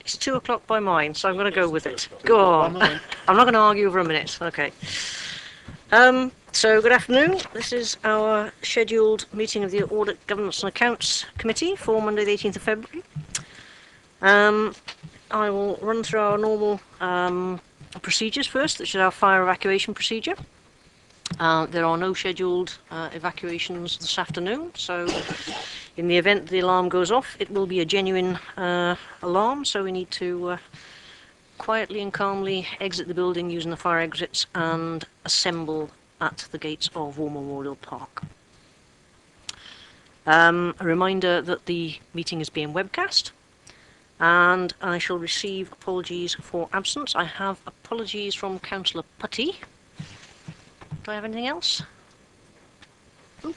It's 2 o'clock by mine, so I'm going to go with it. Go on. I'm not going to argue over a minute. Okay. So good afternoon. This is our scheduled meeting of the Audit, Governance and Accounts Committee for Monday the 18th of February. I will run through our normal procedures first, which is our fire evacuation procedure. There are no scheduled evacuations this afternoon, so in the event the alarm goes off, it will be a genuine alarm, so we need to quietly and calmly exit the building using the fire exits and assemble at the gates of War Memorial Park. A reminder that the meeting is being webcast, and I shall receive apologies for absence. I have apologies from Councillor Putty. Do I have anything else? Ooh.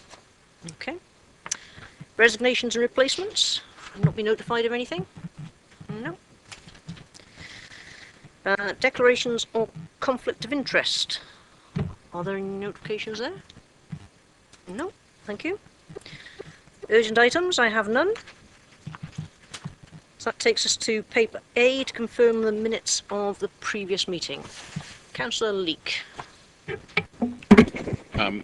Okay. Resignations and replacements. I've not been notified of anything. No. Declarations of conflict of interest. Are there any notifications there? No. Thank you. Urgent items. I have none. So that takes us to paper A to confirm the minutes of the previous meeting. Councillor Leake.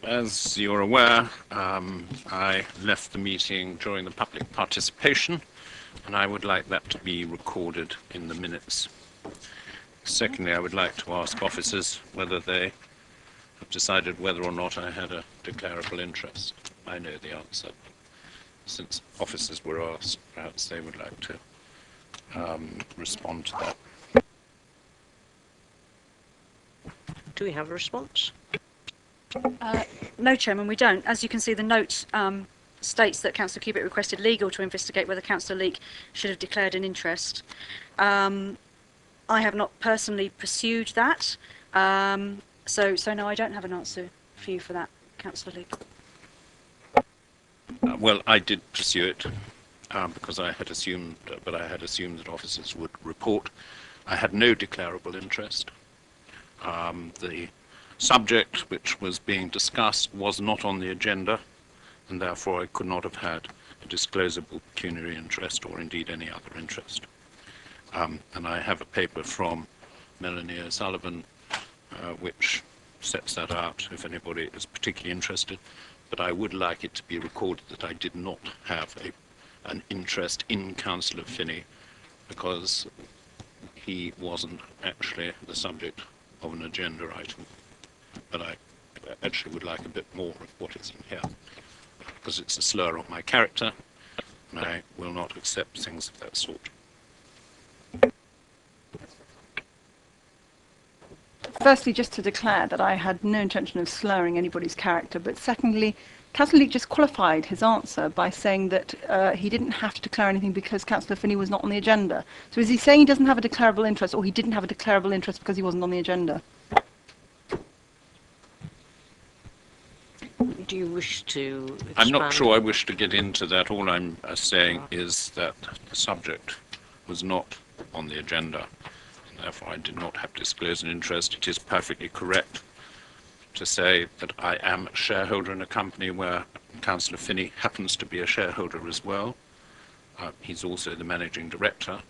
As you're aware, I left the meeting during the public participation, and I would like that to be recorded in the minutes. Secondly, I would like to ask officers whether they have decided whether or not I had a declarable interest. I know the answer. Since officers were asked, perhaps they would like to respond to that. Do we have a response? No, Chairman, we don't. As you can see, the note states that Councillor Cubitt requested legal to investigate whether Councillor Leake should have declared an interest. I have not personally pursued that, so no, I don't have an answer for you for that, Councillor Leake. Well, I did pursue it because I had assumed, that officers would report. I had no declarable interest. The subject which was being discussed was not on the agenda, and therefore I could not have had a disclosable pecuniary interest or indeed any other interest. And I have a paper from Melanie O'Sullivan which sets that out if anybody is particularly interested, but I would like it to be recorded that I did not have an interest in Councillor Finney because he wasn't actually the subject of an agenda item. But I actually would like a bit more of what is in here, because it's a slur on my character, and I will not accept things of that sort. Firstly, just to declare that I had no intention of slurring anybody's character, but secondly, Councillor Leake just qualified his answer by saying that he didn't have to declare anything because Councillor Finney was not on the agenda. So is he saying he doesn't have a declarable interest, or he didn't have a declarable interest because he wasn't on the agenda? Do you wish to expand? I'm not sure I wish to get into that. All I'm saying is that the subject was not on the agenda, and therefore I did not have to disclose an interest. It is perfectly correct to say that I am a shareholder in a company where Councillor Finney happens to be a shareholder as well. He's also the managing director,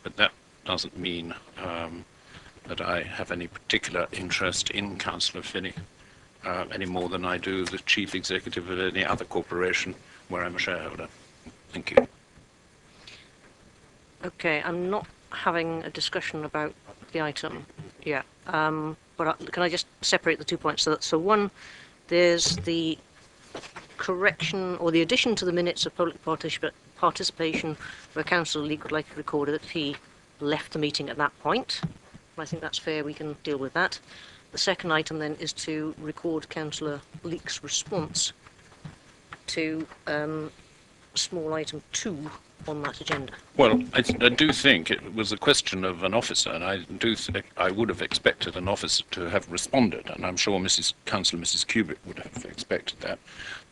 but that doesn't mean that I have any particular interest in Councillor Finney. Any more than I do the chief executive of any other corporation where I'm a shareholder. Thank you. Okay, I'm not having a discussion about the item yet, but can I just separate the 2 points? So one, there's the correction or the addition to the minutes of public participation where Councillor Leake would like to record that he left the meeting at that point. I think that's fair, we can deal with that. The second item then is to record Councillor Leake's response to small item 2 on that agenda. Well, I do think it was a question of an officer, and I do think I would have expected an officer to have responded, and I'm sure Councillor Mrs. Cubitt would have expected that.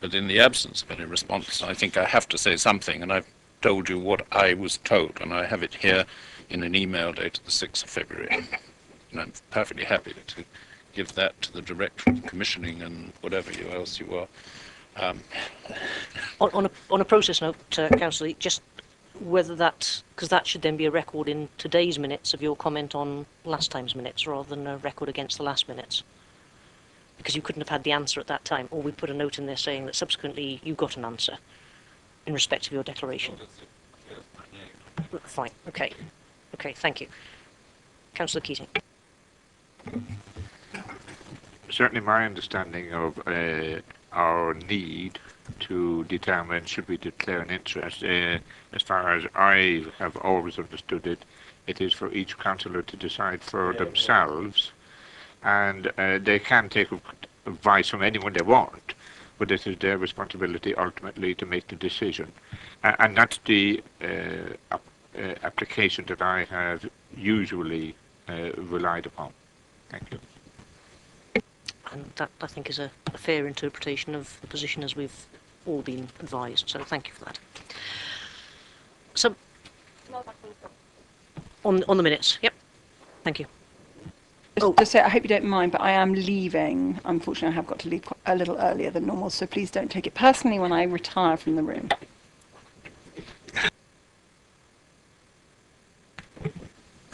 But in the absence of any response, I think I have to say something, and I've told you what I was told, and I have it here in an email dated the 6th of February. And I'm perfectly happy to give that to the Director of Commissioning and whatever else you are. On a process note, Councillor, just whether that, because that should then be a record in today's minutes of your comment on last time's minutes rather than a record against the last minutes. Because you couldn't have had the answer at that time, or we put a note in there saying that subsequently you got an answer in respect of your declaration. Fine, okay. Okay, thank you. Councillor Keating. Certainly my understanding of our need to determine should we declare an interest, as far as I have always understood it, it is for each councillor to decide for themselves, and they can take advice from anyone they want, but it is their responsibility ultimately to make the decision. And that's the application that I have usually relied upon. Thank you. And that, I think, is a fair interpretation of the position as we've all been advised, so thank you for that. So, on the minutes, yep, thank you. Just to say, I hope you don't mind, but I am leaving. Unfortunately, I have got to leave a little earlier than normal, so please don't take it personally when I retire from the room.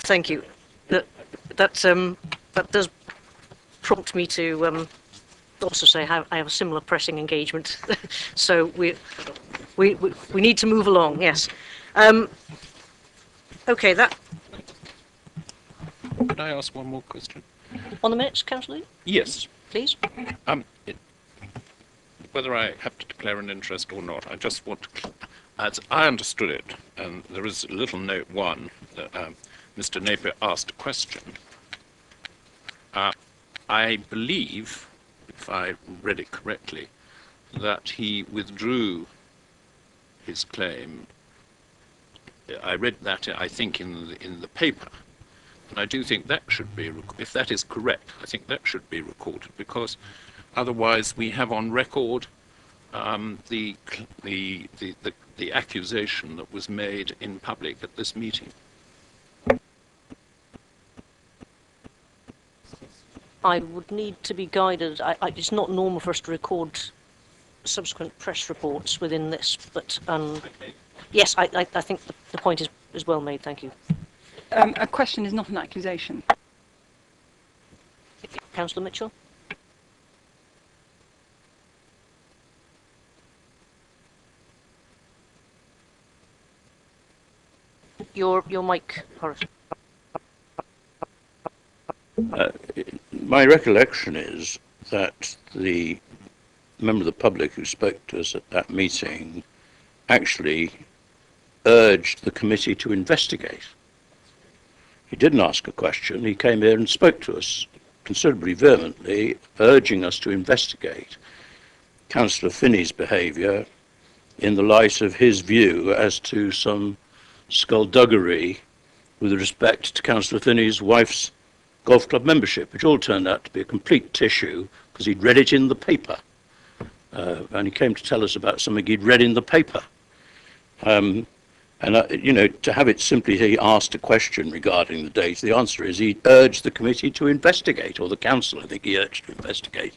Thank you. That does prompt me to also say I have a similar pressing engagement, so we need to move along. Yes. Okay. That. Could I ask one more question? On the minutes, Councillor Lee? Yes. Please. Whether I have to declare an interest or not, I just want to, as I understood it, and there is a little note 1 that Mr. Napier asked a question. I believe, if I read it correctly, that he withdrew his claim. I read that, I think, in the paper. And I do think that should be, if that is correct, I think that should be recorded, because otherwise we have on record the accusation that was made in public at this meeting. I would need to be guided. It's not normal for us to record subsequent press reports within this, but yes, I think the point is well made. Thank you. A question is not an accusation. Councillor Mitchell. Your mic, Horace. My recollection is that the member of the public who spoke to us at that meeting actually urged the committee to investigate. He didn't ask a question, he came here and spoke to us considerably vehemently, urging us to investigate Councillor Finney's behaviour in the light of his view as to some skullduggery with respect to Councillor Finney's wife's golf club membership, which all turned out to be a complete tissue because he'd read it in the paper. And he came to tell us about something he'd read in the paper. You know, to have it simply he asked a question regarding the date, the answer is he urged the committee to investigate, or the council, I think he urged to investigate.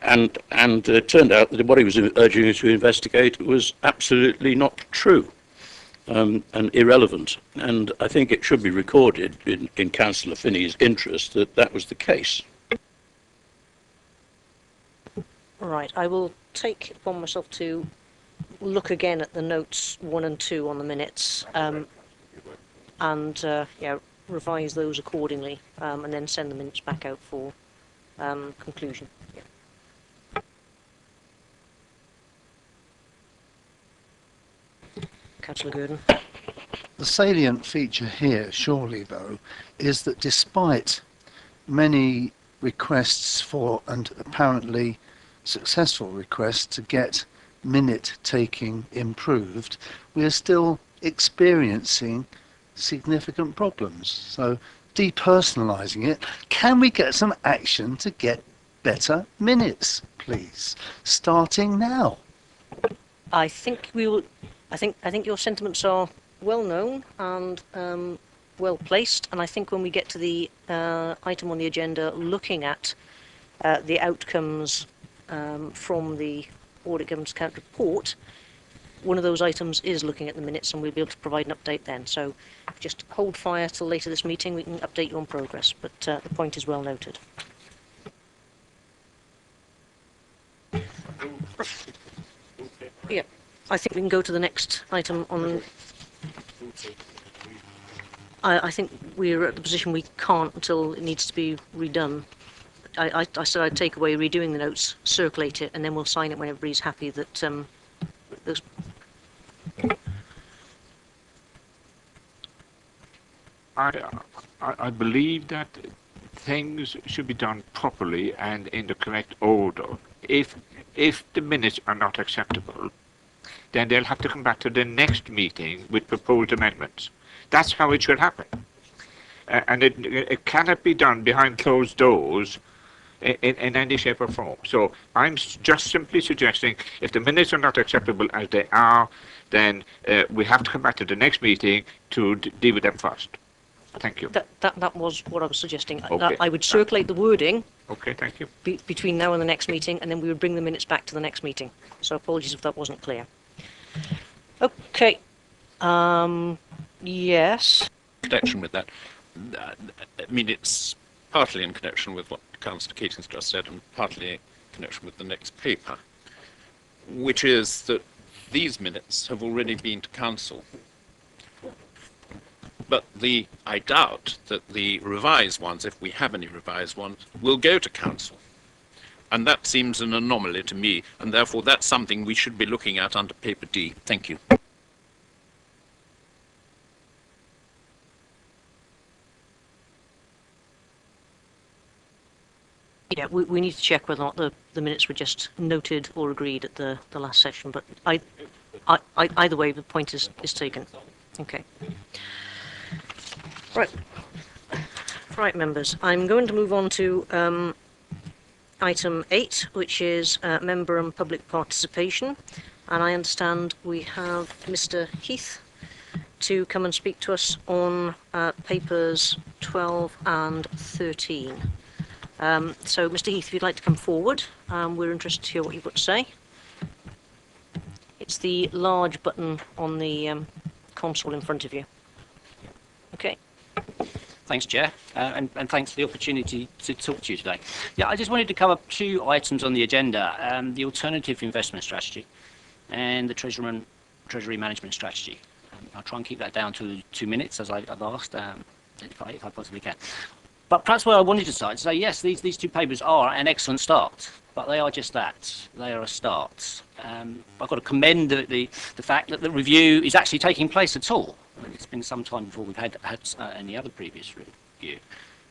And it turned out that what he was urging us to investigate was absolutely not true. And irrelevant, and I think it should be recorded in Councillor Finney's interest that that was the case. Right, I will take it upon myself to look again at the notes 1 and 2 on the minutes, and yeah, revise those accordingly, and then send the minutes back out for conclusion. Yeah. Councillor Gurdon. The salient feature here, surely, though, is that despite many requests for, and apparently successful requests to get minute taking improved, we are still experiencing significant problems. So, depersonalising it, can we get some action to get better minutes, please? Starting now. I think we will. I think your sentiments are well known and well placed, and I think when we get to the item on the agenda looking at the outcomes from the Audit Governance Account report, one of those items is looking at the minutes, and we'll be able to provide an update then. So just hold fire till later this meeting. We can update you on progress, but the point is well noted. Yeah, I think we can go to the next item on. I think we're at the position we can't until it needs to be redone. I said I'd take away redoing the notes, circulate it, and then we'll sign it when everybody's happy that those. I believe that things should be done properly and in the correct order. If the minutes are not acceptable, then they'll have to come back to the next meeting with proposed amendments. That's how it should happen. And it cannot be done behind closed doors in any shape or form. So I'm just simply suggesting if the minutes are not acceptable as they are, then we have to come back to the next meeting to deal with them first. Thank you. That was what I was suggesting. Okay. I would circulate the wording Okay, thank you. between now and the next meeting, and then we would bring the minutes back to the next meeting. So apologies if that wasn't clear. Okay. Yes. In connection with that, I mean, it's partly in connection with what Councillor Keating's just said and partly in connection with the next paper, which is that these minutes have already been to Council. But I doubt that the revised ones, if we have any revised ones, will go to Council. And that seems an anomaly to me, and therefore that's something we should be looking at under paper D. Thank you. Yeah, we need to check whether or not the minutes were just noted or agreed at the last session, but either way, the point is taken. Okay. Right, members. I'm going to move on to item 8, which is member and public participation. And I understand we have Mr. Heath to come and speak to us on papers 12 and 13. So, Mr. Heath, if you'd like to come forward, we're interested to hear what you've got to say. It's the large button on the console in front of you. Okay. Thanks, Chair, and thanks for the opportunity to talk to you today. Yeah, I just wanted to cover 2 items on the agenda, the alternative investment strategy and the treasury management strategy. I'll try and keep that down to 2 minutes, as I've asked, if I possibly can. But perhaps where I wanted to start, to say, yes, these 2 papers are an excellent start, but they are just that. They are a start. I've got to commend the fact that the review is actually taking place at all. It's been some time before we've had any other previous review.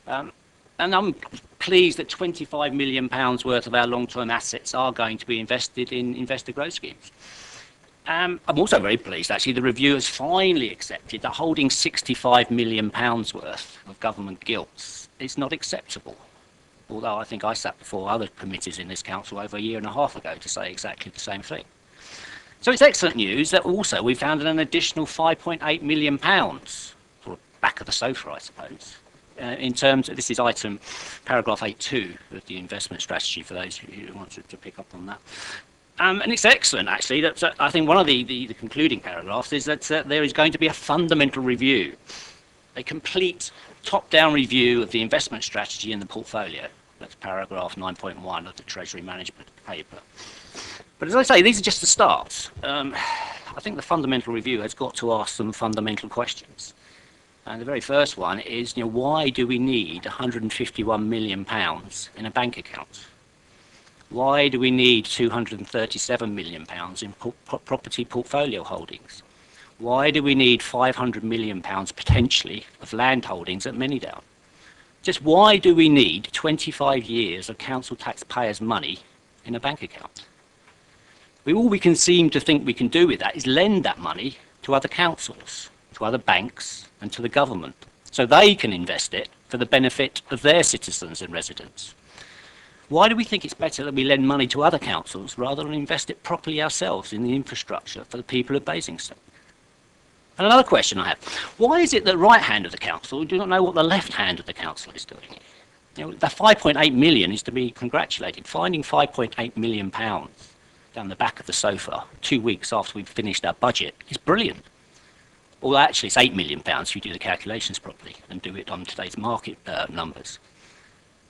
And I'm pleased that £25 million worth of our long-term assets are going to be invested in investor growth schemes. I'm also very pleased, actually, the review has finally accepted that holding £65 million worth of government gilts is not acceptable. Although I think I sat before other committees in this council over a year and a half ago to say exactly the same thing. So it's excellent news that also we found an additional £5.8 million, or back of the sofa, I suppose, in terms of, this is item paragraph 8.2 of the investment strategy for those who want to pick up on that. And it's excellent, actually, that I think one of the concluding paragraphs is that there is going to be a fundamental review, a complete top-down review of the investment strategy in the portfolio. That's paragraph 9.1 of the Treasury Management paper. But as I say, these are just the start. I think the fundamental review has got to ask some fundamental questions. And the very first one is, why do we need £151 million in a bank account? Why do we need £237 million in property portfolio holdings? Why do we need £500 million potentially of land holdings at Manydown? Just why do we need 25 years of council taxpayers' money in a bank account? All we can seem to think we can do with that is lend that money to other councils, to other banks and to the government, so they can invest it for the benefit of their citizens and residents. Why do we think it's better that we lend money to other councils rather than invest it properly ourselves in the infrastructure for the people of Basingstoke? And another question I have, why is it that right hand of the council do not know what the left hand of the council is doing? The 5.8 million is to be congratulated. Finding £5.8 million down the back of the sofa 2 weeks after we've finished our budget is brilliant. Well, actually, it's £8 million if you do the calculations properly and do it on today's market numbers.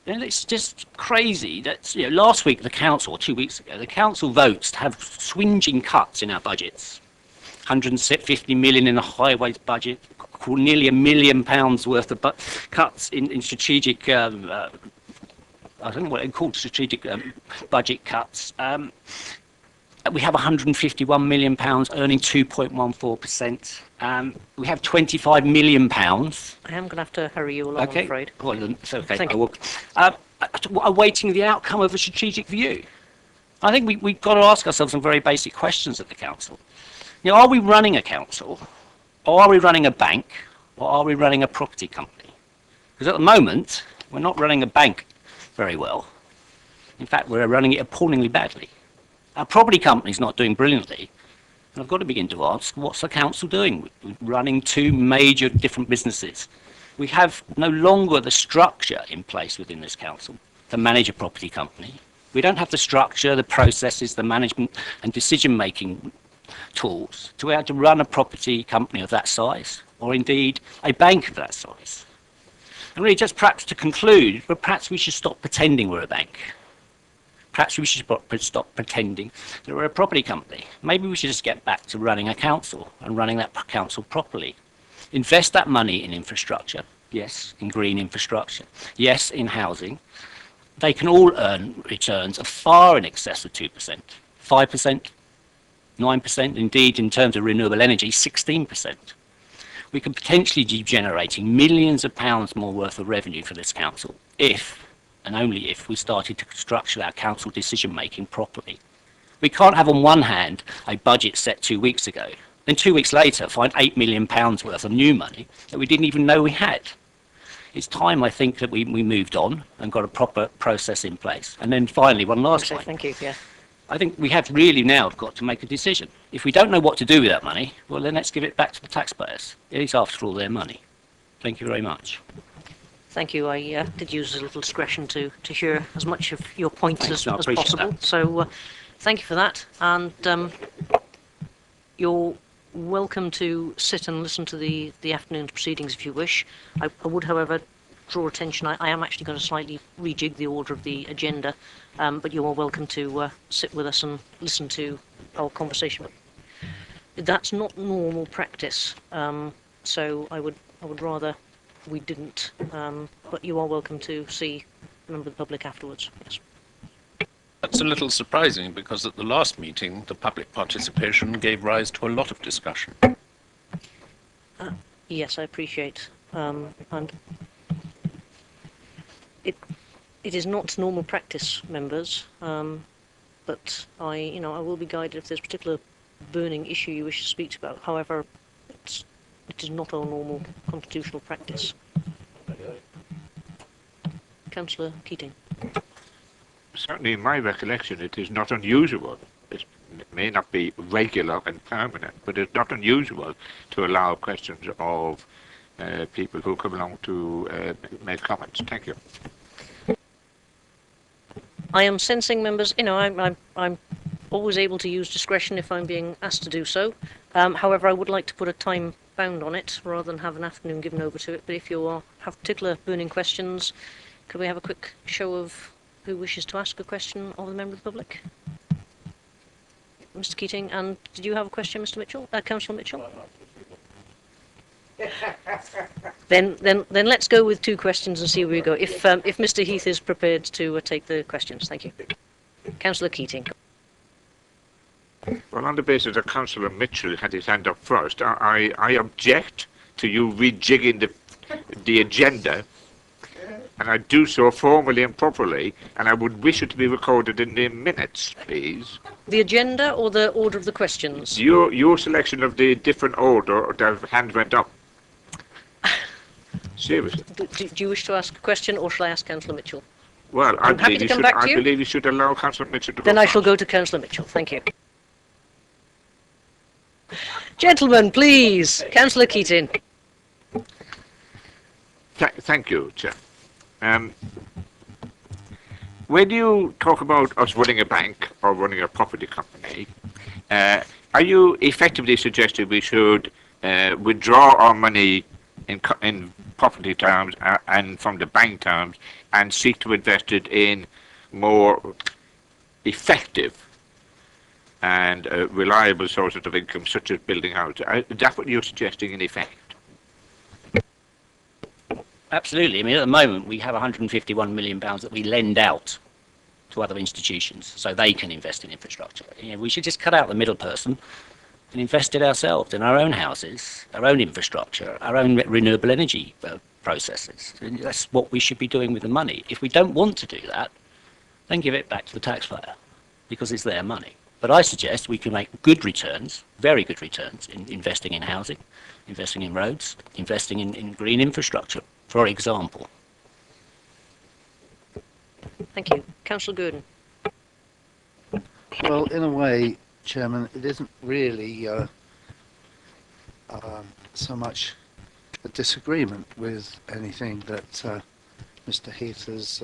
And it's just crazy that, last week the council, or 2 weeks ago, the council votes to have swinging cuts in our budgets. 150 million in the highways budget, nearly £1 million worth of cuts in strategic, I don't know what they're called, strategic budget cuts. We have £151 million earning 2.14%. We have £25 million. I am going to have to hurry you along, I'm afraid. Well, it's okay. Thank I you. will. Awaiting the outcome of a strategic review. I think we've got to ask ourselves some very basic questions at the council. Are we running a council, or are we running a bank, or are we running a property company? Because at the moment, we're not running a bank very well. In fact, we're running it appallingly badly. Our property company's not doing brilliantly. And I've got to begin to ask, what's the council doing? We're running two major different businesses. We have no longer the structure in place within this council to manage a property company. We don't have the structure, the processes, the management and decision-making tools to be able to run a property company of that size, or indeed a bank of that size. And really, just perhaps to conclude, but perhaps we should stop pretending we're a bank. Perhaps we should stop pretending that we're a property company. Maybe we should just get back to running a council and running that council properly. Invest that money in infrastructure. Yes, in green infrastructure. Yes, in housing. They can all earn returns of far in excess of 2%, 5%, 9%, indeed in terms of renewable energy, 16%. We could potentially be generating millions of pounds more worth of revenue for this council if, and only if, we started to structure our council decision making properly. We can't have on one hand a budget set 2 weeks ago, then 2 weeks later find £8 million worth of new money that we didn't even know we had. It's time, I think, that we moved on and got a proper process in place. And then finally, one last point. Thank you, yeah. I think we have really now got to make a decision. If we don't know what to do with that money, well, then let's give it back to the taxpayers. It is, after all, their money. Thank you very much. Thank you. I did use a little discretion to hear as much of your points Thanks, as I appreciate possible. that. So thank you for that. And you're welcome to sit and listen to the afternoon's proceedings if you wish. I would, however, draw attention. I am actually going to slightly rejig the order of the agenda, but you are welcome to sit with us and listen to our conversation. That's not normal practice, so I would rather we didn't. But you are welcome to see a member of the public afterwards. Yes. That's a little surprising because at the last meeting, the public participation gave rise to a lot of discussion. Yes, I appreciate. And it is not normal practice, members. But I will be guided if there's a particular burning issue you wish to speak about. However, it is not our normal constitutional practice. Councillor Keating. Certainly, in my recollection, it is not unusual. It may not be regular and permanent, but it's not unusual to allow questions of people who come along to make comments. Thank you. I am sensing, members, I'm always able to use discretion if I'm being asked to do so. However, I would like to put a time bound on it rather than have an afternoon given over to it. But if you have particular burning questions, could we have a quick show of who wishes to ask a question of the member of the public? Mr. Keating, and did you have a question, Mr. Mitchell? Councillor Mitchell? Then let's go with 2 questions and see where we go. If Mr. Heath is prepared to take the questions, thank you. Councillor Keating. Well, on the basis that Councillor Mitchell had his hand up first, I object to you rejigging the agenda, and I do so formally and properly, and I would wish it to be recorded in the minutes, please. The agenda or the order of the questions? Your selection of the different order, the hand went up. Seriously. Do you wish to ask a question, or shall I ask Councillor Mitchell? Well, I I'm happy to come back to you. believe you should allow Councillor Mitchell to go Then I first. shall go to Councillor Mitchell. Thank you. Gentlemen, please. Councillor Keating. Thank you, Chair. when you talk about us running a bank or running a property company, are you effectively suggesting we should withdraw our money in property terms and from the bank terms and seek to invest it in more effective and reliable sources of income, such as building houses? Is that what you're suggesting in effect? Absolutely. I mean, at the moment, we have £151 million that we lend out to other institutions so they can invest in infrastructure. You know, we should just cut out the middle person and invest it ourselves in our own houses, our own infrastructure, our own renewable energy processes. And that's what we should be doing with the money. If we don't want to do that, then give it back to the taxpayer because it's their money. But I suggest we can make good returns, very good returns, in investing in housing, investing in roads, investing in green infrastructure, for example. Thank you. Councillor Gurdon. Well, in a way, Chairman, it isn't really so much a disagreement with anything that Mr. Heath has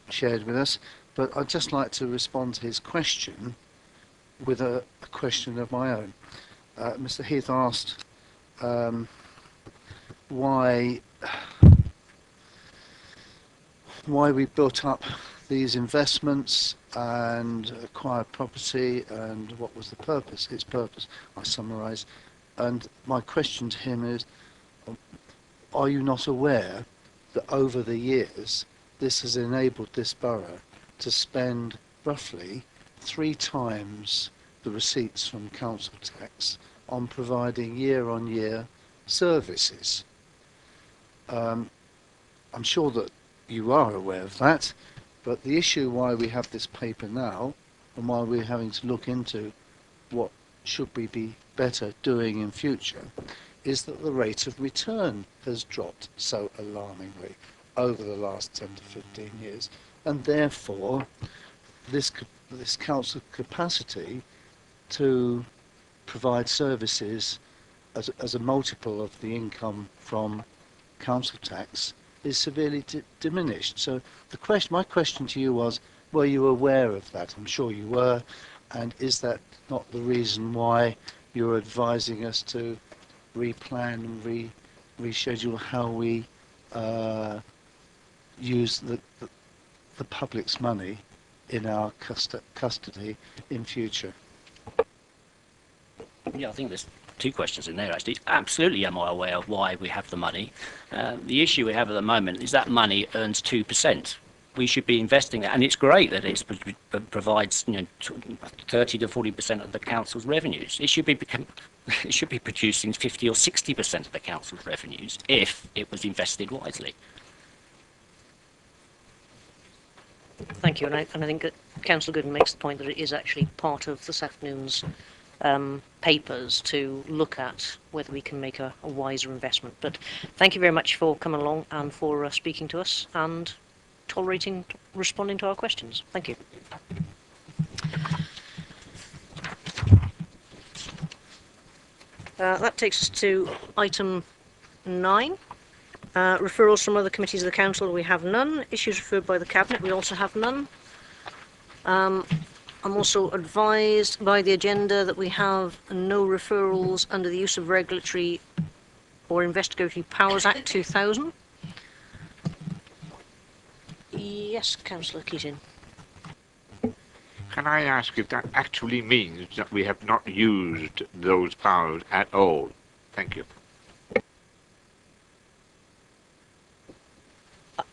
shared with us, but I'd just like to respond to his question with a question of my own. Mr. Heath asked why we built up these investments and acquired property and what was the purpose, its purpose, I summarise. And my question to him is, are you not aware that over the years this has enabled this borough to spend roughly 3 times the receipts from council tax on providing year-on-year services? I'm sure that you are aware of that, but the issue why we have this paper now and why we're having to look into what should we be better doing in future is that the rate of return has dropped so alarmingly over the last 10 to 15 years, and therefore this council capacity to provide services as a multiple of the income from council tax is severely diminished. So my question to you was, were you aware of that? I'm sure you were, and is that not the reason why you're advising us to replan and reschedule how we use the public's money in our custody in future? Yeah, I think there's 2 questions in there, actually. Absolutely am I aware of why we have the money. The issue we have at the moment is that money earns 2%. We should be investing that, and it's great that it provides 30 to 40% of the council's revenues. It should be producing 50 or 60% of the council's revenues if it was invested wisely. Thank you, and I think that Councillor Gooden makes the point that it is actually part of this afternoon's papers to look at whether we can make a wiser investment. But thank you very much for coming along and for speaking to us and responding to our questions. Thank you. That takes us to item 9. Referrals from other committees of the council, we have none. Issues referred by the cabinet, we also have none. I'm also advised by the agenda that we have no referrals under the Use of Regulatory or Investigatory Powers Act 2000. Yes, Councillor Keating. Can I ask if that actually means that we have not used those powers at all? Thank you.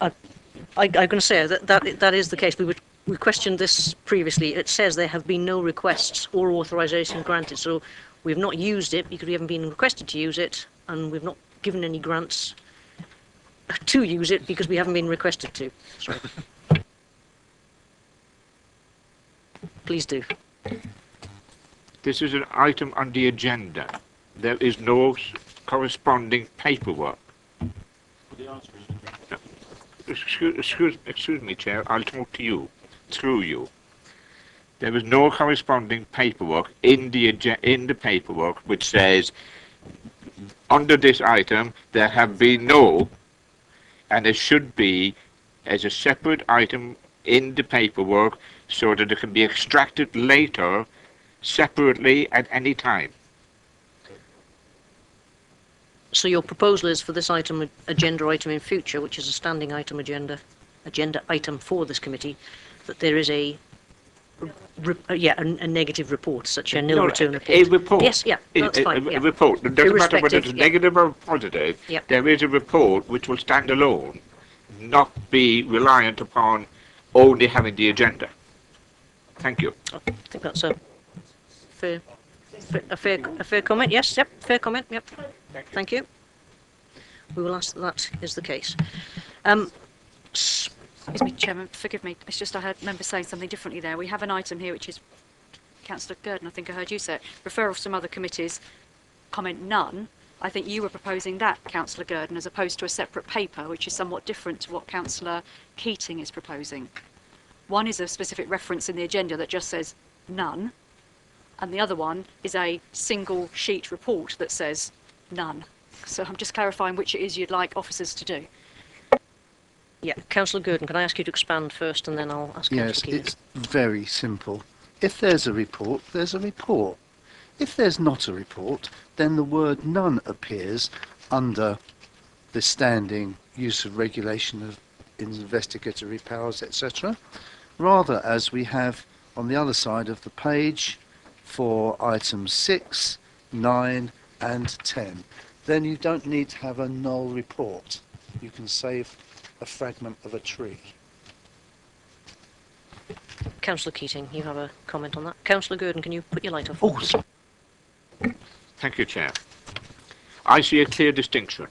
I'm going to say that is the case. We questioned this previously. It says there have been no requests or authorisation granted. So we've not used it because we haven't been requested to use it, and we've not given any grants to use it because we haven't been requested to. Sorry. Please do. This is an item on the agenda. There is no corresponding paperwork. No. Excuse me, Chair. I'll talk to you, through you. There is no corresponding paperwork in the paperwork which says, under this item, there have been no, and it should be as a separate item in the paperwork so that it can be extracted later separately at any time. So your proposal is for this item, agenda item in future, which is a standing item agenda item for this committee, that there is a negative report, such a nil No, return report. a report. Yes, yeah, that's fine. A Yeah. report. It doesn't matter whether Irrespective, it's yeah. negative or positive. Yep. There is a report which will stand alone, not be reliant upon only having the agenda. Thank you. I think that's a fair comment. Yes, yep, fair comment. Yep. Thank you. We will ask that is the case. Excuse me, Chairman, forgive me. It's just I heard members saying something differently there. We have an item here which is, Councillor Gurdon, I think I heard you say it, referral to some other committees, comment none. I think you were proposing that, Councillor Gurdon, as opposed to a separate paper, which is somewhat different to what Councillor Keating is proposing. One is a specific reference in the agenda that just says none, and the other one is a single sheet report that says none. So I'm just clarifying which it is you'd like officers to do. Yeah, Councillor Gurdon, can I ask you to expand first, and then I'll ask Yes, Councillor Keating. it's very simple. If there's a report, there's a report. If there's not a report, then the word none appears under the standing use of regulation of investigatory powers, etc. Rather, as we have on the other side of the page for items 6, 9 and 10. Then you don't need to have a null report. You can save a fragment of a tree. Councillor Keating, you have a comment on that. Councillor Gurdon, can you put your light off? Oh, Thank you, Chair. I see a clear distinction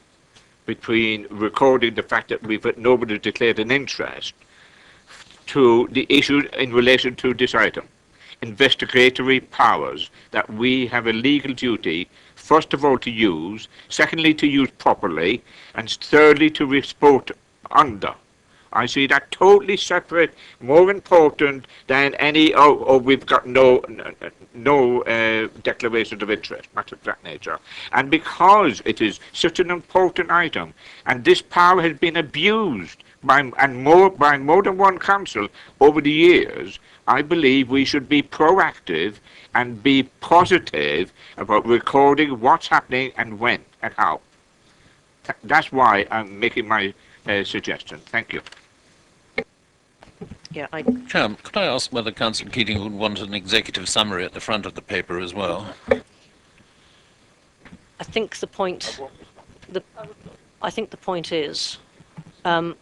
between recording the fact that nobody declared an interest to the issue in relation to this item. Investigatory powers that we have a legal duty, first of all, to use, secondly, to use properly, and thirdly, to report under. I see that totally separate, more important than any, we've got no declarations of interest, matter of that nature. And because it is such an important item, and this power has been abused by more than one council over the years, I believe we should be proactive and be positive about recording what's happening and when and how. That's why I'm making my suggestion. Thank you. Yeah, Chair, could I ask whether Councillor Keating would want an executive summary at the front of the paper as well? I think the point is, and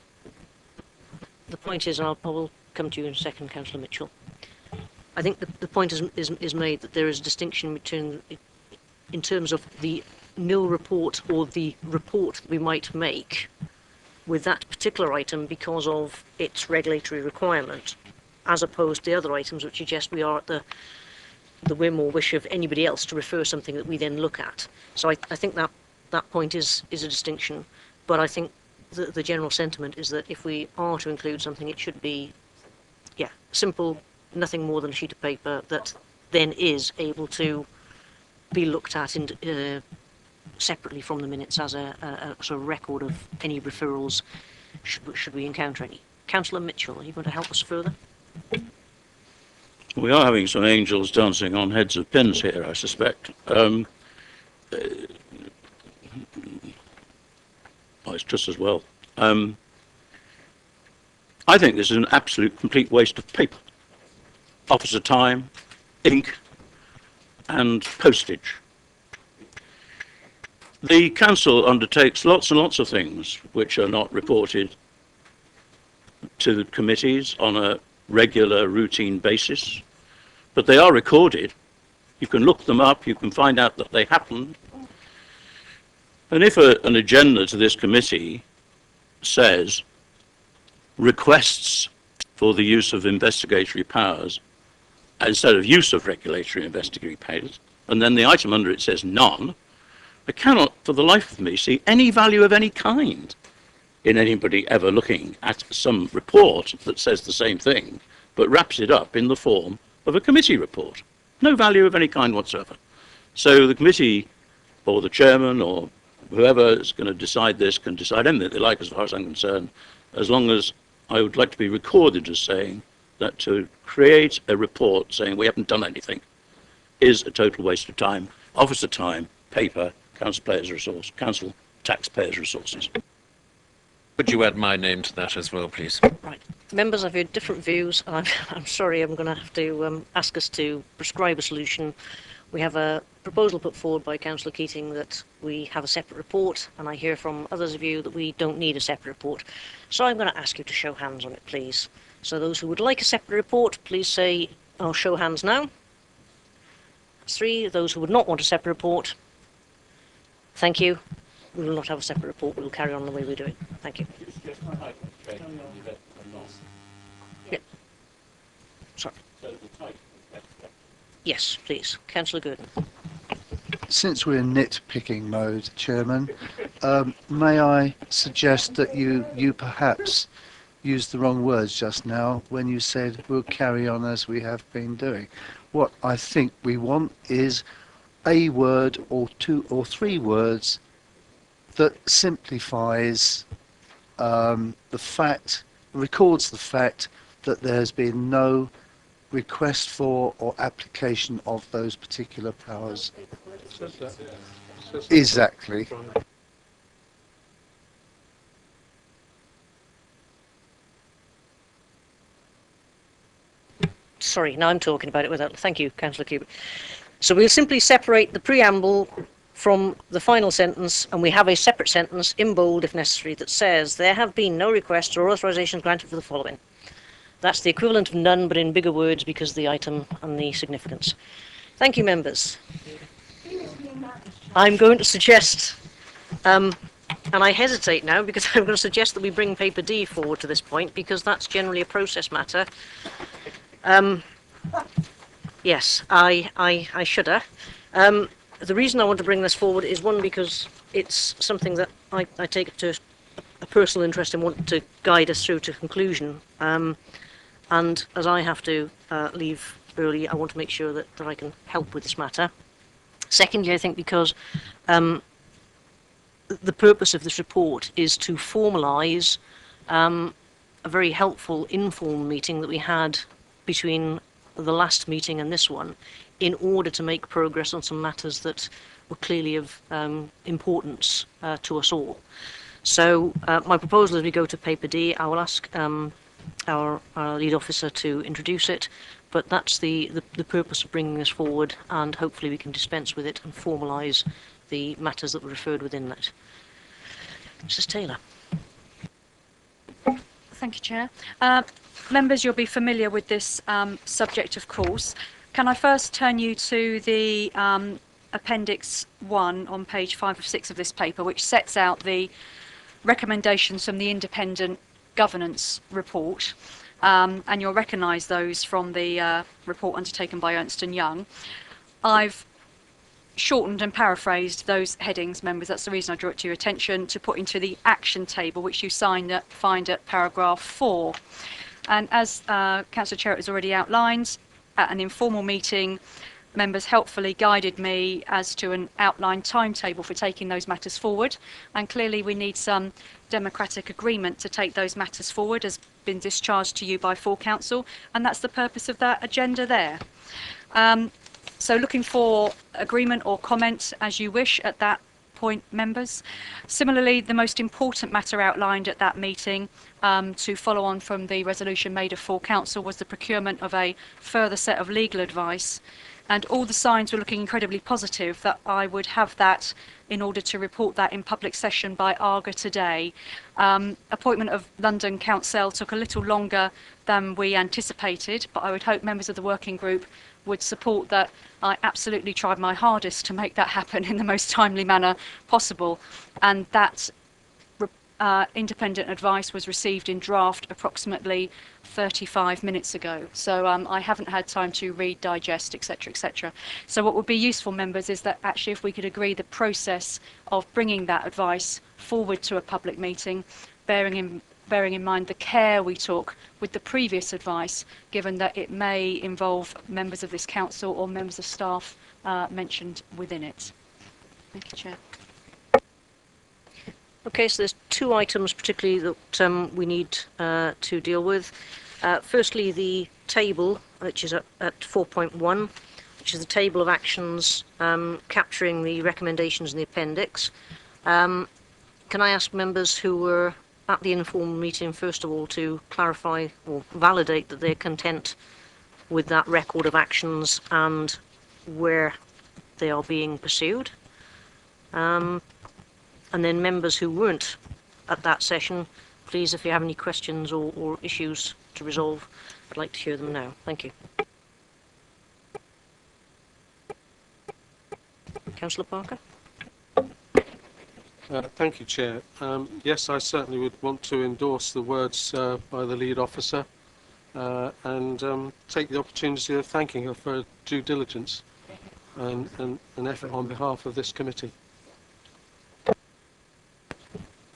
I will come to you in a second, Councillor Mitchell. I think the point is made that there is a distinction between, in terms of the nil report or the report that we might make with that particular item because of its regulatory requirement, as opposed to the other items which suggest we are at the whim or wish of anybody else to refer something that we then look at. So I think that point is a distinction, but I think the general sentiment is that if we are to include something, it should be, simple, nothing more than a sheet of paper that then is able to be looked at separately from the minutes as a sort of record of any referrals should we encounter any. Councillor Mitchell, are you going to help us further? We are having some angels dancing on heads of pins here, I suspect. Well, it's just as well. I think this is an absolute complete waste of paper. Officer time, ink, and postage. The council undertakes lots and lots of things which are not reported to the committees on a regular, routine basis, but they are recorded. You can look them up, you can find out that they happened. And if an agenda to this committee says requests for the use of investigatory powers instead of use of regulatory investigatory powers, and then the item under it says none, I cannot for the life of me see any value of any kind in anybody ever looking at some report that says the same thing but wraps it up in the form of a committee report. No value of any kind whatsoever. So the committee or the chairman or whoever is going to decide this can decide anything they like as far as I'm concerned, as long as I would like to be recorded as saying that to create a report saying we haven't done anything is a total waste of time, officer time, paper, council taxpayers' resources. Would you add my name to that as well, please? Right. Members, I've heard different views. I'm sorry, I'm going to have to ask us to prescribe a solution. We have a proposal put forward by Councillor Keating that we have a separate report, and I hear from others of you that we don't need a separate report. So I'm going to ask you to show hands on it, please. So those who would like a separate report, please say, oh, show hands now. That's 3. Those who would not want a separate report, thank you. We will not have a separate report. We will carry on the way we're doing. Thank you. Yeah. Sorry. Yes, please. Councillor Gurdon. Since we're in nitpicking mode, Chairman, may I suggest that you perhaps used the wrong words just now when you said we'll carry on as we have been doing. What I think we want is a word or 2 or 3 words that simplifies the fact, records the fact that there's been no request for or application of those particular powers. Exactly. Sorry, now I'm talking about it without... Thank you, Councillor Cubitt. So we'll simply separate the preamble from the final sentence, and we have a separate sentence in bold, if necessary, that says there have been no requests or authorisations granted for the following. That's the equivalent of none, but in bigger words because of the item and the significance. Thank you, members. I'm going to suggest, and I hesitate now because I'm going to suggest that we bring paper D forward to this point because that's generally a process matter. Yes, I shudder. The reason I want to bring this forward is, one, because it's something that I take to a personal interest in wanting to guide us through to conclusion. And as I have to leave early, I want to make sure that I can help with this matter. Secondly, I think because the purpose of this report is to formalise a very helpful informal meeting that we had between the last meeting and this one, in order to make progress on some matters that were clearly of importance to us all. So my proposal as we go to paper D, I will ask our lead officer to introduce it, but that's the purpose of bringing this forward, and hopefully we can dispense with it and formalise the matters that were referred within that. Mrs. Taylor. Thank you, Chair. Members, you'll be familiar with this subject, of course. Can I first turn you to the Appendix 1 on page 5 of 6 of this paper, which sets out the recommendations from the independent governance report, and you'll recognise those from the report undertaken by Ernst & Young. I've shortened and paraphrased those headings, members. That's the reason I draw it to your attention, to put into the action table, which you find at paragraph 4. And as Councillor Cherrett has already outlined, at an informal meeting, members helpfully guided me as to an outlined timetable for taking those matters forward, and clearly we need some democratic agreement to take those matters forward, as been discharged to you by full council, and that's the purpose of that agenda there. So looking for agreement or comment as you wish at that point, members. Similarly, the most important matter outlined at that meeting, to follow on from the resolution made of full council, was the procurement of a further set of legal advice, and all the signs were looking incredibly positive that I would have that in order to report that in public session by Arga today. Appointment of London Council took a little longer than we anticipated, but I would hope members of the working group would support that. I absolutely tried my hardest to make that happen in the most timely manner possible, and that independent advice was received in draft approximately 35 minutes ago. So I haven't had time to read, digest, etc., etc. So what would be useful, members, is that actually if we could agree the process of bringing that advice forward to a public meeting, bearing in mind the care we took with the previous advice, given that it may involve members of this council or members of staff mentioned within it. Thank you, Chair. Okay, so there's two items particularly that we need to deal with. Firstly, the table, which is at 4.1, which is the table of actions capturing the recommendations in the appendix. Can I ask members who were at the informal meeting, first of all, to clarify or validate that they're content with that record of actions and where they are being pursued? And then members who weren't at that session, please, if you have any questions or issues to resolve, I'd like to hear them now. Thank you. Councillor Parker? Thank you, Chair. Yes, I certainly would want to endorse the words by the lead officer and take the opportunity of thanking her for her due diligence and an effort on behalf of this committee.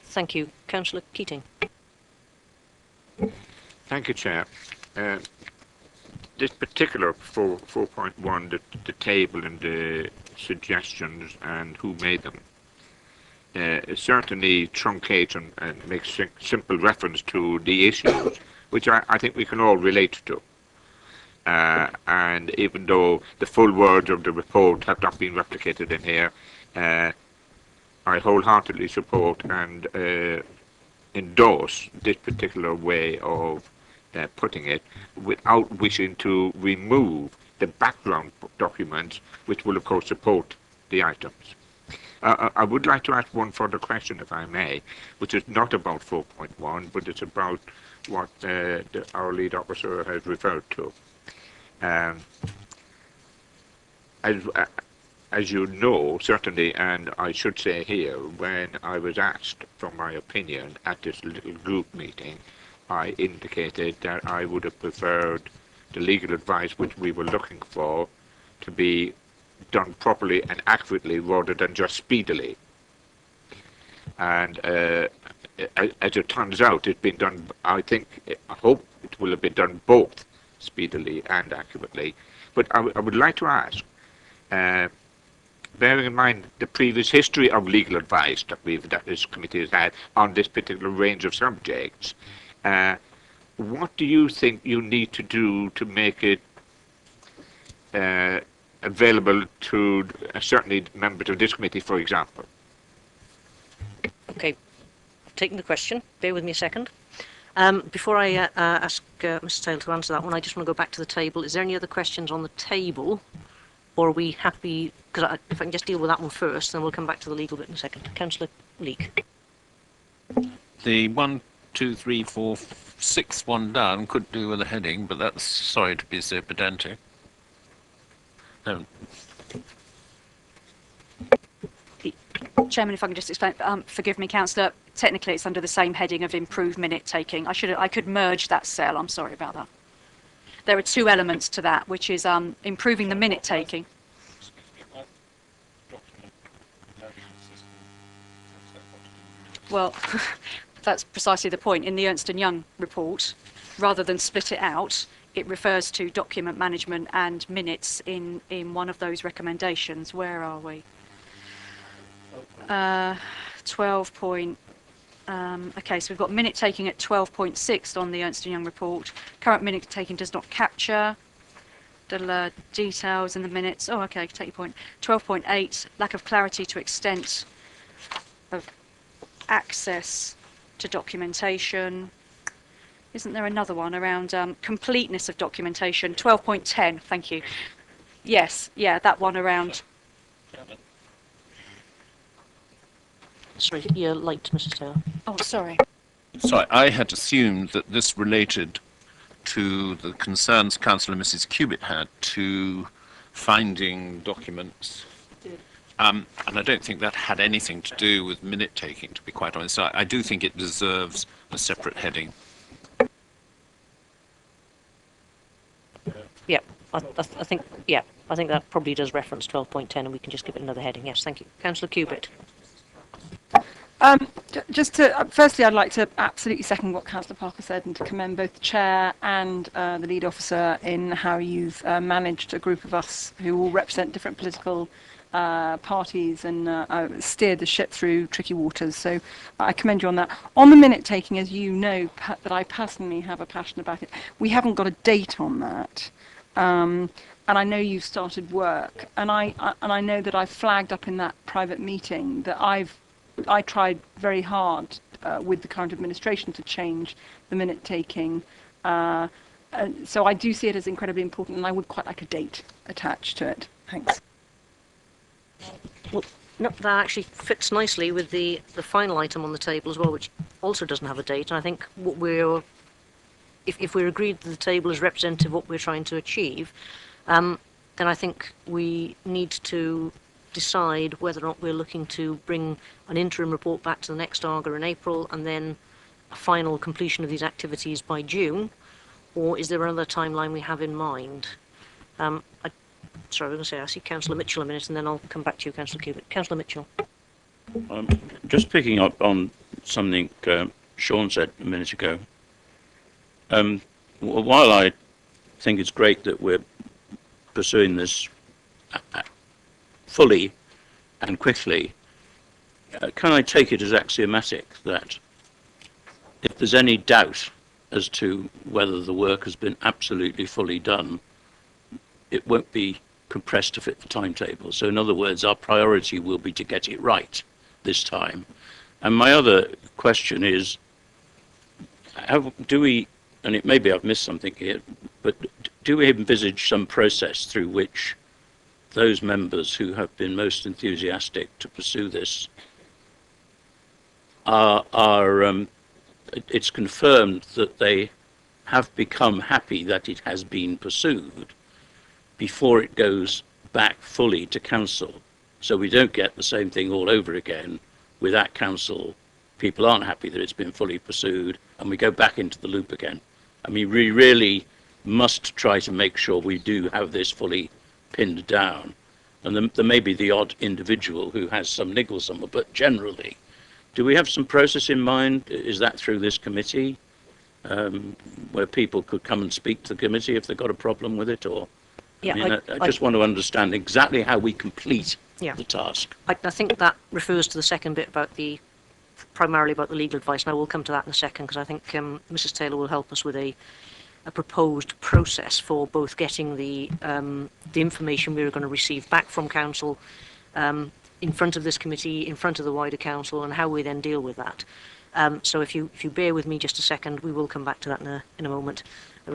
Thank you. Councillor Keating? Thank you, Chair. This particular 4.1, the table and the suggestions and who made them, certainly truncates and makes simple reference to the issues, which I think we can all relate to. And even though the full words of the report have not been replicated in here, I wholeheartedly support and endorse this particular way of putting it, without wishing to remove the background documents, which will of course support the items. I would like to ask one further question, if I may, which is not about 4.1, but it's about what our lead officer has referred to. As you know, certainly, and I should say here, when I was asked for my opinion at this little group meeting, I indicated that I would have preferred the legal advice which we were looking for to be done properly and accurately rather than just speedily. And as it turns out, it's been done, I hope it will have been done both speedily and accurately. But I would like to ask, bearing in mind the previous history of legal advice that this committee has had on this particular range of subjects, what do you think you need to do to make it available to certainly members of this committee, for example? Okay, taking the question. Bear with me a second. Before I ask Mr Taylor to answer that one, I just want to go back to the table. Is there any other questions on the table? Or are we happy? Because if I can just deal with that one first, then we'll come back to the legal bit in a second. Councillor Leake. The 1, 2, 3, 4, 6 one down could do with a heading, but that's, sorry to be so pedantic. No. Chairman, if I can just explain, forgive me, Councillor, technically it's under the same heading of improved minute taking. I could merge that cell, I'm sorry about that. There are two elements to that, which is improving the minute taking. Well, that's precisely the point. In the Ernst & Young report, rather than split it out, it refers to document management and minutes in one of those recommendations. Where are we? 12 point... okay, so we've got minute taking at 12.6 on the Ernst & Young report. Current minute taking does not capture details in the minutes. Oh, okay, take your point. 12.8, lack of clarity to extent of access to documentation. Isn't there another one around completeness of documentation? 12.10, thank you. Yes, yeah, that one around... Sorry, you're late, Mrs Taylor. Oh, sorry. Sorry, I had assumed that this related to the concerns Councillor Mrs Cubitt had to finding documents. And I don't think that had anything to do with minute taking, to be quite honest. I do think it deserves a separate heading. Yeah, I think that probably does reference 12.10, and we can just give it another heading. Yes, thank you. Councillor Cubitt. Just to, firstly, I'd like to absolutely second what Councillor Parker said and to commend both the Chair and the lead officer in how you've managed a group of us who all represent different political parties and steered the ship through tricky waters. So I commend you on that. On the minute taking, as you know, that I personally have a passion about it. We haven't got a date on that. And I know you've started work, and I know that I've flagged up in that private meeting that I tried very hard with the current administration to change the minute taking. So I do see it as incredibly important, and I would quite like a date attached to it. Thanks. Well, no, that actually fits nicely with the final item on the table as well, which also doesn't have a date. And I think what if we're agreed that the table is representative of what we're trying to achieve, then I think we need to decide whether or not we're looking to bring an interim report back to the next ARGA in April and then a final completion of these activities by June, or is there another timeline we have in mind? Sorry, I was going to say, I see Councillor Mitchell a minute, and then I'll come back to you, Councillor Cubitt. Councillor Mitchell. Just picking up on something Sean said a minute ago. While I think it's great that we're pursuing this fully and quickly, can I take it as axiomatic that if there's any doubt as to whether the work has been absolutely fully done, it won't be compressed to fit the timetable? So in other words, our priority will be to get it right this time. And my other question is, do we, and it maybe I've missed something here, but do we envisage some process through which those members who have been most enthusiastic to pursue this it's confirmed that they have become happy that it has been pursued before it goes back fully to council, so we don't get the same thing all over again with that council. People aren't happy that it's been fully pursued and we go back into the loop again. I mean, we really must try to make sure we do have this fully pinned down. And there may be the odd individual who has some niggle somewhere, but generally, do we have some process in mind? Is that through this committee, where people could come and speak to the committee if they've got a problem with it? Or Yeah, I mean, I just want to understand exactly how we complete Yeah. the task. I think that refers to the second bit about primarily about the legal advice, and I will come to that in a second, because I think Mrs. Taylor will help us with a proposed process for both getting the information we're going to receive back from council in front of this committee, in front of the wider council, and how we then deal with that. So if you bear with me just a second, we will come back to that in a moment.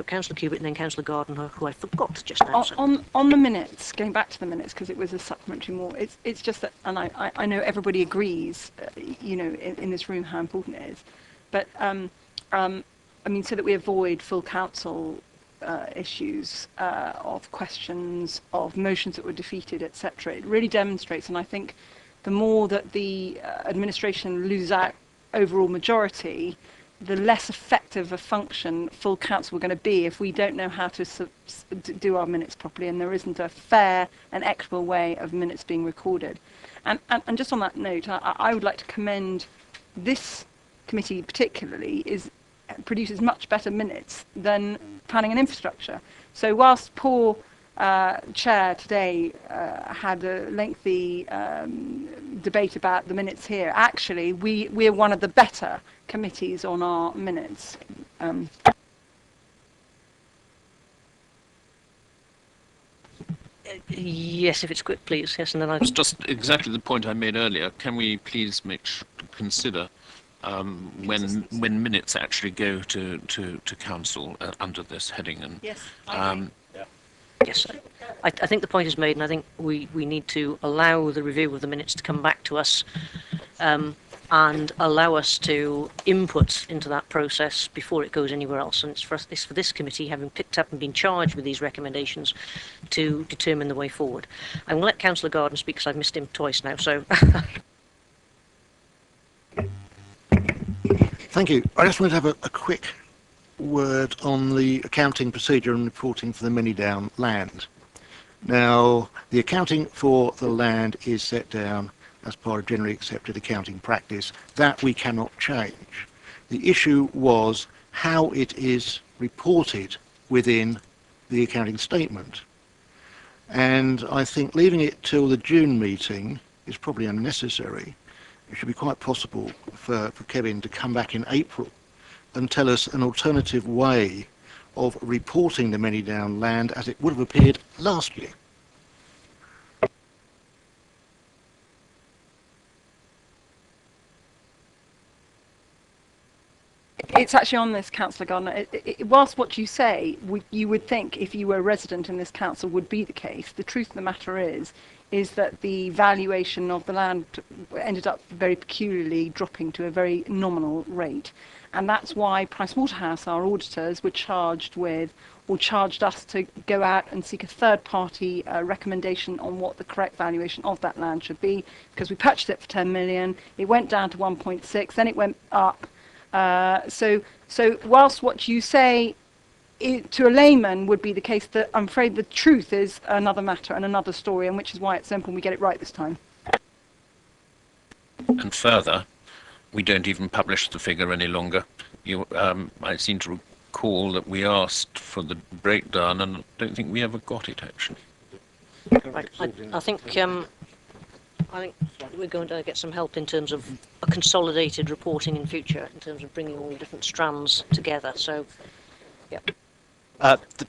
Councillor Cubitt and then Councillor Gardner, who I forgot just now. On the minutes, going back to the minutes, because it was a supplementary more, it's just that, and I know everybody agrees, in this room how important it is, but I mean, so that we avoid full council issues of questions, of motions that were defeated, etc. It really demonstrates, and I think the more that the administration loses out overall majority, the less effective a function full council are going to be if we don't know how to do our minutes properly, and there isn't a fair and equitable way of minutes being recorded. And just on that note, I would like to commend this committee particularly produces much better minutes than planning and infrastructure. So whilst poor chair today had a lengthy debate about the minutes here, actually we're one of the better committees on our minutes. Yes, if it's quick, please. Yes, and then It's just exactly the point I made earlier. Can we please consider when minutes actually go to council under this heading? And Yes. Yes, I think the point is made, and I think we need to allow the review of the minutes to come back to us and allow us to input into that process before it goes anywhere else. And it's for this committee, having picked up and been charged with these recommendations, to determine the way forward. I'm going to let Councillor Gardner speak because I've missed him twice now. So. Thank you. I just wanted to have a quick word on the accounting procedure and reporting for the Mini-Down land. Now, the accounting for the land is set down as part of generally accepted accounting practice. That we cannot change. The issue was how it is reported within the accounting statement. And I think leaving it till the June meeting is probably unnecessary. It should be quite possible for Kevin to come back in April and tell us an alternative way of reporting the many down land as it would have appeared last year. It's actually on this, Councillor Gardner. Whilst what you say, you would think if you were a resident in this council would be the case, the truth of the matter is that the valuation of the land ended up very peculiarly dropping to a very nominal rate. And that's why Pricewaterhouse, our auditors, were charged with, or charged us to go out and seek a third-party recommendation on what the correct valuation of that land should be, because we purchased it for 10 million, it went down to 1.6, then it went up. So whilst what you say to a layman would be the case, that I'm afraid the truth is another matter and another story, and which is why it's so important we get it right this time. And further, we don't even publish the figure any longer. I seem to recall that we asked for the breakdown, and I don't think we ever got it actually. Right. I think we're going to get some help in terms of a consolidated reporting in future, in terms of bringing all the different strands together. So, yeah. The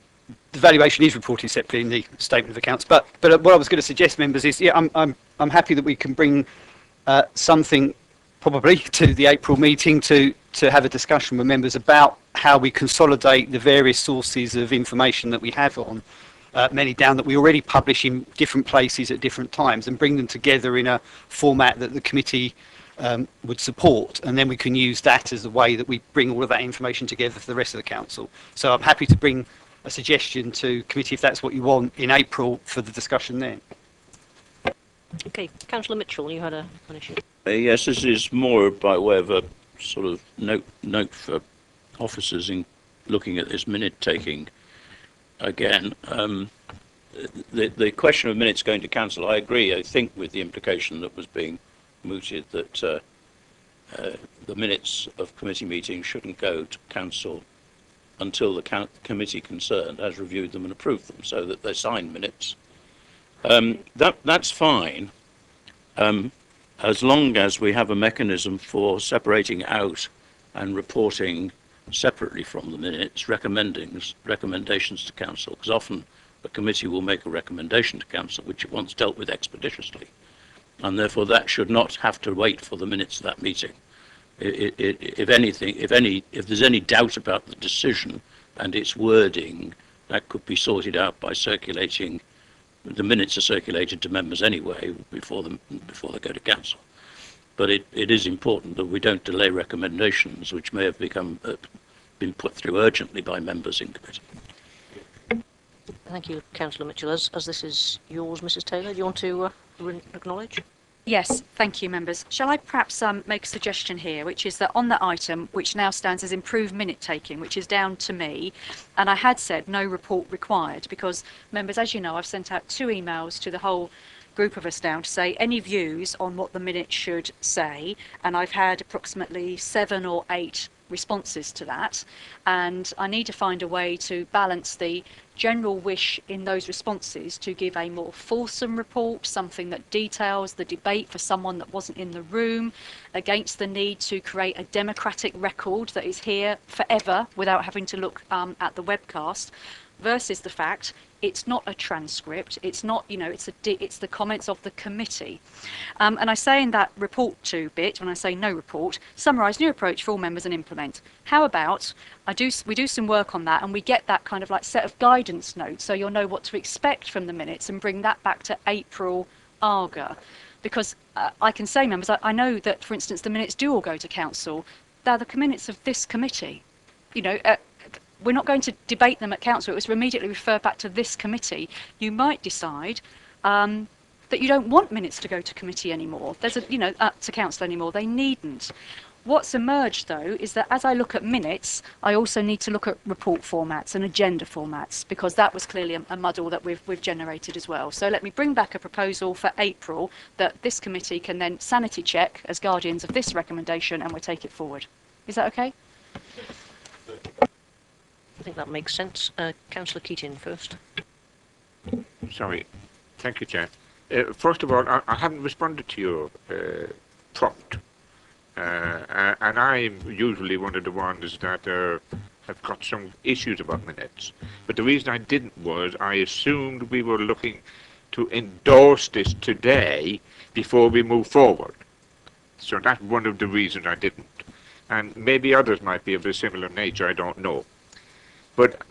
valuation is reported separately in the statement of accounts. But what I was going to suggest, members, is I'm happy that we can bring something probably to the April meeting to have a discussion with members about how we consolidate the various sources of information that we have on many down that we already publish in different places at different times, and bring them together in a format that the committee would support, and then we can use that as a way that we bring all of that information together for the rest of the council. So I'm happy to bring a suggestion to committee if that's what you want in April for the discussion then. Okay, Councillor Mitchell, you had an issue. Yes, this is more by way of a sort of note for officers in looking at this minute taking. Again, the question of minutes going to council, I agree, I think, with the implication that was being mooted that the minutes of committee meetings shouldn't go to council until the committee concerned has reviewed them and approved them, so that they're signed minutes. That's fine, as long as we have a mechanism for separating out and reporting separately from the minutes recommendations to council, because often a committee will make a recommendation to council which it wants dealt with expeditiously, and therefore that should not have to wait for the minutes of that meeting. If there's any doubt about the decision and its wording, that could be sorted out by circulating. The minutes are circulated to members anyway before they go to council. But it is important that we don't delay recommendations which may have been put through urgently by members in committee. Thank you, Councillor Mitchell. As this is yours, Mrs. Taylor, do you want to acknowledge? Yes, thank you, members. Shall I perhaps make a suggestion here, which is that on that item, which now stands as improved minute taking, which is down to me, and I had said no report required, because members, as you know, I've sent out 2 emails to the whole group of us down to say any views on what the minute should say, and I've had approximately 7 or 8 responses to that, and I need to find a way to balance the general wish in those responses to give a more fulsome report, something that details the debate for someone that wasn't in the room, against the need to create a democratic record that is here forever without having to look at the webcast, versus the fact it's not a transcript, it's not, it's the comments of the committee. And I say in that report to bit, when I say no report, summarise new approach for all members and implement. How about we do some work on that and we get that kind of like set of guidance notes so you'll know what to expect from the minutes, and bring that back to April ARGA. Because I can say, members, I know that, for instance, the minutes do all go to council. They're the minutes of this committee. We're not going to debate them at council. It was immediately referred back to this committee. You might decide that you don't want minutes to go to committee anymore. To council anymore. They needn't. What's emerged, though, is that as I look at minutes, I also need to look at report formats and agenda formats, because that was clearly a muddle that we've generated as well. So let me bring back a proposal for April that this committee can then sanity check as guardians of this recommendation, and we'll take it forward. Is that okay? I think that makes sense. Councillor Keating first. Sorry. Thank you, Chair. First of all, I haven't responded to your prompt. And I'm usually one of the ones that have got some issues about minutes. But the reason I didn't was I assumed we were looking to endorse this today before we move forward. So that's one of the reasons I didn't. And maybe others might be of a similar nature, I don't know. But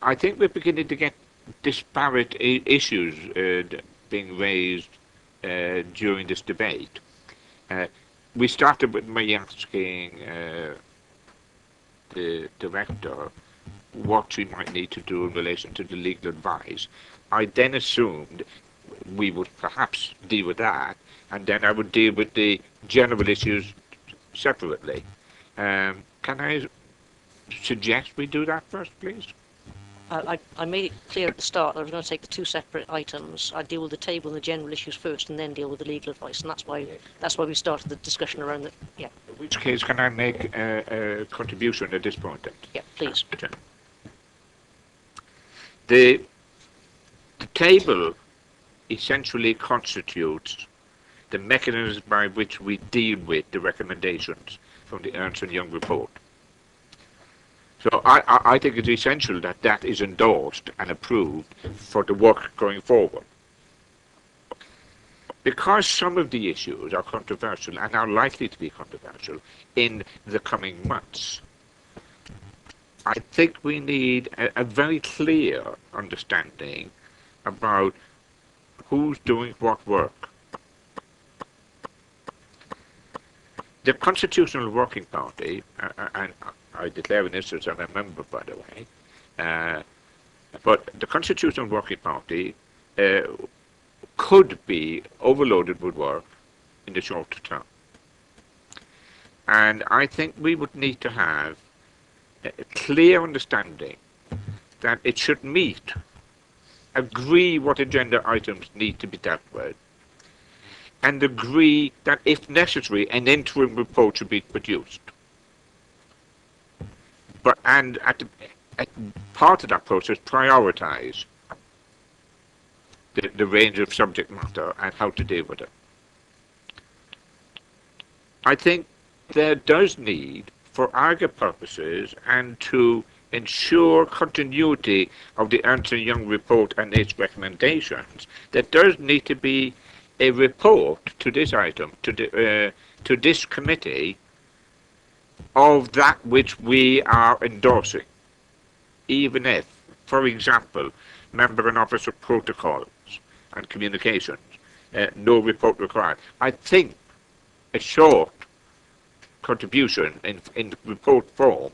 I think we're beginning to get disparate issues being raised during this debate. We started with me asking the director what she might need to do in relation to the legal advice. I then assumed we would perhaps deal with that, and then I would deal with the general issues separately. Can I suggest we do that first, please? I made it clear at the start that I was going to take the two separate items. I'd deal with the table and the general issues first, and then deal with the legal advice, and that's why we started the discussion around it. Yeah. In which case, can I make a contribution at this point then? Yeah, please. The table essentially constitutes the mechanism by which we deal with the recommendations from the Ernst & Young report. So I think it's essential that that is endorsed and approved for the work going forward. Because some of the issues are controversial and are likely to be controversial in the coming months, I think we need a very clear understanding about who's doing what work. The Constitutional Working Party, and I declare in this as I'm a member, by the way, but the Constitutional Working Party could be overloaded with work in the short term. And I think we would need to have a clear understanding that it should meet, agree what agenda items need to be dealt with, and agree that if necessary an interim report should be produced. And at part of that process, prioritize the range of subject matter and how to deal with it. I think there does need, for ARGA purposes and to ensure continuity of the Ernst & Young report and its recommendations, there does need to be a report to this item, to this committee, of that which we are endorsing, even if, for example, member and officer protocols and communications, no report required. I think a short contribution in report form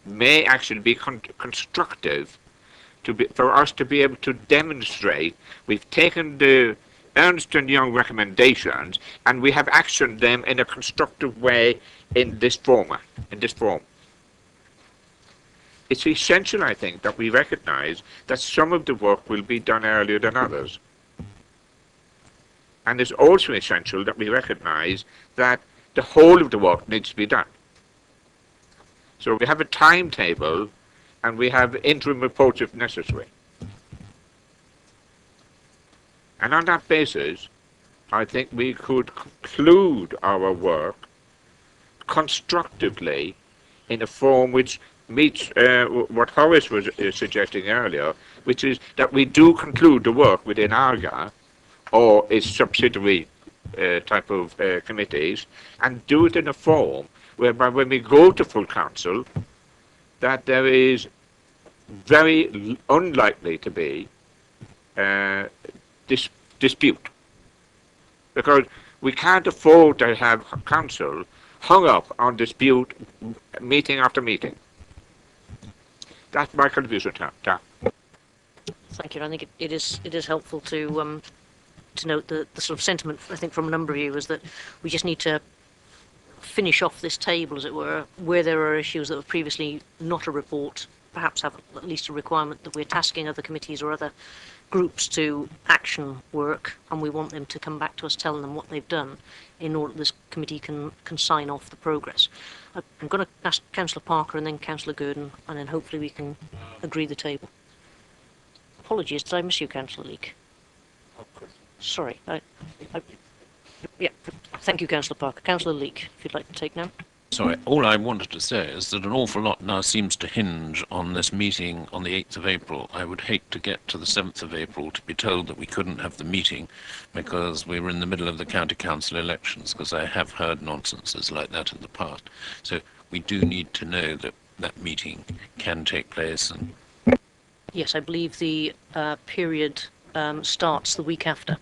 may actually be constructive for us to be able to demonstrate we've taken the Ernst & Young recommendations and we have actioned them in a constructive way in this format, in this form. It's essential, I think, that we recognize that some of the work will be done earlier than others. And it's also essential that we recognize that the whole of the work needs to be done. So we have a timetable and we have interim reports if necessary. And on that basis, I think we could conclude our work constructively in a form which meets what Horace was suggesting earlier, which is that we do conclude the work within ARGA or its subsidiary type of committees, and do it in a form whereby when we go to full council, that there is very unlikely to be dispute. Because we can't afford to have council hung up on dispute meeting after meeting. That's my contribution to that. Thank you. I think it is helpful to note the sort of sentiment, I think, from a number of you, is that we just need to finish off this table, as it were, where there are issues that were previously not a report, perhaps have at least a requirement that we're tasking other committees or other groups to action work, and we want them to come back to us telling them what they've done in order that this committee can sign off the progress. I'm going to ask Councillor Parker and then Councillor Gurdon, and then hopefully we can agree the table. Apologies, did I miss you, Councillor Leake? Sorry. Yeah, thank you, Councillor Parker. Councillor Leake, if you'd like to take now. Sorry, all I wanted to say is that an awful lot now seems to hinge on this meeting on the 8th of April. I would hate to get to the 7th of April to be told that we couldn't have the meeting because we were in the middle of the county council elections, because I have heard nonsenses like that in the past. So we do need to know that that meeting can take place. And Yes, I believe the period starts the week after.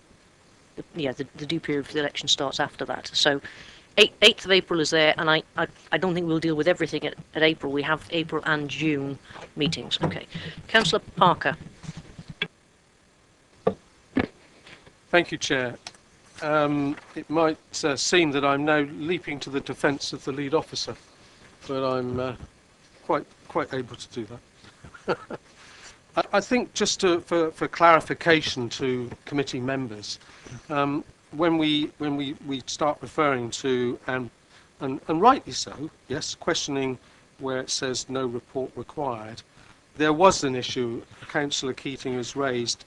The due period for the election starts after that. So 8th of April is there, and I don't think we'll deal with everything at April. We have April and June meetings. Okay. Councillor Parker. Thank you, Chair. It might seem that I'm now leaping to the defence of the lead officer, but I'm quite able to do that. I think just for clarification to committee members, when we start referring to and rightly so, yes, questioning where it says no report required, there was an issue Councillor Keating has raised.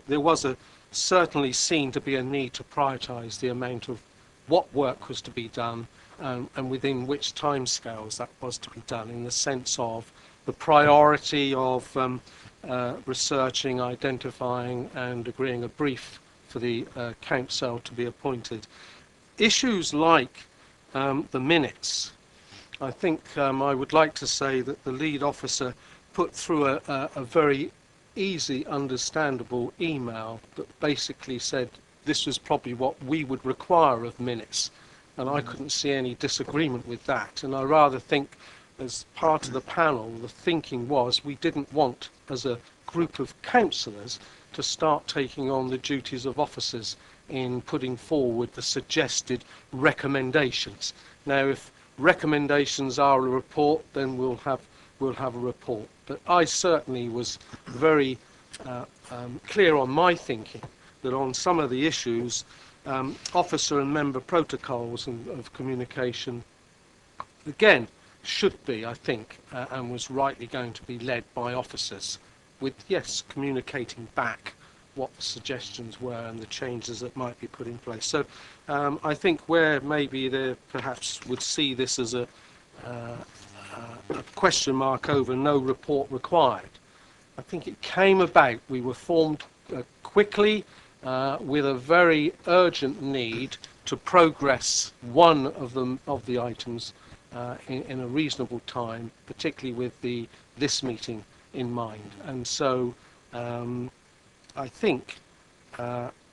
There was certainly seen to be a need to prioritise the amount of what work was to be done and within which timescales that was to be done, in the sense of the priority of researching, identifying and agreeing a brief for the council to be appointed. Issues like the minutes, I think I would like to say that the lead officer put through a very easy, understandable email that basically said this was probably what we would require of minutes, and I couldn't see any disagreement with that. And I rather think, as part of the panel, the thinking was we didn't want, as a group of councillors, to start taking on the duties of officers in putting forward the suggested recommendations. Now, if recommendations are a report, then we'll have a report. But I certainly was very clear on my thinking that on some of the issues, officer and member protocols of communication, again, should be, I think, and was rightly going to be led by officers, with, yes, communicating back what the suggestions were and the changes that might be put in place. So I think where maybe they perhaps would see this as a question mark over no report required, I think it came about, we were formed quickly with a very urgent need to progress one of the items in a reasonable time, particularly with this meeting in mind. And so I think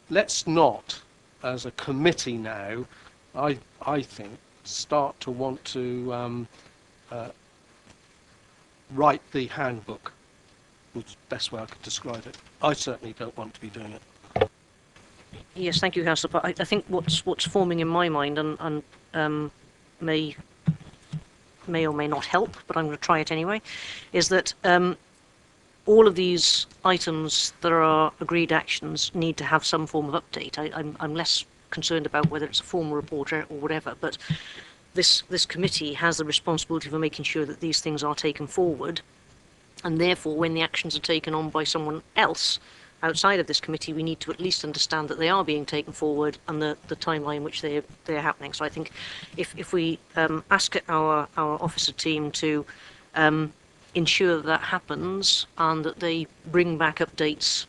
let's not, as a committee now, I think, start to want to write the handbook, was the best way I could describe it. I certainly don't want to be doing it. Yes, thank you, Councillor Parker. I think what's forming in my mind and may or may not help, but I'm going to try it anyway, is that all of these items that are agreed actions need to have some form of update. I'm less concerned about whether it's a formal report or whatever, but this committee has the responsibility for making sure that these things are taken forward, and therefore when the actions are taken on by someone else outside of this committee, we need to at least understand that they are being taken forward and the timeline in which they're happening. So I think if we ask our officer team to ensure that happens and that they bring back updates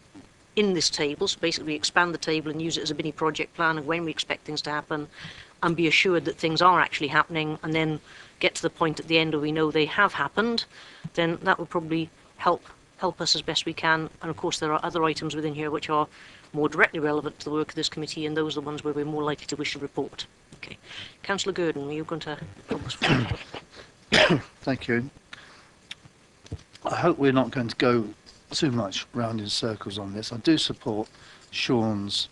in this table, so basically expand the table and use it as a mini project plan of when we expect things to happen, and be assured that things are actually happening, and then get to the point at the end where we know they have happened, then that will probably help us as best we can. And of course there are other items within here which are more directly relevant to the work of this committee, and those are the ones where we're more likely to wish to report. Okay. Councillor Gurdon, are you going to help us forward? Thank you. I hope we're not going to go too much round in circles on this. I do support Sean's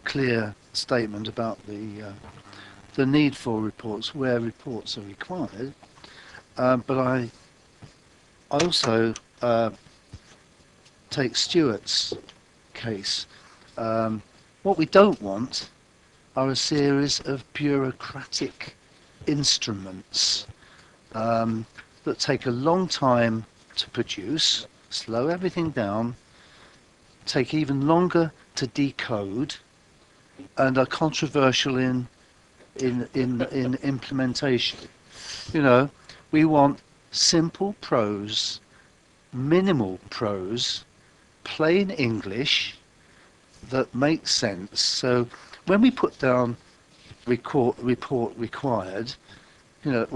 clear statement about the need for reports where reports are required, but I also take Stuart's case. What we don't want are a series of bureaucratic instruments that take a long time to produce, slow everything down, take even longer to decode, and are controversial in implementation. You know, we want simple prose, minimal prose, plain English that makes sense. So when we put down report required, you know,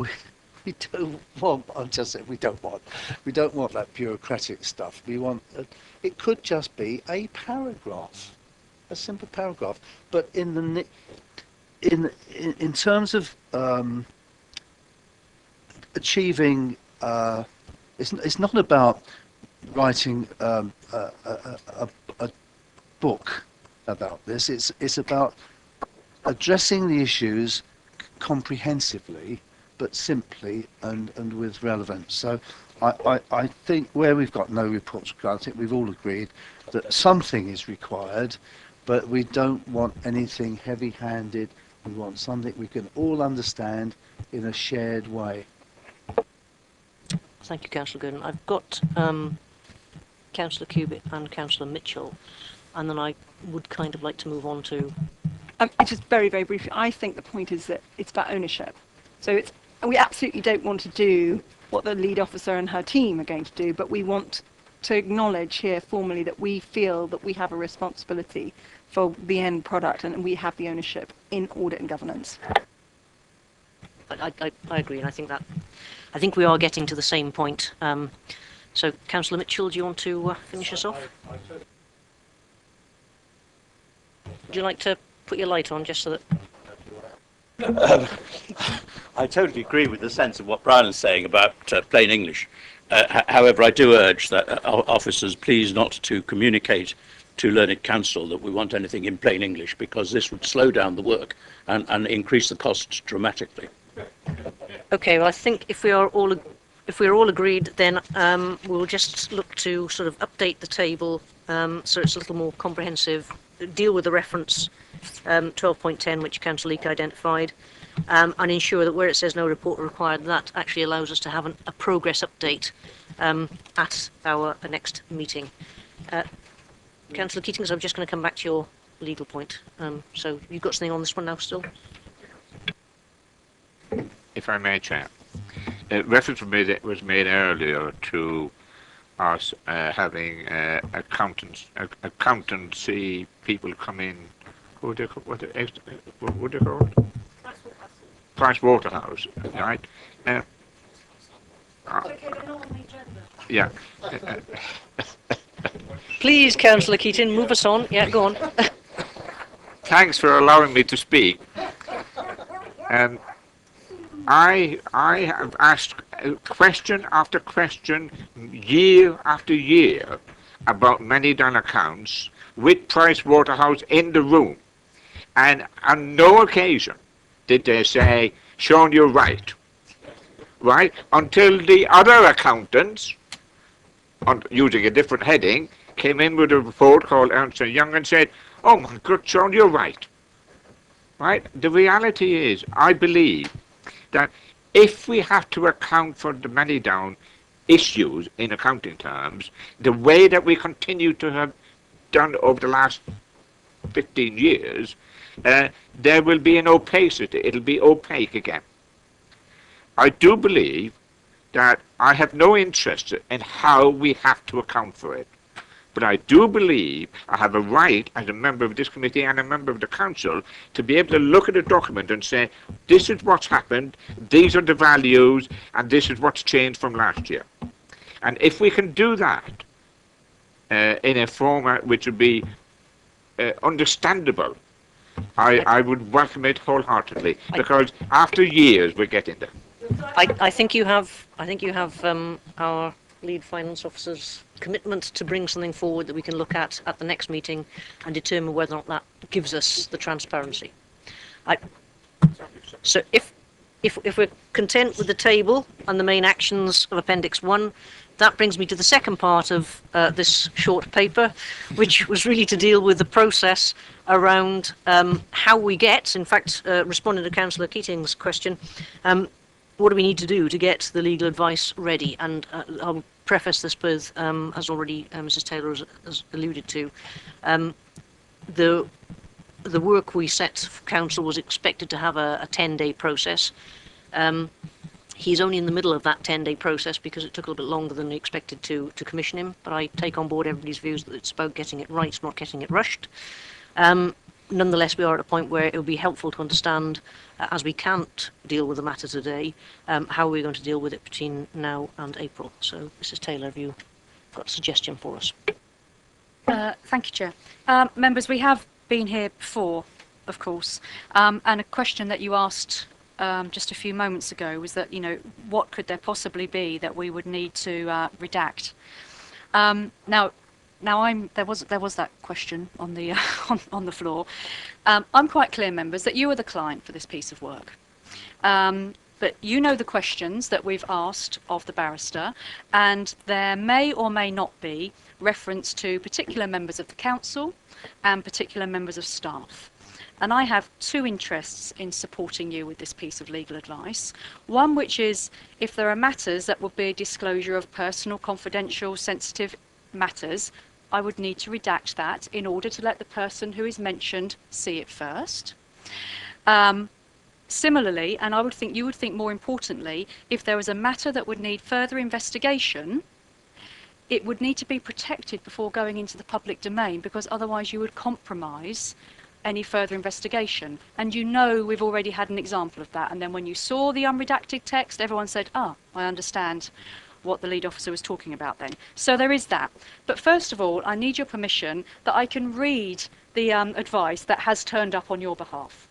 we don't want, I'm just saying, we don't want that bureaucratic stuff. We want, it could just be a paragraph, a simple paragraph. But in terms of achieving, it's not about writing a book about this. It's about addressing the issues comprehensively, but simply and with relevance. So I think where we've got no reports required, I think we've all agreed that something is required, but we don't want anything heavy-handed. We want something we can all understand in a shared way. Thank you, Councillor Gooden. I've got Councillor Cubitt and Councillor Mitchell, and then I would kind of like to move on to... Just very, very briefly, I think the point is that it's about ownership. So we absolutely don't want to do what the lead officer and her team are going to do, but we want to acknowledge here formally that we feel that we have a responsibility for the end product and we have the ownership in audit and governance. I agree, and I think we are getting to the same point. So, Councillor Mitchell, do you want to finish us off? Would you like to put your light on just so that... I totally agree with the sense of what Brian is saying about plain English. However, I do urge that officers please not to communicate to Learned Counsel that we want anything in plain English, because this would slow down the work and increase the costs dramatically. Okay, well, I think if we are all agreed, then we'll just look to sort of update the table so it's a little more comprehensive, deal with the reference 12.10, which Councillor Leake identified, and ensure that where it says no report required, that actually allows us to have a progress update at our next meeting. Councillor Keating, I'm just going to come back to your legal point. So you've got something on this one now still? If I may, Chair. Reference was made earlier to us having accountancy people come in. What they called? Price Waterhouse, right? Yeah. Please, Councillor Keating, move us on. Yeah, go on. Thanks for allowing me to speak. I have asked question after question, year after year, about many done accounts with Price Waterhouse in the room, and on no occasion did they say, "Sean, you're right," right? Until the other accountants, using a different heading, came in with a report called Ernst & Young and said, "Oh my God, Sean, you're right." Right? The reality is, I believe that if we have to account for the money down issues in accounting terms, the way that we continue to have done over the last 15 years, there will be an opacity. It'll be opaque again. I do believe that I have no interest in how we have to account for it. But I do believe I have a right as a member of this committee and a member of the council to be able to look at a document and say, this is what's happened, these are the values, and this is what's changed from last year. And if we can do that in a format which would be understandable, I would welcome it wholeheartedly, because after years we're getting there. I think you have our lead finance officer's commitment to bring something forward that we can look at the next meeting and determine whether or not that gives us the transparency. So if we're content with the table and the main actions of Appendix 1, that brings me to the second part of this short paper, which was really to deal with the process around how we get, in fact, responding to Councillor Keating's question, what do we need to do to get the legal advice ready? And I'll preface this with, as already Mrs. Taylor has alluded to, the work we set for council was expected to have a 10-day process. He's only in the middle of that 10-day process because it took a little bit longer than we expected to commission him, but I take on board everybody's views that it's about getting it right, not getting it rushed. Nonetheless, we are at a point where it would be helpful to understand, as we can't deal with the matter today, how we're going to deal with it between now and April. So, Mrs. Taylor, have you got a suggestion for us? Thank you, Chair. Members, we have been here before, of course, and a question that you asked just a few moments ago was that, what could there possibly be that we would need to redact? Now, there was that question on the on the floor. I'm quite clear, members, that you are the client for this piece of work. But you know the questions that we've asked of the barrister, and there may or may not be reference to particular members of the council and particular members of staff. And I have two interests in supporting you with this piece of legal advice. One, which is if there are matters that would be a disclosure of personal, confidential, sensitive matters, I would need to redact that in order to let the person who is mentioned see it first. Similarly, and you would think more importantly, if there was a matter that would need further investigation, it would need to be protected before going into the public domain, because otherwise you would compromise any further investigation. And we've already had an example of that. And then when you saw the unredacted text, everyone said, I understand what the lead officer was talking about then. So there is that. But first of all, I need your permission that I can read the advice that has turned up on your behalf.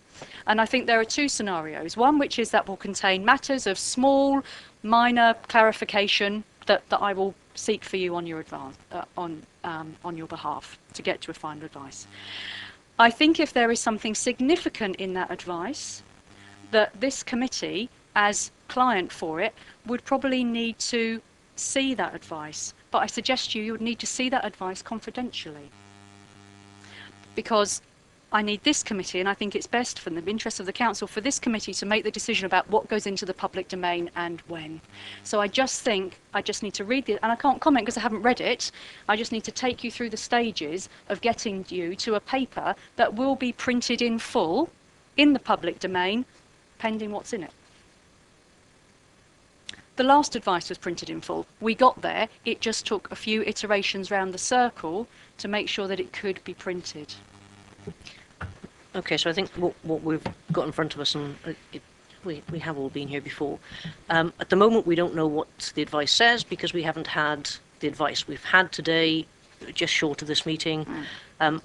And I think there are two scenarios. One, which is that will contain matters of small, minor clarification that I will seek for you on your on your behalf to get to a final advice. I think if there is something significant in that advice, that this committee, as client for it, would probably need to see that advice. But I suggest you would need to see that advice confidentially. Because I need this committee, and I think it's best for the interest of the council, for this committee to make the decision about what goes into the public domain and when. So I just think I just need to read it, and I can't comment because I haven't read it. I just need to take you through the stages of getting you to a paper that will be printed in full in the public domain, pending what's in it. The last advice was printed in full. We got there. It just took a few iterations round the circle to make sure that it could be printed. Okay, so I think what we've got in front of us, and we have all been here before. At the moment, we don't know what the advice says because we haven't had the advice. We've had today, just short of this meeting, an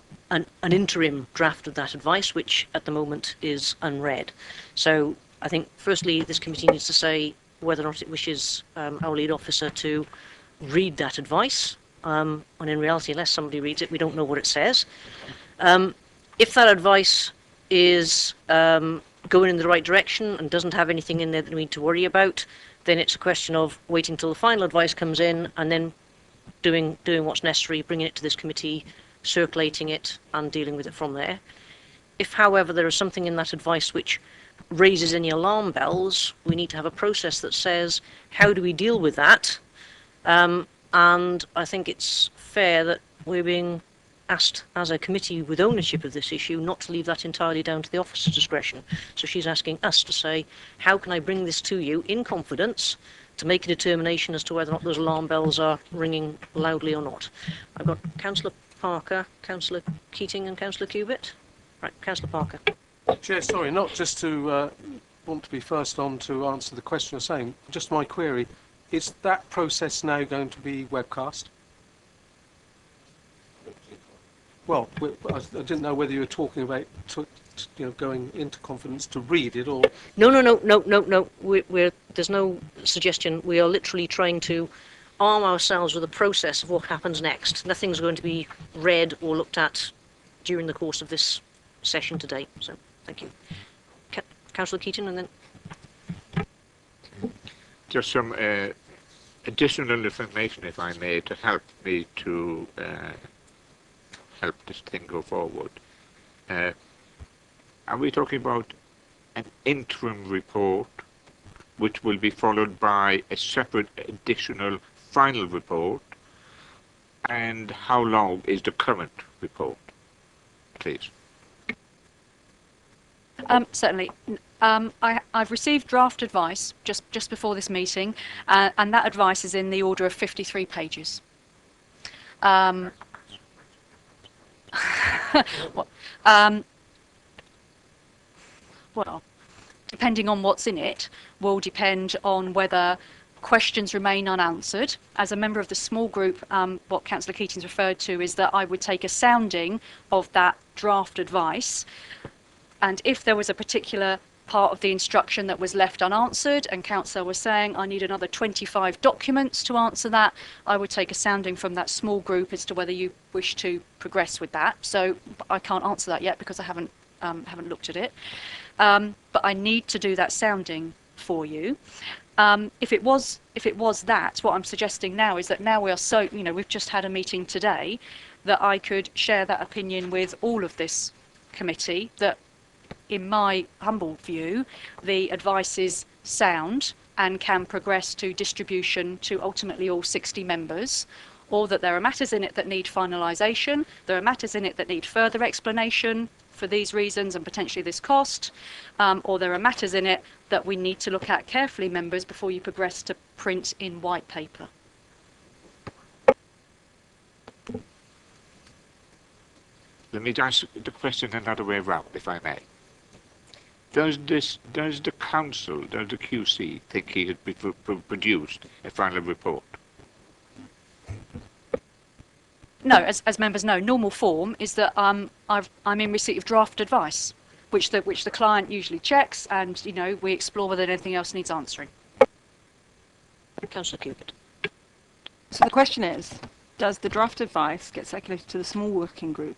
interim draft of that advice, which at the moment is unread. So I think, firstly, this committee needs to say whether or not it wishes our lead officer to read that advice. And in reality, unless somebody reads it, we don't know what it says. If that advice is going in the right direction and doesn't have anything in there that we need to worry about, then it's a question of waiting till the final advice comes in and then doing what's necessary, bringing it to this committee, circulating it and dealing with it from there. If, however, there is something in that advice which raises any alarm bells, we need to have a process that says, how do we deal with that? And I think it's fair that we're being asked as a committee with ownership of this issue not to leave that entirely down to the officer's discretion. So she's asking us to say, how can I bring this to you in confidence to make a determination as to whether or not those alarm bells are ringing loudly or not. I've got Councillor Parker, Councillor Keating and Councillor Cubitt. Right, Councillor Parker. Chair, sorry, not just to want to be first on to answer the question you're saying, just my query, is that process now going to be webcast? Well, I didn't know whether you were talking about going into confidence to read it or... No. There's no suggestion. We are literally trying to arm ourselves with a process of what happens next. Nothing's going to be read or looked at during the course of this session today. So, thank you. Councillor Keating and then... Just some additional information, if I may, to help me to help this thing go forward. Are we talking about an interim report which will be followed by a separate additional final report, and how long is the current report, please? Certainly. I've received draft advice just before this meeting, and that advice is in the order of 53 pages. Well, well, depending on what's in it, will depend on whether questions remain unanswered. As a member of the small group, what Councillor Keating's referred to is that I would take a sounding of that draft advice, and if there was a particular part of the instruction that was left unanswered and councillor was saying I need another 25 documents to answer that, I would take a sounding from that small group as to whether you wish to progress with that. So I can't answer that yet because I haven't looked at it, but I need to do that sounding for you. If it was that, what I'm suggesting now is that now we are so, we've just had a meeting today, that I could share that opinion with all of this committee, that in my humble view, the advice is sound and can progress to distribution to ultimately all 60 members, or that there are matters in it that need finalisation, there are matters in it that need further explanation for these reasons and potentially this cost, or there are matters in it that we need to look at carefully, members, before you progress to print in white paper. Let me ask the question another way around, if I may. Does the council, does the QC think he has produced a final report? No, as members know, normal form is that I'm in receipt of draft advice, which the client usually checks, and we explore whether anything else needs answering. Councillor Cupid. So the question is, does the draft advice get circulated to the small working group?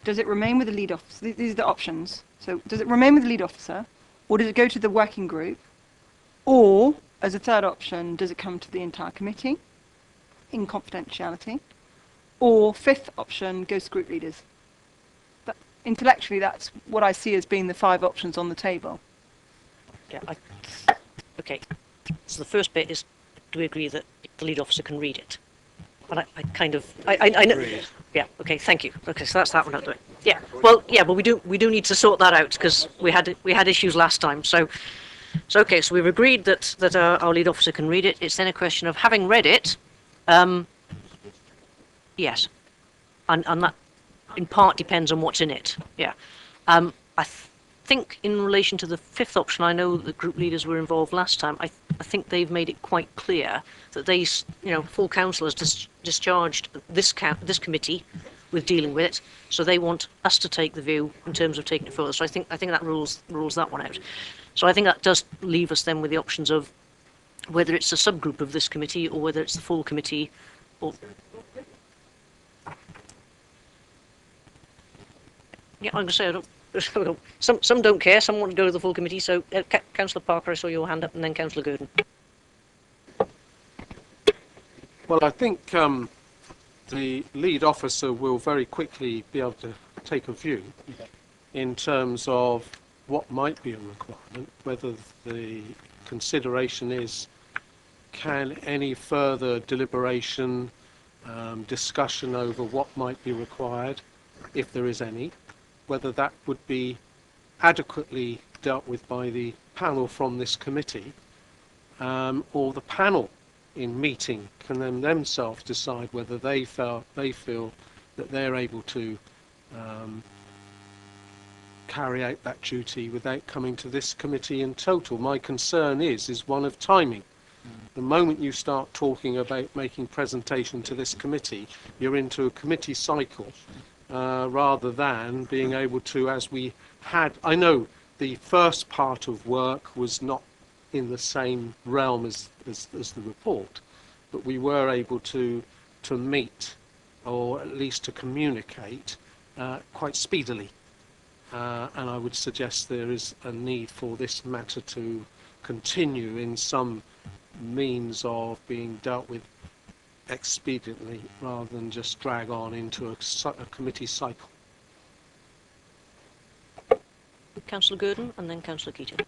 Does it remain with the lead officer? These are the options. So does it remain with the lead officer, or does it go to the working group, or, as a third option, does it come to the entire committee in confidentiality, or fifth option, goes to group leaders? But intellectually, that's what I see as being the 5 options on the table. Yeah. Okay. So the first bit is, do we agree that the lead officer can read it? And I know. Yeah. Okay. Thank you. Okay. So that's that one out the way. Yeah. Well. Yeah. But we do need to sort that out because we had issues last time. So okay. So we've agreed that our lead officer can read it. It's then a question of having read it. Yes. And that in part depends on what's in it. Yeah. I think in relation to the fifth option, I know the group leaders were involved last time. I think they've made it quite clear that they, full council has discharged this committee with dealing with it, so they want us to take the view in terms of taking it further. So I think that rules that one out. So I think that does leave us then with the options of whether it's a subgroup of this committee or whether it's the full committee. Or yeah, I'm going to say I don't. Some don't care, some want to go to the full committee, so Councillor Parker, I saw your hand up, and then Councillor Gurdon. Well, I think the lead officer will very quickly be able to take a view in terms of what might be a requirement, whether the consideration is can any further deliberation, discussion over what might be required, if there is any, whether that would be adequately dealt with by the panel from this committee, or the panel in meeting can then themselves decide whether they feel that they're able to carry out that duty without coming to this committee in total. My concern is one of timing. The moment you start talking about making presentation to this committee, you're into a committee cycle. Rather than being able to, as we had, I know the first part of work was not in the same realm as the report, but we were able to meet, or at least to communicate quite speedily. And I would suggest there is a need for this matter to continue in some means of being dealt with expediently rather than just drag on into a committee cycle. Councillor Gurdon and then Councillor Keating.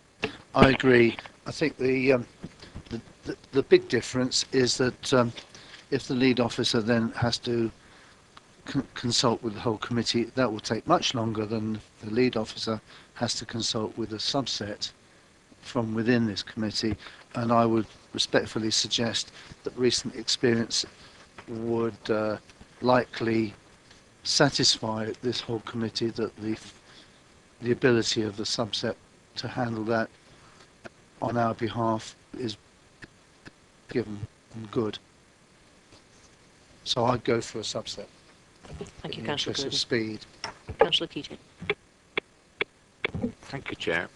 I agree. I think the The big difference is that if the lead officer then has to consult with the whole committee, that will take much longer than the lead officer has to consult with a subset from within this committee. And I would respectfully suggest that recent experience would likely satisfy this whole committee that the ability of the subset to handle that on our behalf is given and good. So I'd go for a subset. Thank you, in the Councillor interest of Gordon. speed. Councillor Keating. Thank you, Chair.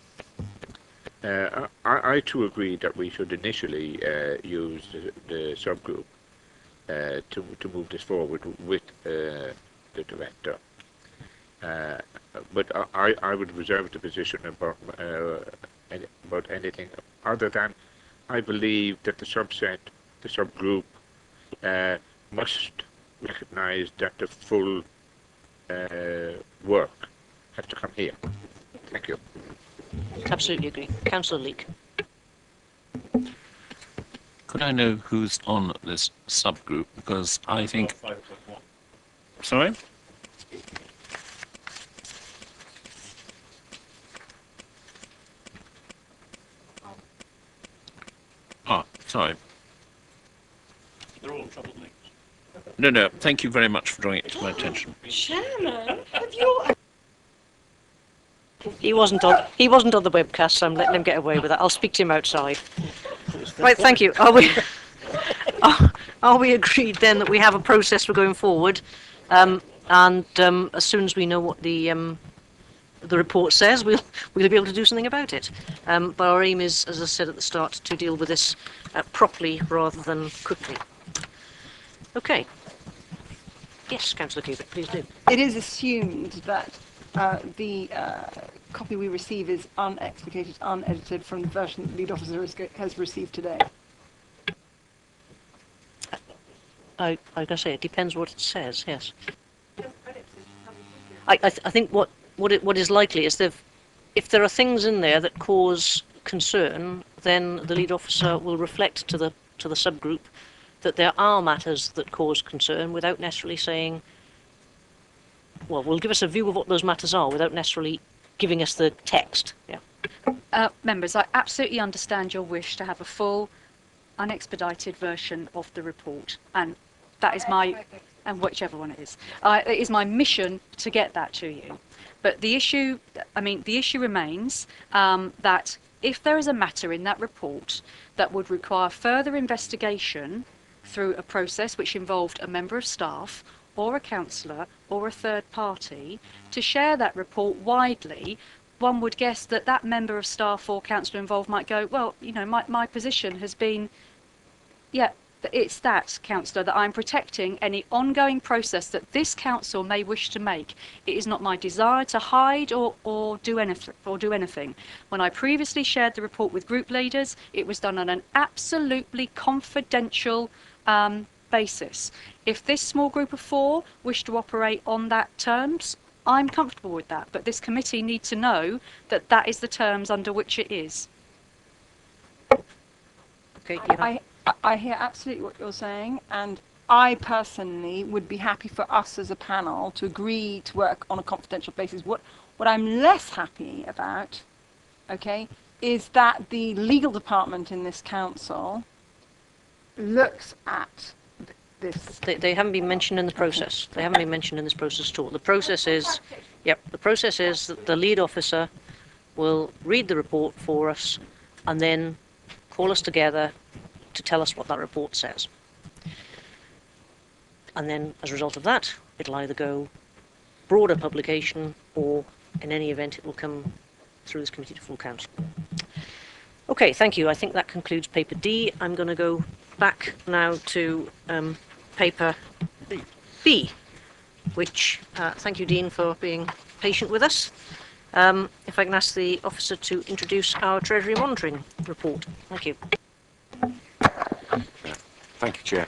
I too agree that we should initially use the subgroup to move this forward with the director. But I would reserve the position about anything other than I believe that the subgroup must recognise that the full work has to come here. Thank you. Absolutely agree. Councillor Leake. Could I know who's on this subgroup? Because I think... Sorry? Ah, sorry. They're all troubled links. No, thank you very much for drawing it to my attention. Chairman, have you... He wasn't on the webcast, so I'm letting him get away with that. I'll speak to him outside. Right, thank you. Are we agreed then that we have a process for going forward, and as soon as we know what the report says, we'll be able to do something about it. But our aim is, as I said at the start, to deal with this properly rather than quickly. Okay. Yes, Councillor Cubitt, please do. It is assumed that the copy we receive is unexplicated, unedited from the version that the lead officer has received today. I gotta say, it depends what it says. Yes. I think what is likely is that if there are things in there that cause concern, then the lead officer will reflect to the subgroup that there are matters that cause concern without necessarily saying, well, will give us a view of what those matters are without necessarily giving us the text. Yeah. Members, I absolutely understand your wish to have a full, unexpedited version of the report, and that is and whichever one it is my mission to get that to you. But the issue remains that if there is a matter in that report that would require further investigation through a process which involved a member of staff or a councillor or a third party to share that report widely, one would guess that that member of staff or councillor involved might go, well, my position has been, yeah, it's that, councillor, that I'm protecting any ongoing process that this council may wish to make. It is not my desire to hide or do anything. When I previously shared the report with group leaders, it was done on an absolutely confidential basis. If this small group of 4 wish to operate on that terms, I'm comfortable with that. But this committee needs to know that that is the terms under which it is. Okay. Yeah. I hear absolutely what you're saying, and I personally would be happy for us as a panel to agree to work on a confidential basis. What I'm less happy about, okay, is that the legal department in this council looks at this. They haven't been mentioned in the process. They haven't been mentioned in this process at all. The process is, the process is that the lead officer will read the report for us and then call us together to tell us what that report says. And then, as a result of that, it'll either go broader publication or, in any event, it will come through this committee to full council. Okay, thank you. I think that concludes paper D. I'm going to go back now to paper B, which, thank you, Dean, for being patient with us. If I can ask the officer to introduce our Treasury Monitoring Report. Thank you. Thank you, Chair.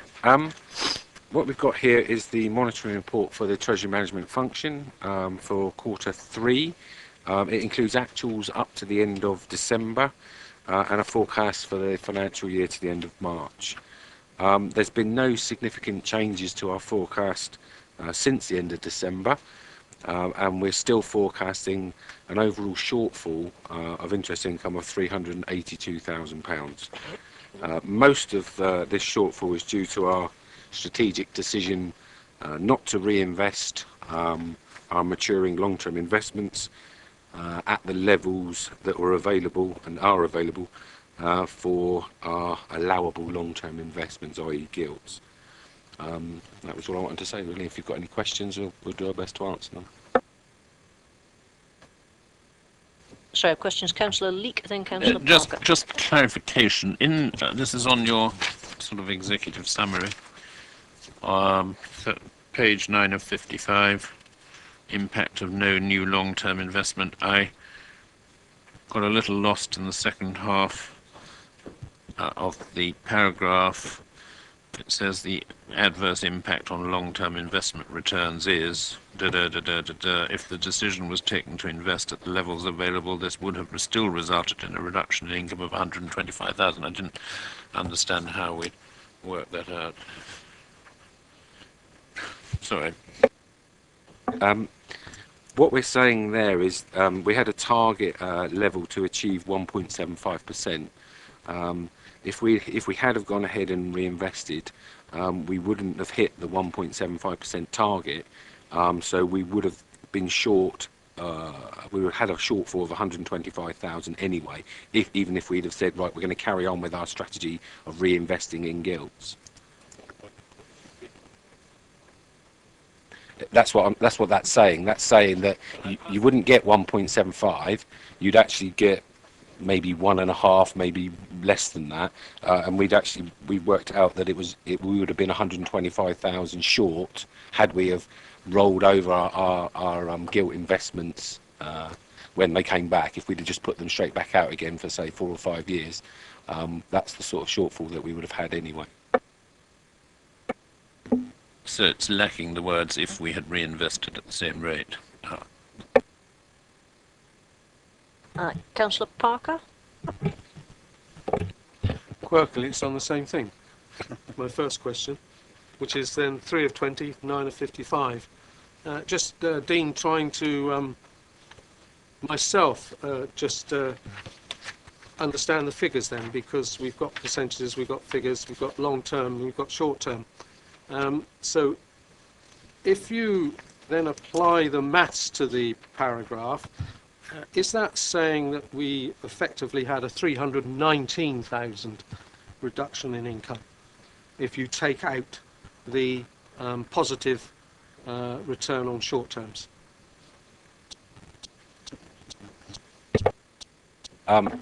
What we've got here is the monitoring report for the Treasury Management function for quarter 3. It includes actuals up to the end of December, and a forecast for the financial year to the end of March. There's been no significant changes to our forecast since the end of December, and we're still forecasting an overall shortfall of interest income of £382,000. Most of this shortfall is due to our strategic decision not to reinvest our maturing long-term investments at the levels that were available and are available for our allowable long-term investments, i.e. gilts. That was all I wanted to say, really. If you've got any questions, we'll do our best to answer them. Sorry, questions, Councillor Leek, then Councillor Parker. Just clarification. In this is on your sort of executive summary, page 9 of 55. Impact of no new long-term investment. I got a little lost in the second half of the paragraph. It says the adverse impact on long-term investment returns is if the decision was taken to invest at the levels available, this would have still resulted in a reduction in income of 125,000. I didn't understand how we worked that out. Sorry. What we're saying there is we had a target level to achieve 1.75%. If we had have gone ahead and reinvested, we wouldn't have hit the 1.75% target. So we would have been short. We would have had a shortfall of 125,000 anyway. Even if we'd have said, right, we're going to carry on with our strategy of reinvesting in gilts. That's what that's saying. That's saying that you wouldn't get 1.75. You'd actually get maybe 1.5, maybe less than that. And we worked out that we would have been 125,000 short had we have rolled over our gilt investments when they came back. If we'd have just put them straight back out again for say 4 or 5 years, that's the sort of shortfall that we would have had anyway. So it's lacking the words "if we had reinvested at the same rate." Councillor Parker? Quirkily, it's on the same thing. My first question, which is then 3 of 20, 9 of 55. Dean, trying to myself understand the figures then, because we've got percentages, we've got figures, we've got long term, we've got short term. So if you then apply the maths to the paragraph, is that saying that we effectively had a 319,000 reduction in income if you take out the positive return on short terms?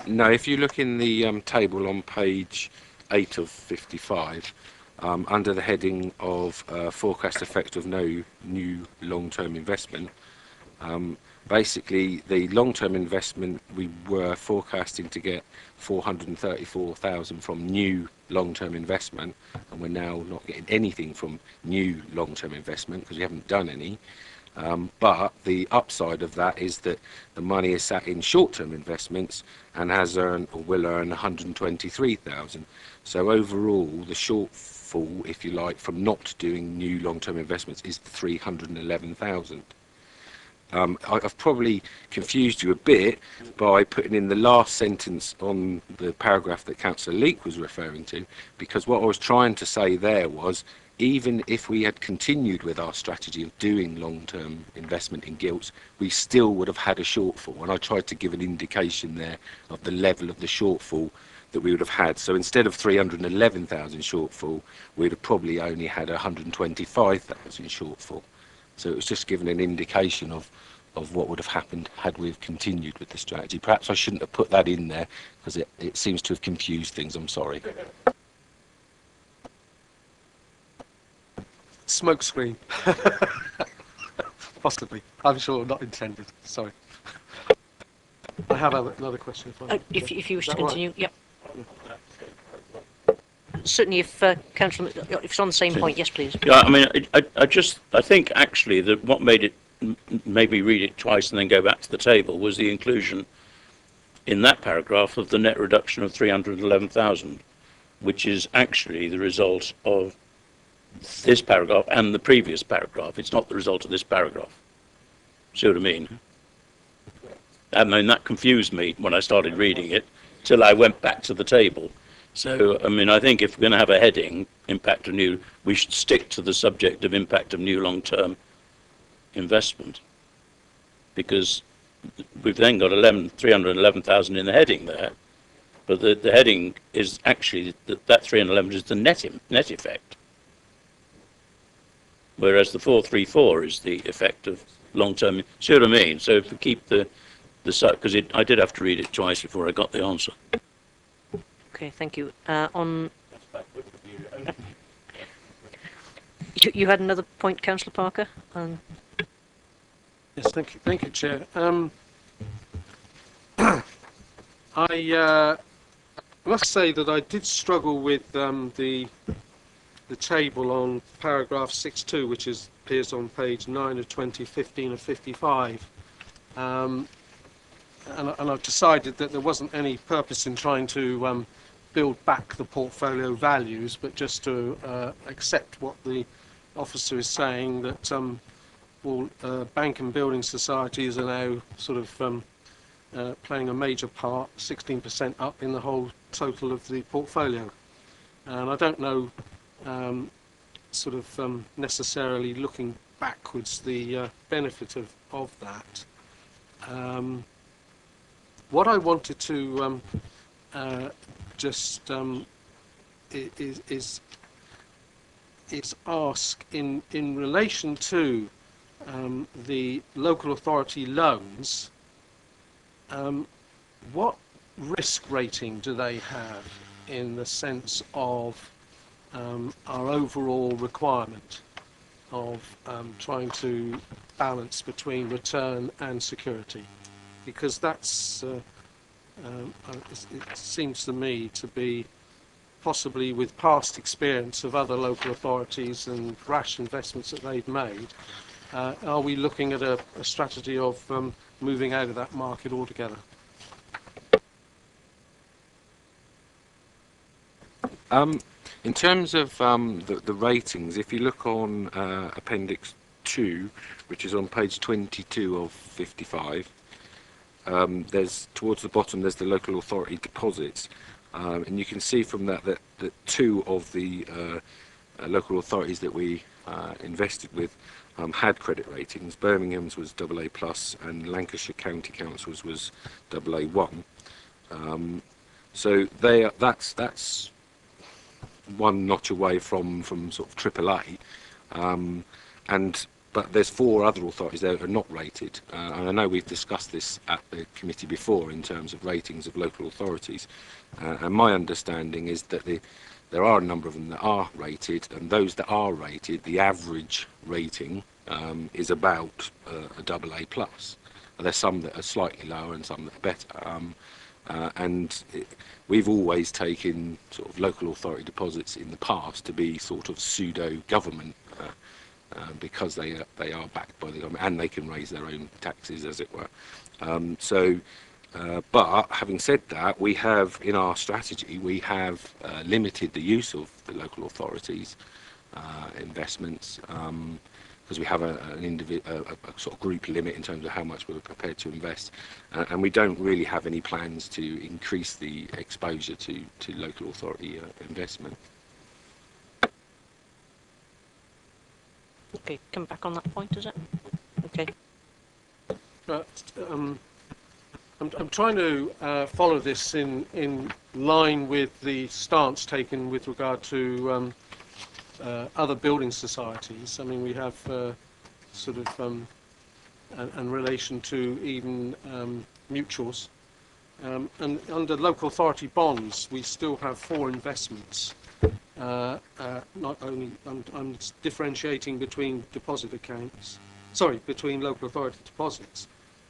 No, if you look in the table on page 8 of 55, under the heading of forecast effect of no new long-term investment, basically the long-term investment, we were forecasting to get 434,000 from new long-term investment, and we're now not getting anything from new long-term investment because we haven't done any. But the upside of that is that the money is sat in short-term investments and has earned or will earn 123,000. So overall, the shortfall, if you like, from not doing new long-term investments is 311,000. I've probably confused you a bit by putting in the last sentence on the paragraph that Councillor Leek was referring to, because what I was trying to say there was, even if we had continued with our strategy of doing long-term investment in gilts, we still would have had a shortfall. And I tried to give an indication there of the level of the shortfall that we would have had. So instead of 311,000 shortfall, we'd have probably only had 125,000 shortfall. So it was just giving an indication of what would have happened had we have continued with the strategy. Perhaps I shouldn't have put that in there because it seems to have confused things. I'm sorry. Smoke screen. Possibly. I'm sure not intended. Sorry. I have another question. If you wish to continue, right? yep. Certainly, if Councillor, if it's on the same point, yes, please. Yeah, I mean, I think actually that what made me read it twice and then go back to the table was the inclusion in that paragraph of the net reduction of 311,000, which is actually the result of this paragraph and the previous paragraph. It's not the result of this paragraph. See what I mean? I mean, that confused me when I started reading it till I went back to the table. So, I mean, I think if we're going to have a heading, impact of new, we should stick to the subject of impact of new long-term investment, because we've then got 311,000 in the heading there, but the heading is actually that 311 is the net effect, whereas the 434 is the effect of long-term. See what I mean? So if we keep the because I did have to read it twice before I got the answer. Okay, thank you. You had another point, Councillor Parker? Yes, thank you, Chair. I must say that I did struggle with the table on paragraph 6.2, which appears on page 9 of 20, 15 of 55. And I've decided that there wasn't any purpose in trying to build back the portfolio values, but just to accept what the officer is saying, that all bank and building societies are now sort of playing a major part, 16% up in the whole total of the portfolio. And I don't know necessarily looking backwards the benefit of that. What I wanted to is ask in relation to the local authority loans, what risk rating do they have in the sense of our overall requirement of trying to balance between return and security? Because that's it seems to me to be, possibly with past experience of other local authorities and rash investments that they've made, are we looking at a strategy of moving out of that market altogether? In terms of the ratings, if you look on Appendix 2, which is on page 22 of 55, there's towards the bottom there's the local authority deposits, and you can see from that two of the local authorities that we invested with had credit ratings. Birmingham's was AA+, and Lancashire County Council's was AA1. So that's one notch away from sort of AAA, but there's four other authorities there that are not rated, and I know we've discussed this at the committee before in terms of ratings of local authorities, and my understanding is that there are a number of them that are rated, and those that are rated, the average rating is about a AA+. There's some that are slightly lower and some that are better, we've always taken sort of local authority deposits in the past to be sort of pseudo-government, because they are backed by the government and they can raise their own taxes, as it were. But having said that, we have in our strategy limited the use of the local authorities investments, because we have a sort of group limit in terms of how much we're prepared to invest, and we don't really have any plans to increase the exposure to local authority investment. Okay, come back on that point, is it? Okay. I'm trying to follow this in line with the stance taken with regard to other building societies. I mean, we have in relation to even mutuals, and under local authority bonds, we still have 4 investments. Not only I'm differentiating between deposit accounts, between local authority deposits,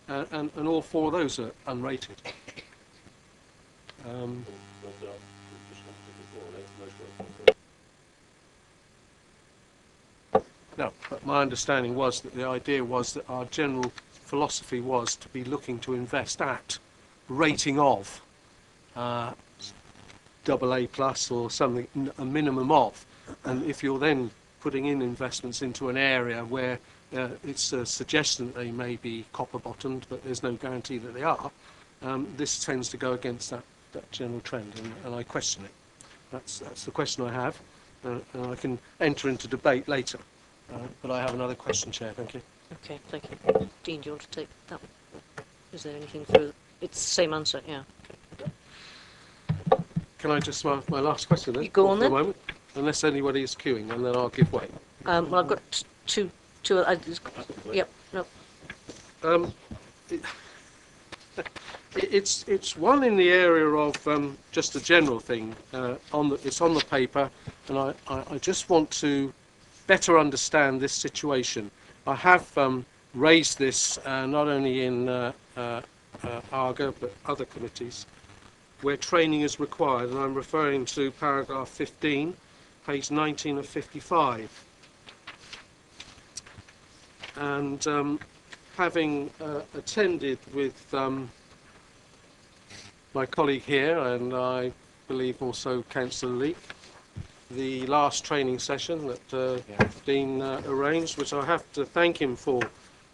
and all 4 of those are unrated. No, but my understanding was that the idea was that our general philosophy was to be looking to invest at rating of AA plus or something, a minimum of. And if you're then putting in investments into an area where it's a suggestion that they may be copper bottomed, but there's no guarantee that they are, this tends to go against that general trend, and I question it. That's the question I have, and I can enter into debate later. But I have another question, Chair. Thank you. Okay, thank you. Dean, do you want to take that one? Is there anything further? It's the same answer, yeah. Can I just my last question then? You go on for then. a moment, unless anybody is queuing, and then I'll give way. Well, I've got two. Yep. No. It's one in the area of just a general thing. It's on the paper, and I just want to better understand this situation. I have raised this not only in ARGA but other committees where training is required, and I'm referring to paragraph 15, page 19 of 55. And having attended with my colleague here, and I believe also Councillor Leake, the last training session that Dean arranged, which I have to thank him for,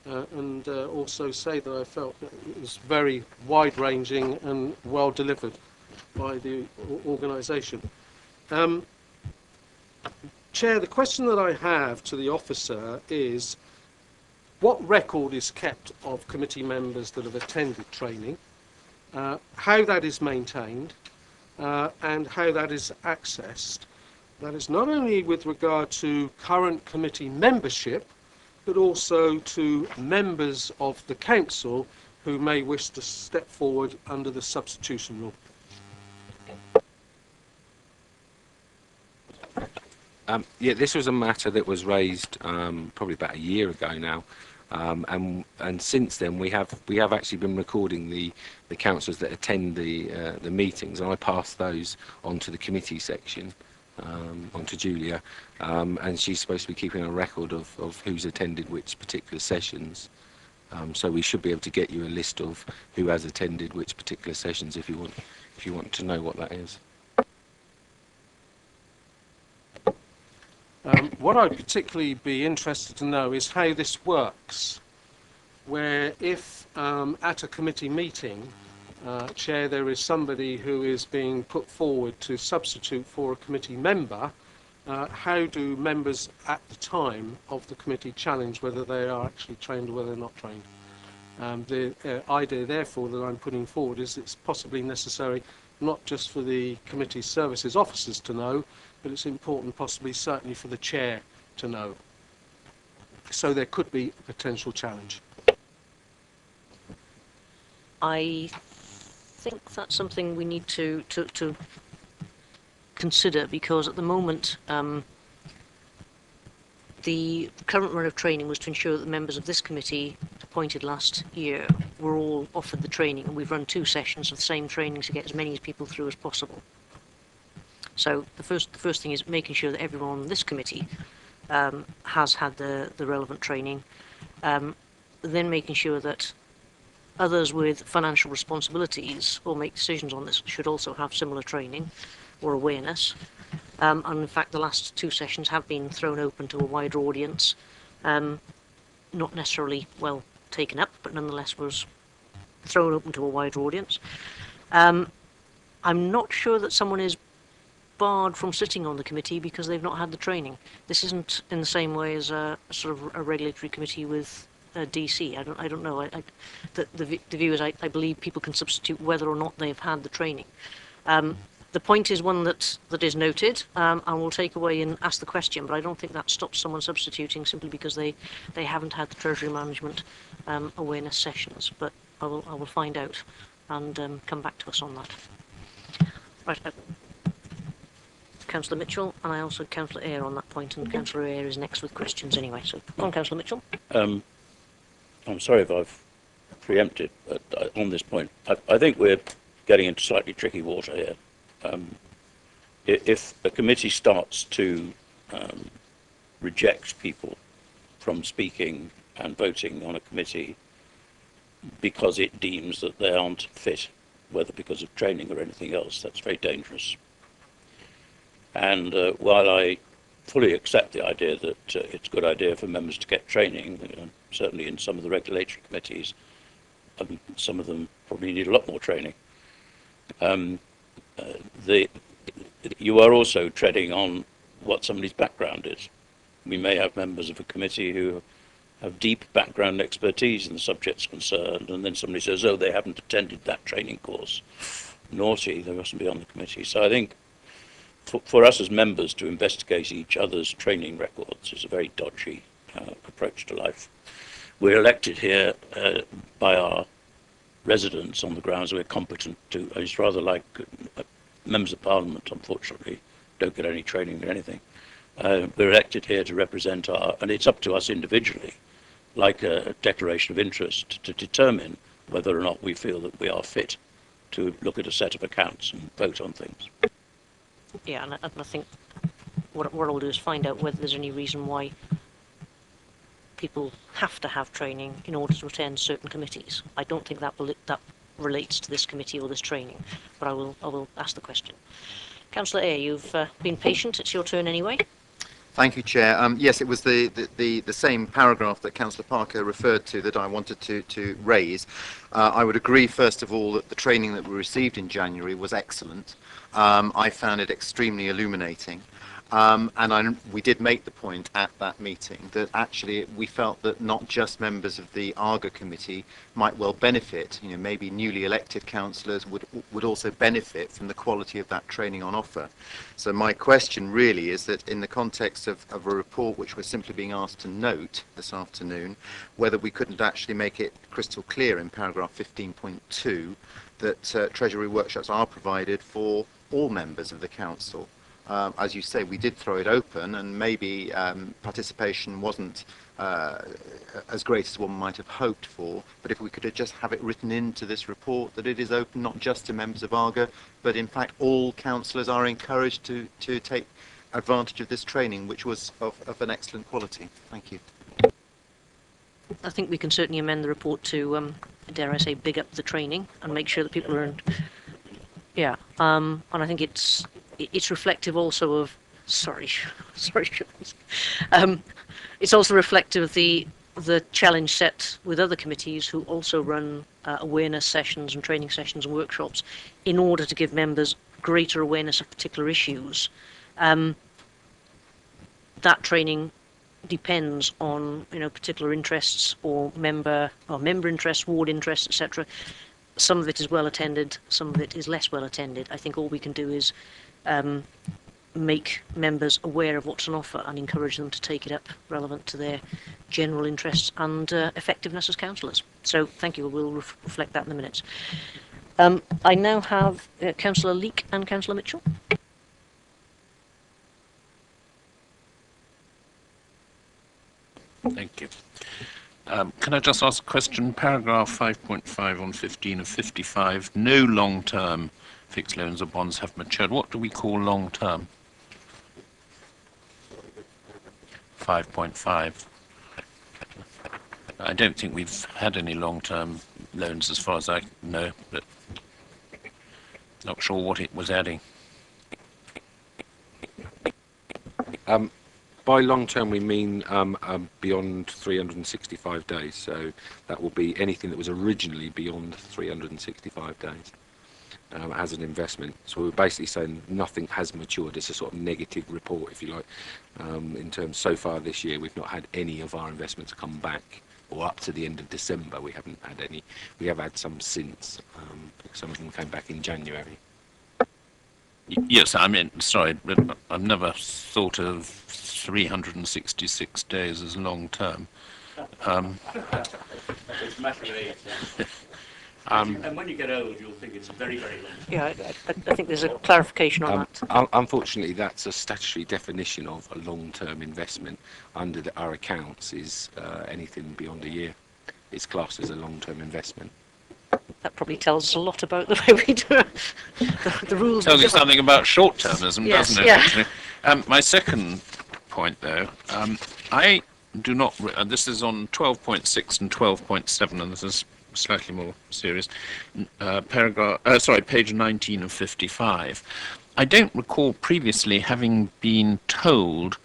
and also say that I felt that it was very wide-ranging and well delivered by the organisation. Chair, the question that I have to the officer is, what record is kept of committee members that have attended training, how that is maintained, and how that is accessed? That is not only with regard to current committee membership, but also to members of the council who may wish to step forward under the substitution rule. Yeah, this was a matter that was raised probably about a year ago now, and since then we have actually been recording the councillors that attend the meetings, and I pass those on to the committee section, on to Julia, and she's supposed to be keeping a record of who's attended which particular sessions. So we should be able to get you a list of who has attended which particular sessions if you want to know what that is. What I'd particularly be interested to know is how this works, where if at a committee meeting, Chair, there is somebody who is being put forward to substitute for a committee member, how do members at the time of the committee challenge whether they are actually trained or whether they're not trained? The idea, therefore, that I'm putting forward is it's possibly necessary not just for the committee services officers to know, but it's important possibly certainly for the chair to know. So there could be a potential challenge. I think that's something we need to consider, because at the moment the current run of training was to ensure that the members of this committee appointed last year were all offered the training, and we've run 2 sessions of the same training to get as many people through as possible. So the first thing is making sure that everyone on this committee has had the relevant training, then making sure that others with financial responsibilities or make decisions on this should also have similar training or awareness. And in fact, the last 2 sessions have been thrown open to a wider audience, not necessarily well taken up, but nonetheless was thrown open to a wider audience. I'm not sure that someone is barred from sitting on the committee because they've not had the training. This isn't in the same way as a sort of a regulatory committee with DC. I don't know. The view is I believe people can substitute whether or not they've had the training. The point is one that is noted, and we'll take away and ask the question, but I don't think that stops someone substituting simply because they haven't had the Treasury Management awareness sessions. But I will find out and come back to us on that. Right. Councillor Mitchell, and I also Councillor Eyre on that point, and Councillor Eyre is next with questions anyway. So, come on, Councillor Mitchell. I'm sorry if I've preempted on this point. I think we're getting into slightly tricky water here. If a committee starts to reject people from speaking and voting on a committee because it deems that they aren't fit whether because of training or anything else. That's very dangerous. And while I fully accept the idea that it's a good idea for members to get training, certainly in some of the regulatory committees, some of them probably need a lot more training. You are also treading on what somebody's background is. We may have members of a committee who have deep background expertise in the subjects concerned, and then somebody says, oh, they haven't attended that training course. Naughty, they mustn't be on the committee. So I think for us as members to investigate each other's training records is a very dodgy approach to life. We're elected here by our residents on the grounds we're competent to. It's rather like members of Parliament, unfortunately, don't get any training in anything. We're elected here to represent and it's up to us individually, like a declaration of interest, to determine whether or not we feel that we are fit to look at a set of accounts and vote on things. Yeah, and I think what I'll do is find out whether there's any reason why people have to have training in order to attend certain committees. I don't think that relates to this committee or this training, but I will ask the question. Councillor Eyre, you've been patient. It's your turn anyway. Thank you, Chair. Yes, it was the same paragraph that Councillor Parker referred to that I wanted to raise. I would agree, first of all, that the training that we received in January was excellent. I found it extremely illuminating. We did make the point at that meeting that actually we felt that not just members of the ARGA committee might well benefit, maybe newly elected councillors would also benefit from the quality of that training on offer. So my question really is that in the context of a report which we're simply being asked to note this afternoon, whether we couldn't actually make it crystal clear in paragraph 15.2 that Treasury workshops are provided for all members of the council. As you say, we did throw it open, and maybe participation wasn't as great as one might have hoped for. But if we could just have it written into this report that it is open not just to members of ARGA, but in fact all councillors are encouraged to take advantage of this training, which was of an excellent quality. Thank you. I think we can certainly amend the report to, dare I say, big up the training and make sure that people are. Yeah, and I think it's reflective also of, sorry, it's also reflective of the challenge set with other committees who also run awareness sessions and training sessions and workshops in order to give members greater awareness of particular issues. That training depends on particular interests or member interests, ward interests, etc. Some of it is well attended, some of it is less well attended. I think all we can do is make members aware of what's on offer and encourage them to take it up relevant to their general interests and effectiveness as councillors. So thank you, we'll reflect that in the minutes. I now have Councillor Leake and Councillor Mitchell. Thank you. Can I just ask a question? Paragraph 5.5 on 15 of 55, no long-term fixed loans or bonds have matured. What do we call long-term? 5.5. I don't think we've had any long-term loans as far as I know, but not sure what it was adding. By long term, we mean beyond 365 days. So that will be anything that was originally beyond 365 days as an investment. So we're basically saying nothing has matured. It's a sort of negative report, if you like. In terms, so far this year, we've not had any of our investments come back, or up to the end of December, we haven't had any. We have had some since. Some of them came back in January. Yes, I mean, sorry, but I've never thought of 366 days as long term. It's a matter of age. And when you get old, you'll think it's very, very long. Yeah, I think there's a clarification on that. Unfortunately, that's a statutory definition of a long-term investment. Under our accounts is anything beyond a year. It's classed as a long-term investment. That probably tells us a lot about the way we do the rules. Tells you something about short-termism, Yes, doesn't it? yeah. Actually? My second point, though, I do not. This is on 12.6 and 12.7, and this is slightly more serious. Page 19 of 55. I don't recall previously having been told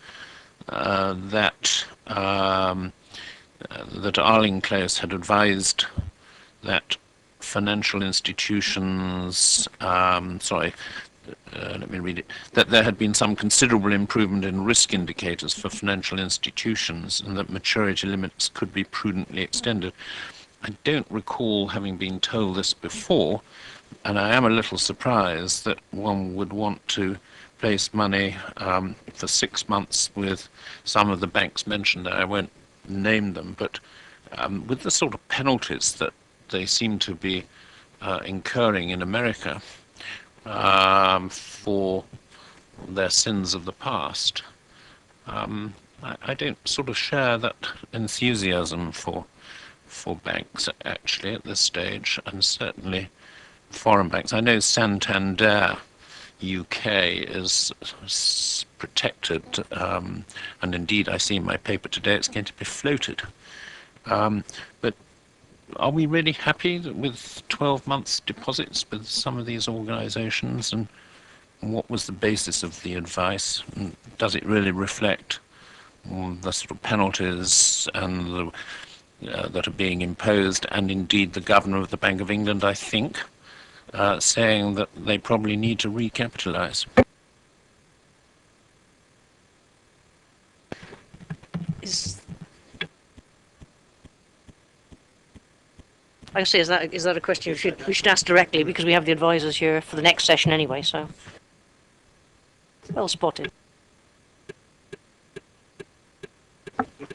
that Arling Close had advised that financial institutions, let me read it, that there had been some considerable improvement in risk indicators for financial institutions and that maturity limits could be prudently extended. I don't recall having been told this before, and I am a little surprised that one would want to place money for 6 months with some of the banks mentioned. I won't name them, but with the sort of penalties that they seem to be incurring in America for their sins of the past, I don't sort of share that enthusiasm for banks actually at this stage, and certainly foreign banks. I know Santander UK is protected, and indeed I see in my paper today it's going to be floated. But are we really happy with 12 months deposits with some of these organisations, and what was the basis of the advice? And does it really reflect the sort of penalties and that are being imposed, and indeed the Governor of the Bank of England, I think, saying that they probably need to recapitalise? I say, is that a question we should ask directly, because we have the advisors here for the next session anyway, so. Well spotted.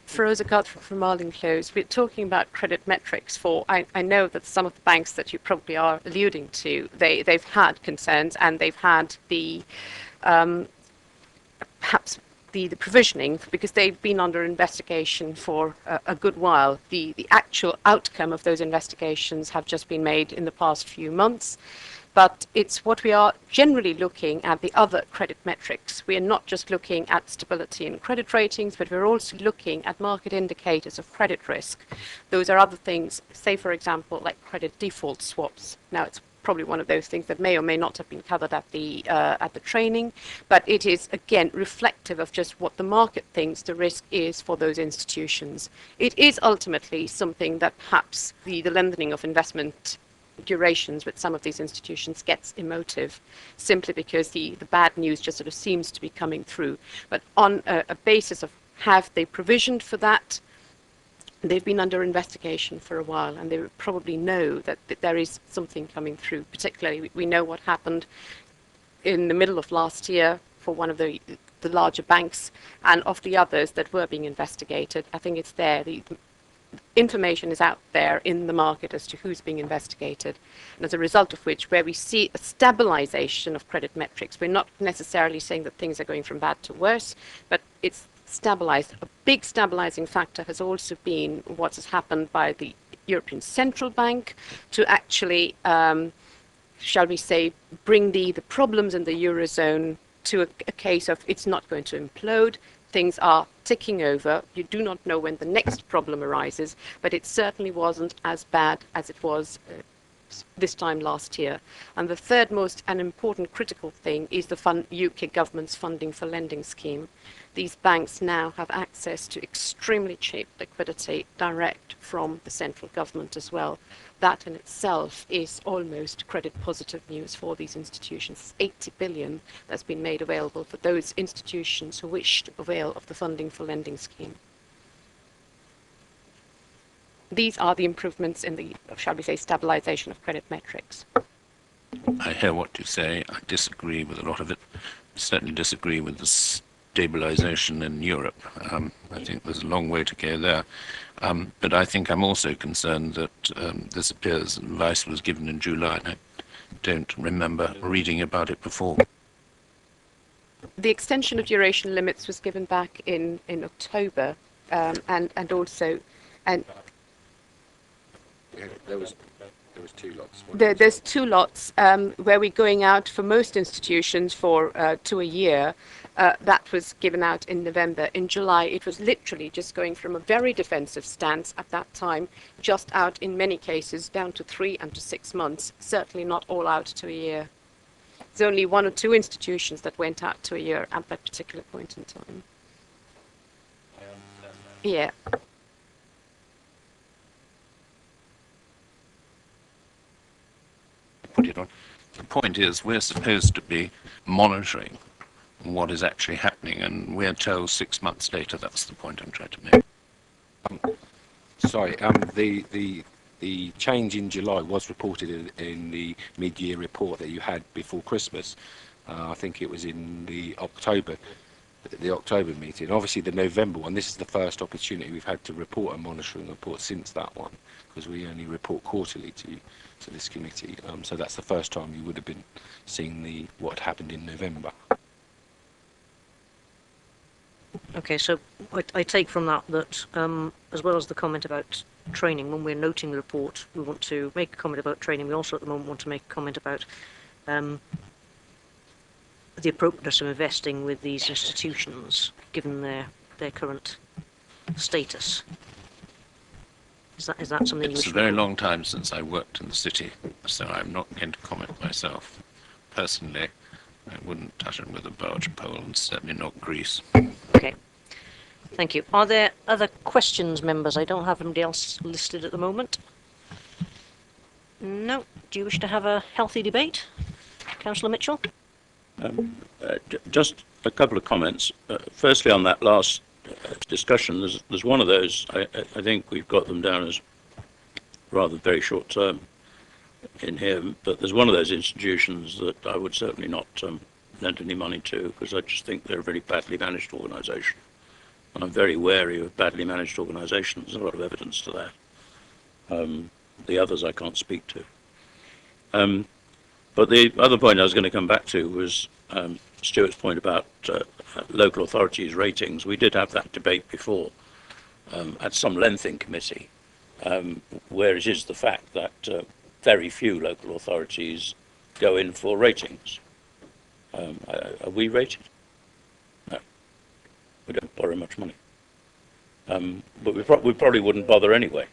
Feroza Godfrey from Arling Close. We're talking about credit metrics for, I know that some of the banks that you probably are alluding to, they've had concerns, and they've had the, perhaps the provisioning, because they've been under investigation for a good while. The actual outcome of those investigations have just been made in the past few months. But it's what we are generally looking at, the other credit metrics. We are not just looking at stability in credit ratings, but we're also looking at market indicators of credit risk. Those are other things, say for example, like credit default swaps. Now it's probably one of those things that may or may not have been covered at the training, but it is again reflective of just what the market thinks the risk is for those institutions. It is ultimately something that perhaps the lengthening of investment durations with some of these institutions gets emotive, simply because the bad news just sort of seems to be coming through. But on a basis of have they provisioned for that, they've been under investigation for a while, and they probably know that there is something coming through. Particularly, we know what happened in the middle of last year for one of the larger banks, and of the others that were being investigated. I think it's there. The information is out there in the market as to who's being investigated, and as a result of which, where we see a stabilization of credit metrics, we're not necessarily saying that things are going from bad to worse, but it's stabilized. A big stabilizing factor has also been what has happened by the European Central Bank to actually, shall we say, bring the problems in the Eurozone to a case of it's not going to implode. Things are ticking over. You do not know when the next problem arises, but it certainly wasn't as bad as it was this time last year. And the third most and important critical thing is the UK government's funding for lending scheme. These banks now have access to extremely cheap liquidity direct from the central government as well. That in itself is almost credit positive news for these institutions. 80 billion that's been made available for those institutions who wish to avail of the funding for lending scheme. These are the improvements in the, shall we say, stabilization of credit metrics. I hear what you say. I disagree with a lot of it. I certainly disagree with the stabilization in Europe. I think there's a long way to go there. But I think I'm also concerned that this appears advice was given in July, and I don't remember reading about it before. The extension of duration limits was given back in October, and also, and there There was two lots. There's two lots where we're going out for most institutions for to a year. That was given out in November. In July, it was literally just going from a very defensive stance at that time, just out in many cases down to 3 and to 6 months. Certainly not all out to a year. There's only 1 or 2 institutions that went out to a year at that particular point in time. Yeah. Put it on. The point is, we're supposed to be monitoring what is actually happening, and we're told 6 months later. That's the point I'm trying to make. Sorry, the change in July was reported in the mid-year report that you had before Christmas. I think it was in the October meeting. Obviously, the November one, this is the first opportunity we've had to report a monitoring report since that one, because we only report quarterly to this committee. So that's the first time you would have been seeing what happened in November. Okay, so I take from that as well as the comment about training, when we're noting the report, we want to make a comment about training. We also at the moment want to make a comment about the appropriateness of investing with these institutions, given their current status. Is that something? It's a very long time since I worked in the city, so I'm not going to comment myself. Personally, I wouldn't touch it with a barge pole, and certainly not Greece. Okay. Thank you. Are there other questions, members? I don't have anybody else listed at the moment. No. Do you wish to have a healthy debate? Councillor Mitchell? Just a couple of comments. Firstly, on that last discussion, there's one of those, I think we've got them down as rather very short term in here, but there's one of those institutions that I would certainly not lend any money to, because I just think they're a very badly managed organisation. And I'm very wary of badly managed organisations. There's a lot of evidence to that. The others I can't speak to. But the other point I was going to come back to was Stuart's point about local authorities' ratings. We did have that debate before at some length in committee, where it is the fact that very few local authorities go in for ratings. Are we rated? No. We don't borrow much money. But we probably wouldn't bother anyway.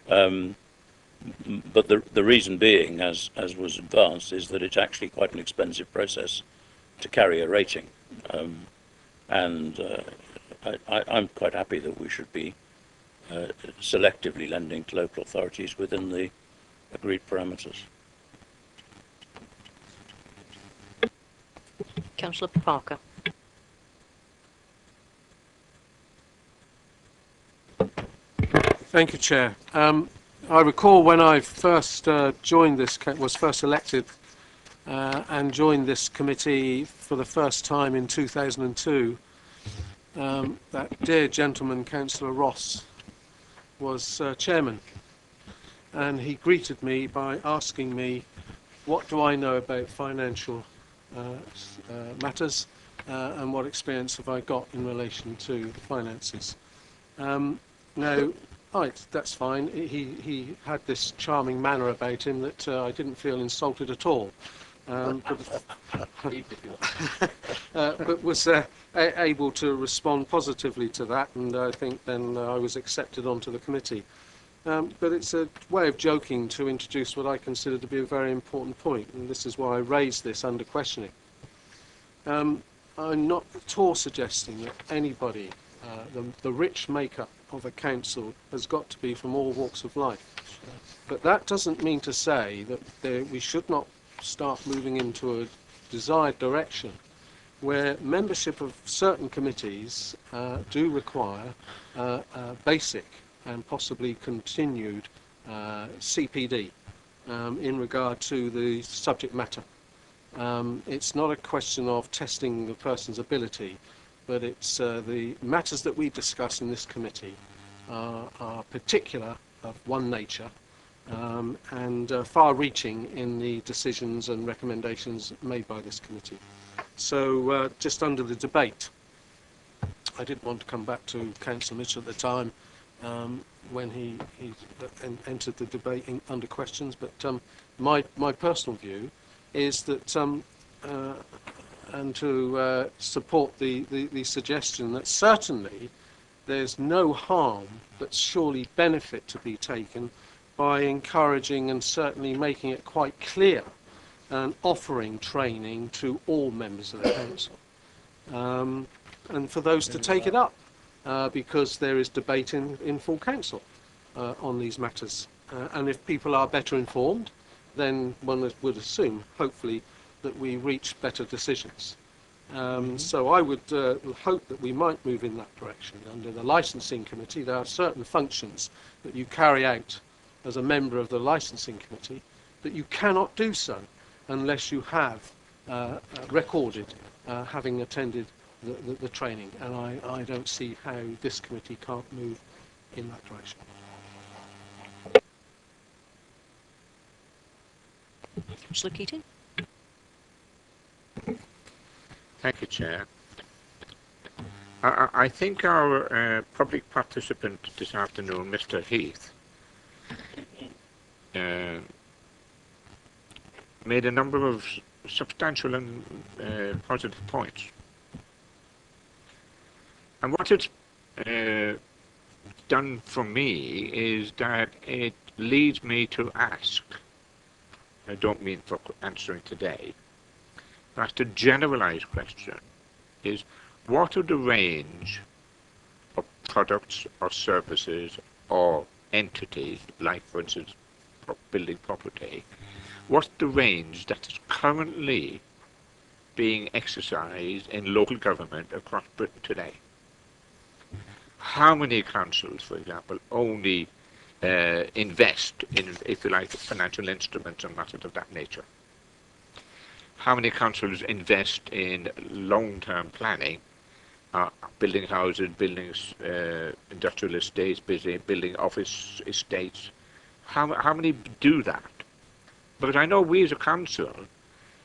But the reason being, as was advanced, is that it's actually quite an expensive process to carry a rating. And I'm quite happy that we should be selectively lending to local authorities within the agreed parameters. Councillor Parker. Thank you, Chair. I recall when I first joined this, was first elected and joined this committee for the first time in 2002, that dear gentleman, Councillor Ross, was chairman. And he greeted me by asking me, what do I know about financial matters and what experience have I got in relation to finances. Now, right, that's fine. He had this charming manner about him that I didn't feel insulted at all. But was able to respond positively to that, and I think then I was accepted onto the committee. But it's a way of joking to introduce what I consider to be a very important point, and this is why I raised this under questioning. I'm not at all suggesting that anybody, the rich makeup of a council has got to be from all walks of life. But that doesn't mean to say that we should not start moving into a desired direction where membership of certain committees do require basic and possibly continued CPD in regard to the subject matter. It's not a question of testing the person's ability, but it's the matters that we discuss in this committee are particular of one nature and far-reaching in the decisions and recommendations made by this committee. So just under the debate, I didn't want to come back to Councillor Mitchell at the time when he entered the debate under questions. But my personal view is that, and to support the suggestion that certainly there's no harm but surely benefit to be taken by encouraging and certainly making it quite clear and offering training to all members of the council, and for those to take it up, because there is debate in full council on these matters, and if people are better informed, then one would assume, hopefully, that we reach better decisions. So I would hope that we might move in that direction. Under the licensing committee, there are certain functions that you carry out as a member of the licensing committee that you cannot do so unless you have recorded having attended the training, and I don't see how this committee can't move in that direction. Councillor Keating? Thank you, Chair. I think our public participant this afternoon, Mr. Heath, made a number of substantial and positive points. And what it's done for me is that it leads me to ask, I don't mean for answering today, but the generalized question is, what are the range of products or services or entities, like for instance building property, what's the range that is currently being exercised in local government across Britain today? How many councils, for example, only invest in, if you like, financial instruments and matters of that nature? How many councils invest in long-term planning, building houses, buildings, industrial estates, building office estates? How many do that? Because I know we as a council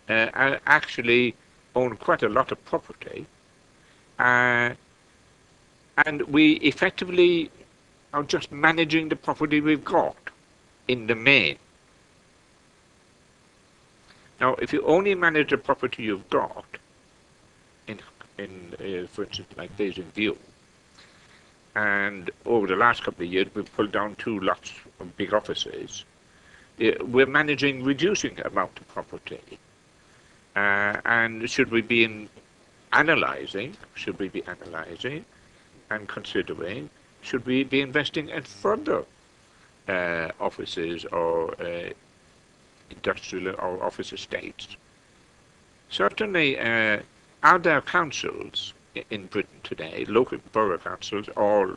actually own quite a lot of property, and we effectively are just managing the property we've got in the main. Now, if you only manage the property you've got, for instance, like Basingview, and over the last couple of years we've pulled down 2 lots of big offices, we're reducing the amount of property. And should we be analysing and considering, should we be investing in further offices or industrial or office estates? Certainly, are there councils in Britain today, local borough councils or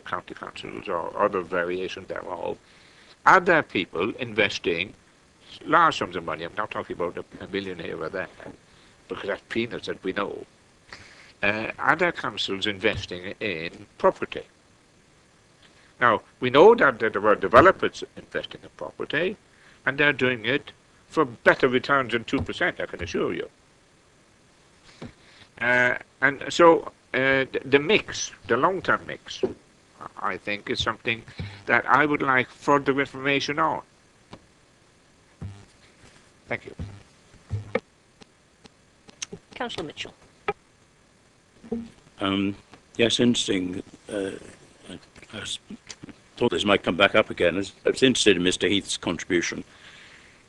county councils or other variations thereof, are there people investing large sums of money? I'm not talking about a million here or there, because that's peanuts that we know. Are there councils investing in property? Now, we know that there are developers investing in property, and they're doing it for better returns than 2%, I can assure you. And so the mix, the long-term mix, I think is something that I would like further information on. Thank you. Councillor Mitchell. Yes, interesting. I thought this might come back up again. I was interested in Mr. Heath's contribution.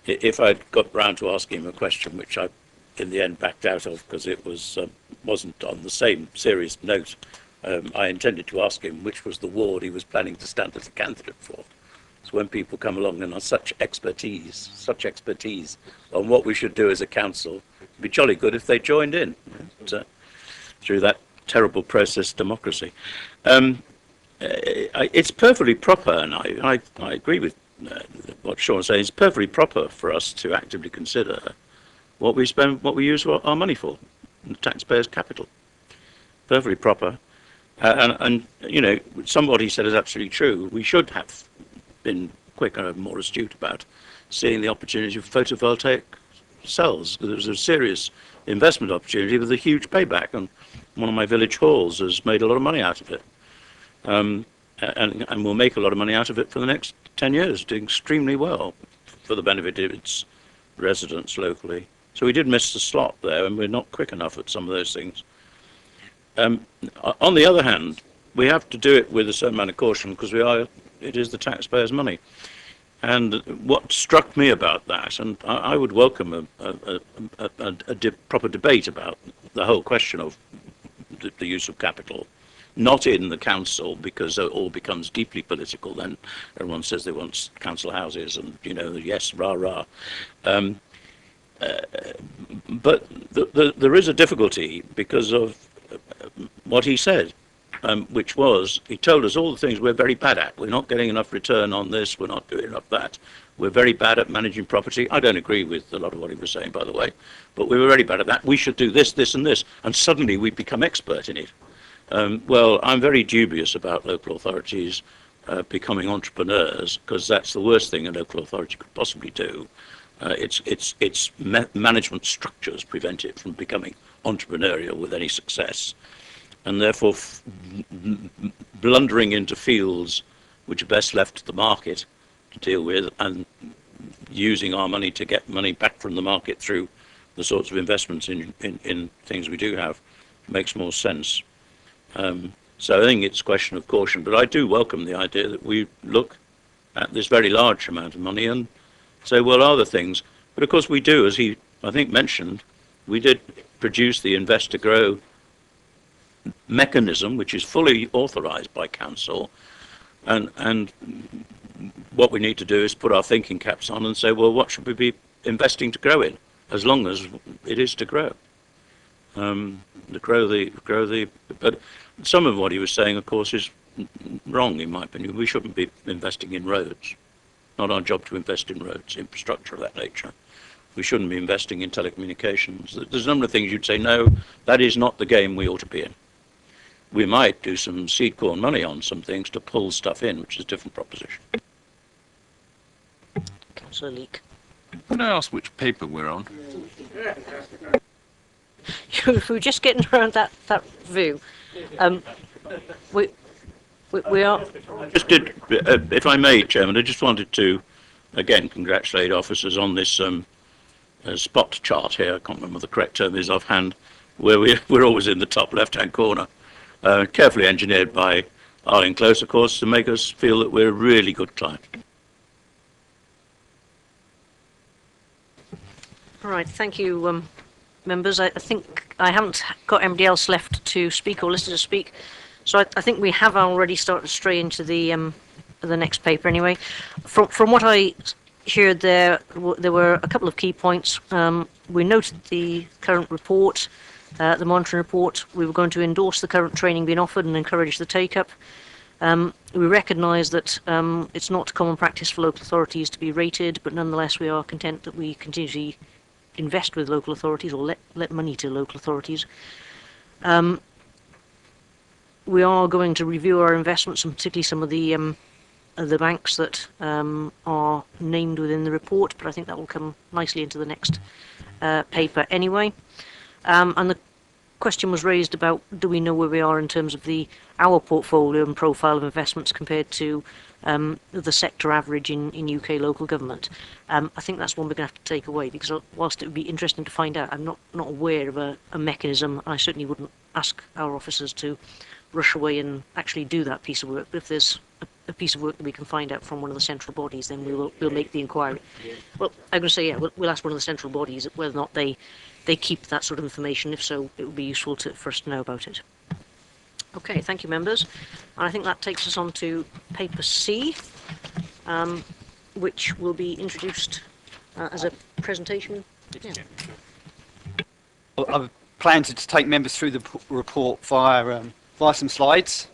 If I'd got round to asking him a question, which I in the end backed out of because it wasn't on the same serious note, I intended to ask him which was the ward he was planning to stand as a candidate for. So when people come along and are such expertise on what we should do as a council, it'd be jolly good if they joined in through that terrible process democracy. It's perfectly proper, and I agree with what Sean says. It's perfectly proper for us to actively consider what we use our money for, the taxpayers' capital. Perfectly proper, and you know, somebody said is absolutely true. We should have been quicker and more astute about seeing the opportunity of photovoltaic cells. There's a serious investment opportunity with a huge payback, and one of my village halls has made a lot of money out of it. and we'll make a lot of money out of it for the next 10 years, doing extremely well for the benefit of its residents locally. So we did miss the slot there, and we're not quick enough at some of those things. On the other hand, we have to do it with a certain amount of caution because it is the taxpayers' money. And what struck me about that, and I would welcome a proper debate about the whole question of the use of capital, not in the council because it all becomes deeply political. Then everyone says they want council houses, and yes, rah rah. But there is a difficulty because of what he said, which was he told us all the things we're very bad at. We're not getting enough return on this. We're not doing enough that. We're very bad at managing property. I don't agree with a lot of what he was saying, by the way, but we were very bad at that. We should do this, this, and this, and suddenly we become expert in it. Well, I'm very dubious about local authorities becoming entrepreneurs because that's the worst thing a local authority could possibly do. Its management structures prevent it from becoming entrepreneurial with any success, and therefore blundering into fields which are best left to the market to deal with, and using our money to get money back from the market through the sorts of investments in things we do have makes more sense. So I think it's a question of caution, but I do welcome the idea that we look at this very large amount of money and say, well, are there things? But of course we do, as he, I think, mentioned, we did produce the Invest to Grow mechanism, which is fully authorised by council, and what we need to do is put our thinking caps on and say, well, what should we be investing to grow in, as long as it is to grow. But some of what he was saying, of course, is wrong, in my opinion. We shouldn't be investing in roads. Not our job to invest in roads, infrastructure of that nature. We shouldn't be investing in telecommunications. There's a number of things you'd say, no, that is not the game we ought to be in. We might do some seed corn money on some things to pull stuff in, which is a different proposition. Councillor Leake. Can I ask which paper we're on? If we were just getting around that view, we are. Just did, if I may, Chairman, I just wanted to, again, congratulate officers on this spot chart here. I can't remember what the correct term is offhand, where we're always in the top left-hand corner. Carefully engineered by Arlene Close, of course, to make us feel that we're a really good client. All right, thank you, members. I think I haven't got anybody else left to speak or listed to speak, so I think we have already started to stray into the next paper anyway. From what I heard there were a couple of key points. We noted the current report, the monitoring report. We were going to endorse the current training being offered and encourage the take-up. We recognise that it's not common practice for local authorities to be rated, but nonetheless we are content that we continue to invest with local authorities or let money to local authorities. We are going to review our investments, and particularly some of the banks that are named within the report, but I think that will come nicely into the next paper anyway. And the question was raised about, do we know where we are in terms of our portfolio and profile of investments compared to the sector average in UK local government? I think that's one we're going to have to take away, because whilst it would be interesting to find out, I'm not aware of a mechanism. I certainly wouldn't ask our officers to rush away and actually do that piece of work. But if there's a piece of work that we can find out from one of the central bodies, then we'll make the inquiry. Well, I'm going to say, yeah, we'll ask one of the central bodies whether or not they keep that sort of information. If so, it would be useful for us to know about it. Okay, thank you, members. And I think that takes us on to paper C, which will be introduced as a presentation. Yeah. Well, I've planned to take members through the report via some slides,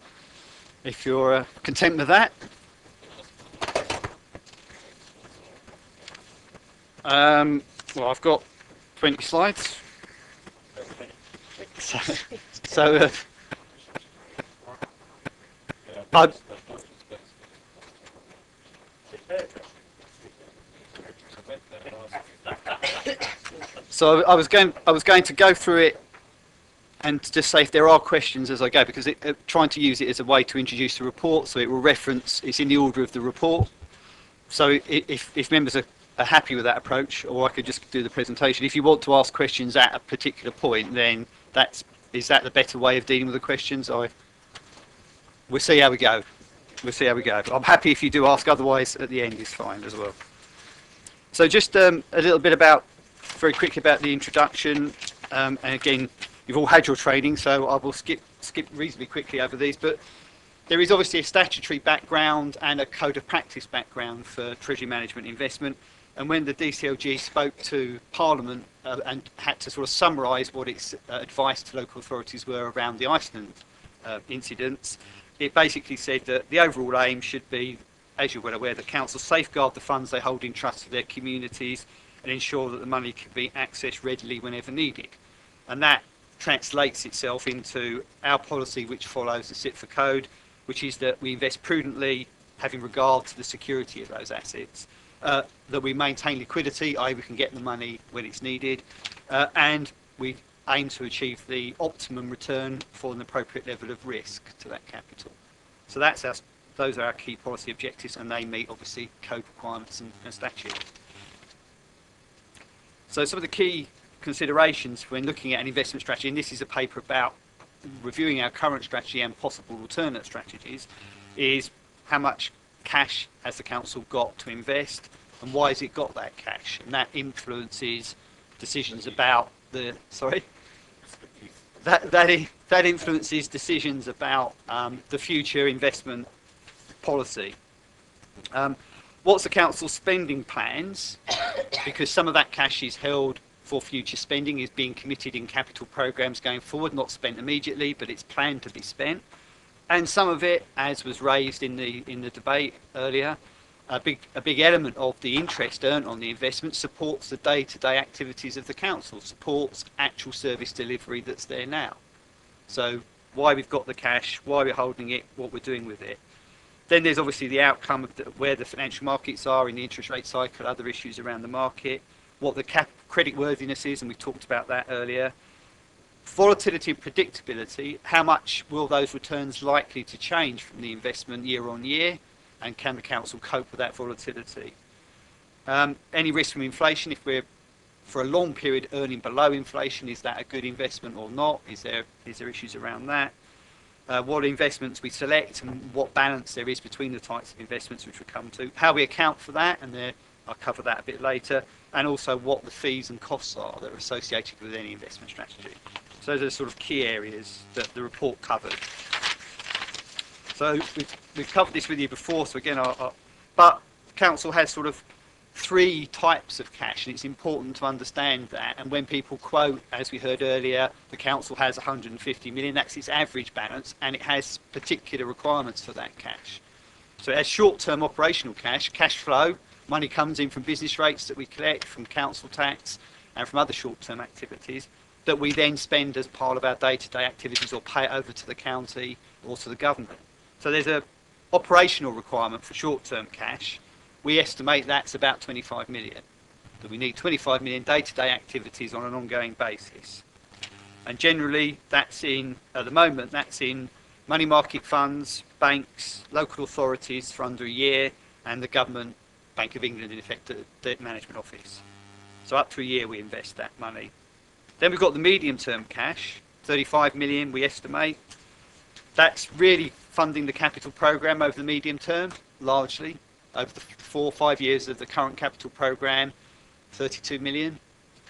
if you're content with that. Well, I've got 20 slides. So I was going to go through it and to just say if there are questions as I go, because trying to use it as a way to introduce the report, so it will reference, it's in the order of the report. So if members are happy with that approach, or I could just do the presentation. If you want to ask questions at a particular point, then is that the better way of dealing with the questions? We'll see how we go. We'll see how we go. I'm happy if you do ask, otherwise at the end is fine as well. So just a little bit very quickly about the introduction, and again, you've all had your training, so I will skip reasonably quickly over these, but there is obviously a statutory background and a code of practice background for Treasury Management Investment, and when the DCLG spoke to Parliament and had to sort of summarise what its advice to local authorities were around the Iceland incidents, it basically said that the overall aim should be, as you're well aware, that councils safeguard the funds they hold in trust for their communities and ensure that the money can be accessed readily whenever needed. And that translates itself into our policy, which follows the SITFA code, which is that we invest prudently, having regard to the security of those assets, that we maintain liquidity, i.e. we can get the money when it's needed, and we aim to achieve the optimum return for an appropriate level of risk to that capital. So those are our key policy objectives, and they meet obviously code requirements and statute. So some of the key considerations when looking at an investment strategy, and this is a paper about reviewing our current strategy and possible alternate strategies, is how much cash has the council got to invest, and why has it got that cash? And that influences decisions about the that influences decisions about the future investment policy. What's the council's spending plans? Because some of that cash is held for future spending, is being committed in capital programs going forward, not spent immediately, but it's planned to be spent. And some of it, as was raised in the debate earlier, a big element of the interest earned on the investment supports the day-to-day activities of the council, supports actual service delivery that's there now. So why we've got the cash, why we're holding it, what we're doing with it. Then there's obviously the outcome of where the financial markets are in the interest rate cycle, other issues around the market, what the credit worthiness is, and we talked about that earlier. Volatility and predictability, how much will those returns likely to change from the investment year on year, and can the council cope with that volatility? Any risk from inflation, if we're for a long period earning below inflation, is that a good investment or not? Is there issues around that? What investments we select and what balance there is between the types of investments which we'll come to, how we account for that, and I'll cover that a bit later, and also what the fees and costs are that are associated with any investment strategy. So those are the sort of key areas that the report covered. So we've covered this with you before, so again, but council has sort of three types of cash, and it's important to understand that. And when people quote, as we heard earlier, the council has 150 million, that's its average balance, and it has particular requirements for that cash. So it has short-term operational cash flow, money comes in from business rates that we collect, from council tax, and from other short-term activities that we then spend as part of our day-to-day activities or pay it over to the county or to the government. So there's an operational requirement for short-term cash. We estimate that's about 25 million, that we need 25 million day-to-day activities on an ongoing basis. And generally, at the moment, that's in money market funds, banks, local authorities for under a year, and the government, Bank of England, in effect, the debt management office. So up to a year we invest that money. Then we've got the medium-term cash, 35 million we estimate. That's really funding the capital programme over the medium term, largely. Over the 4 or 5 years of the current capital programme, 32 million.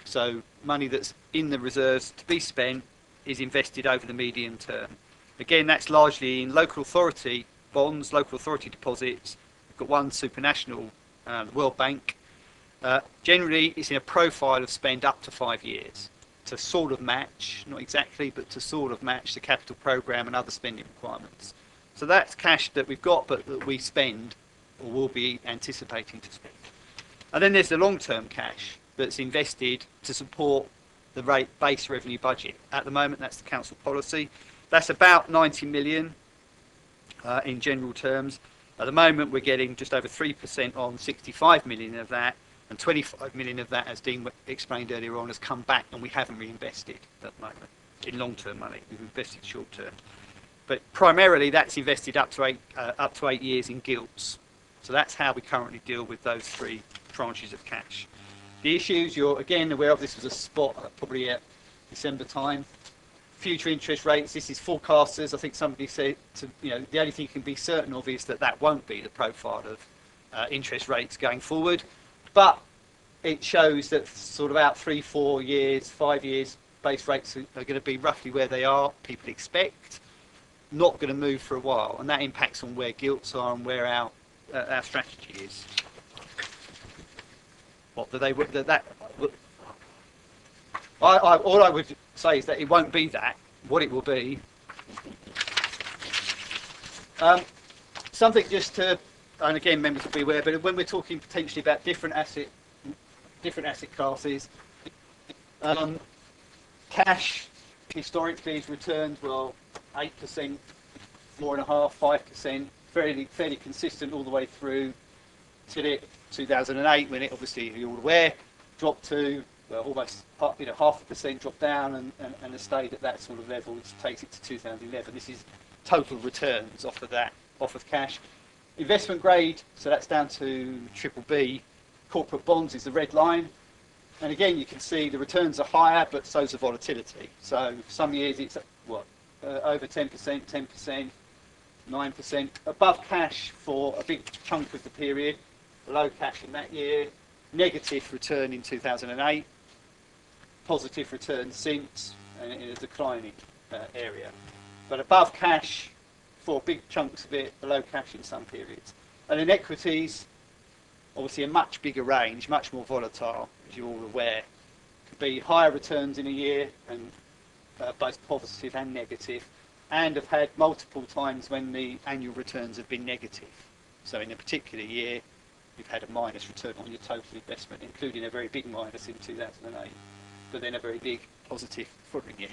So money that's in the reserves to be spent is invested over the medium term. Again, that's largely in local authority bonds, local authority deposits. We've got one supranational, the World Bank. Generally, it's in a profile of spend up to 5 years to sort of match, not exactly, but to sort of match the capital programme and other spending requirements. So that's cash that we've got, but that we spend or will be anticipating to spend. And then there's the long-term cash that's invested to support the base revenue budget. At the moment, that's the council policy. That's about 90 million in general terms. At the moment, we're getting just over 3% on 65 million of that, and 25 million of that, as Dean explained earlier on, has come back and we haven't reinvested at the moment. in long-term money. We've invested short-term. But primarily that's invested up to 8 years in gilts. So that's how we currently deal with those 3 tranches of cash. The issues you're again aware of, this was a spot probably at December time. Future interest rates, this is forecasters. I think somebody said, the only thing you can be certain of is that that won't be the profile of interest rates going forward. But it shows that sort of out 3, 4 years, 5 years, base rates are going to be roughly where they are, people expect, not going to move for a while. And that impacts on where gilts are and where our strategy is. What do they all I would say is that it won't be that. What it will be, something just to, and again, members will be aware, but when we're talking potentially about different asset classes, cash historically has returned 8%, 4.5%, 5%, fairly consistent all the way through till 2008, when it obviously, you're all aware, dropped to almost 0.5% drop down and has stayed at that sort of level, which takes it to 2011. This is total returns off of cash. Investment grade, so that's down to BBB. Corporate bonds is the red line. And again, you can see the returns are higher, but so's the volatility. So some years it's over 10%, 10%, 9%. Above cash for a big chunk of the period, below cash in that year. Negative return in 2008. Positive return since, and in a declining area. But above cash for big chunks of it, below cash in some periods. And in equities, obviously a much bigger range, much more volatile, as you're all aware. Could be higher returns in a year, and both positive and negative, and have had multiple times when the annual returns have been negative. So in a particular year, you've had a minus return on your total investment, including a very big minus in 2008, but then a very big positive following year.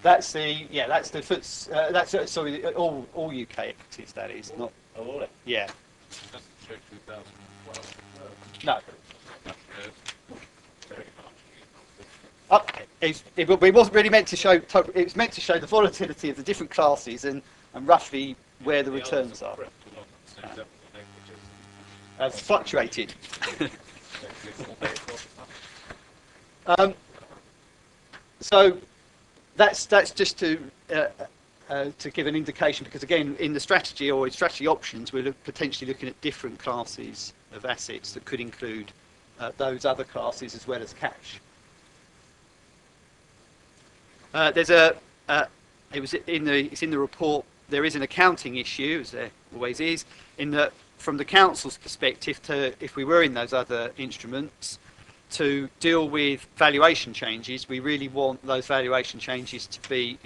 That's the FTSE, that's sorry, all UK equities, that is, not all. Yeah. No. It wasn't really meant to show. It was meant to show the volatility of the different classes and roughly where the returns are. Has fluctuated. So that's just to give an indication, because again, in the strategy or in strategy options, we're potentially looking at different classes of assets that could include those other classes as well as cash. It's in the report. There is an accounting issue, as there always is, in that from the council's perspective, if we were in those other instruments, to deal with valuation changes, we really want those valuation changes to be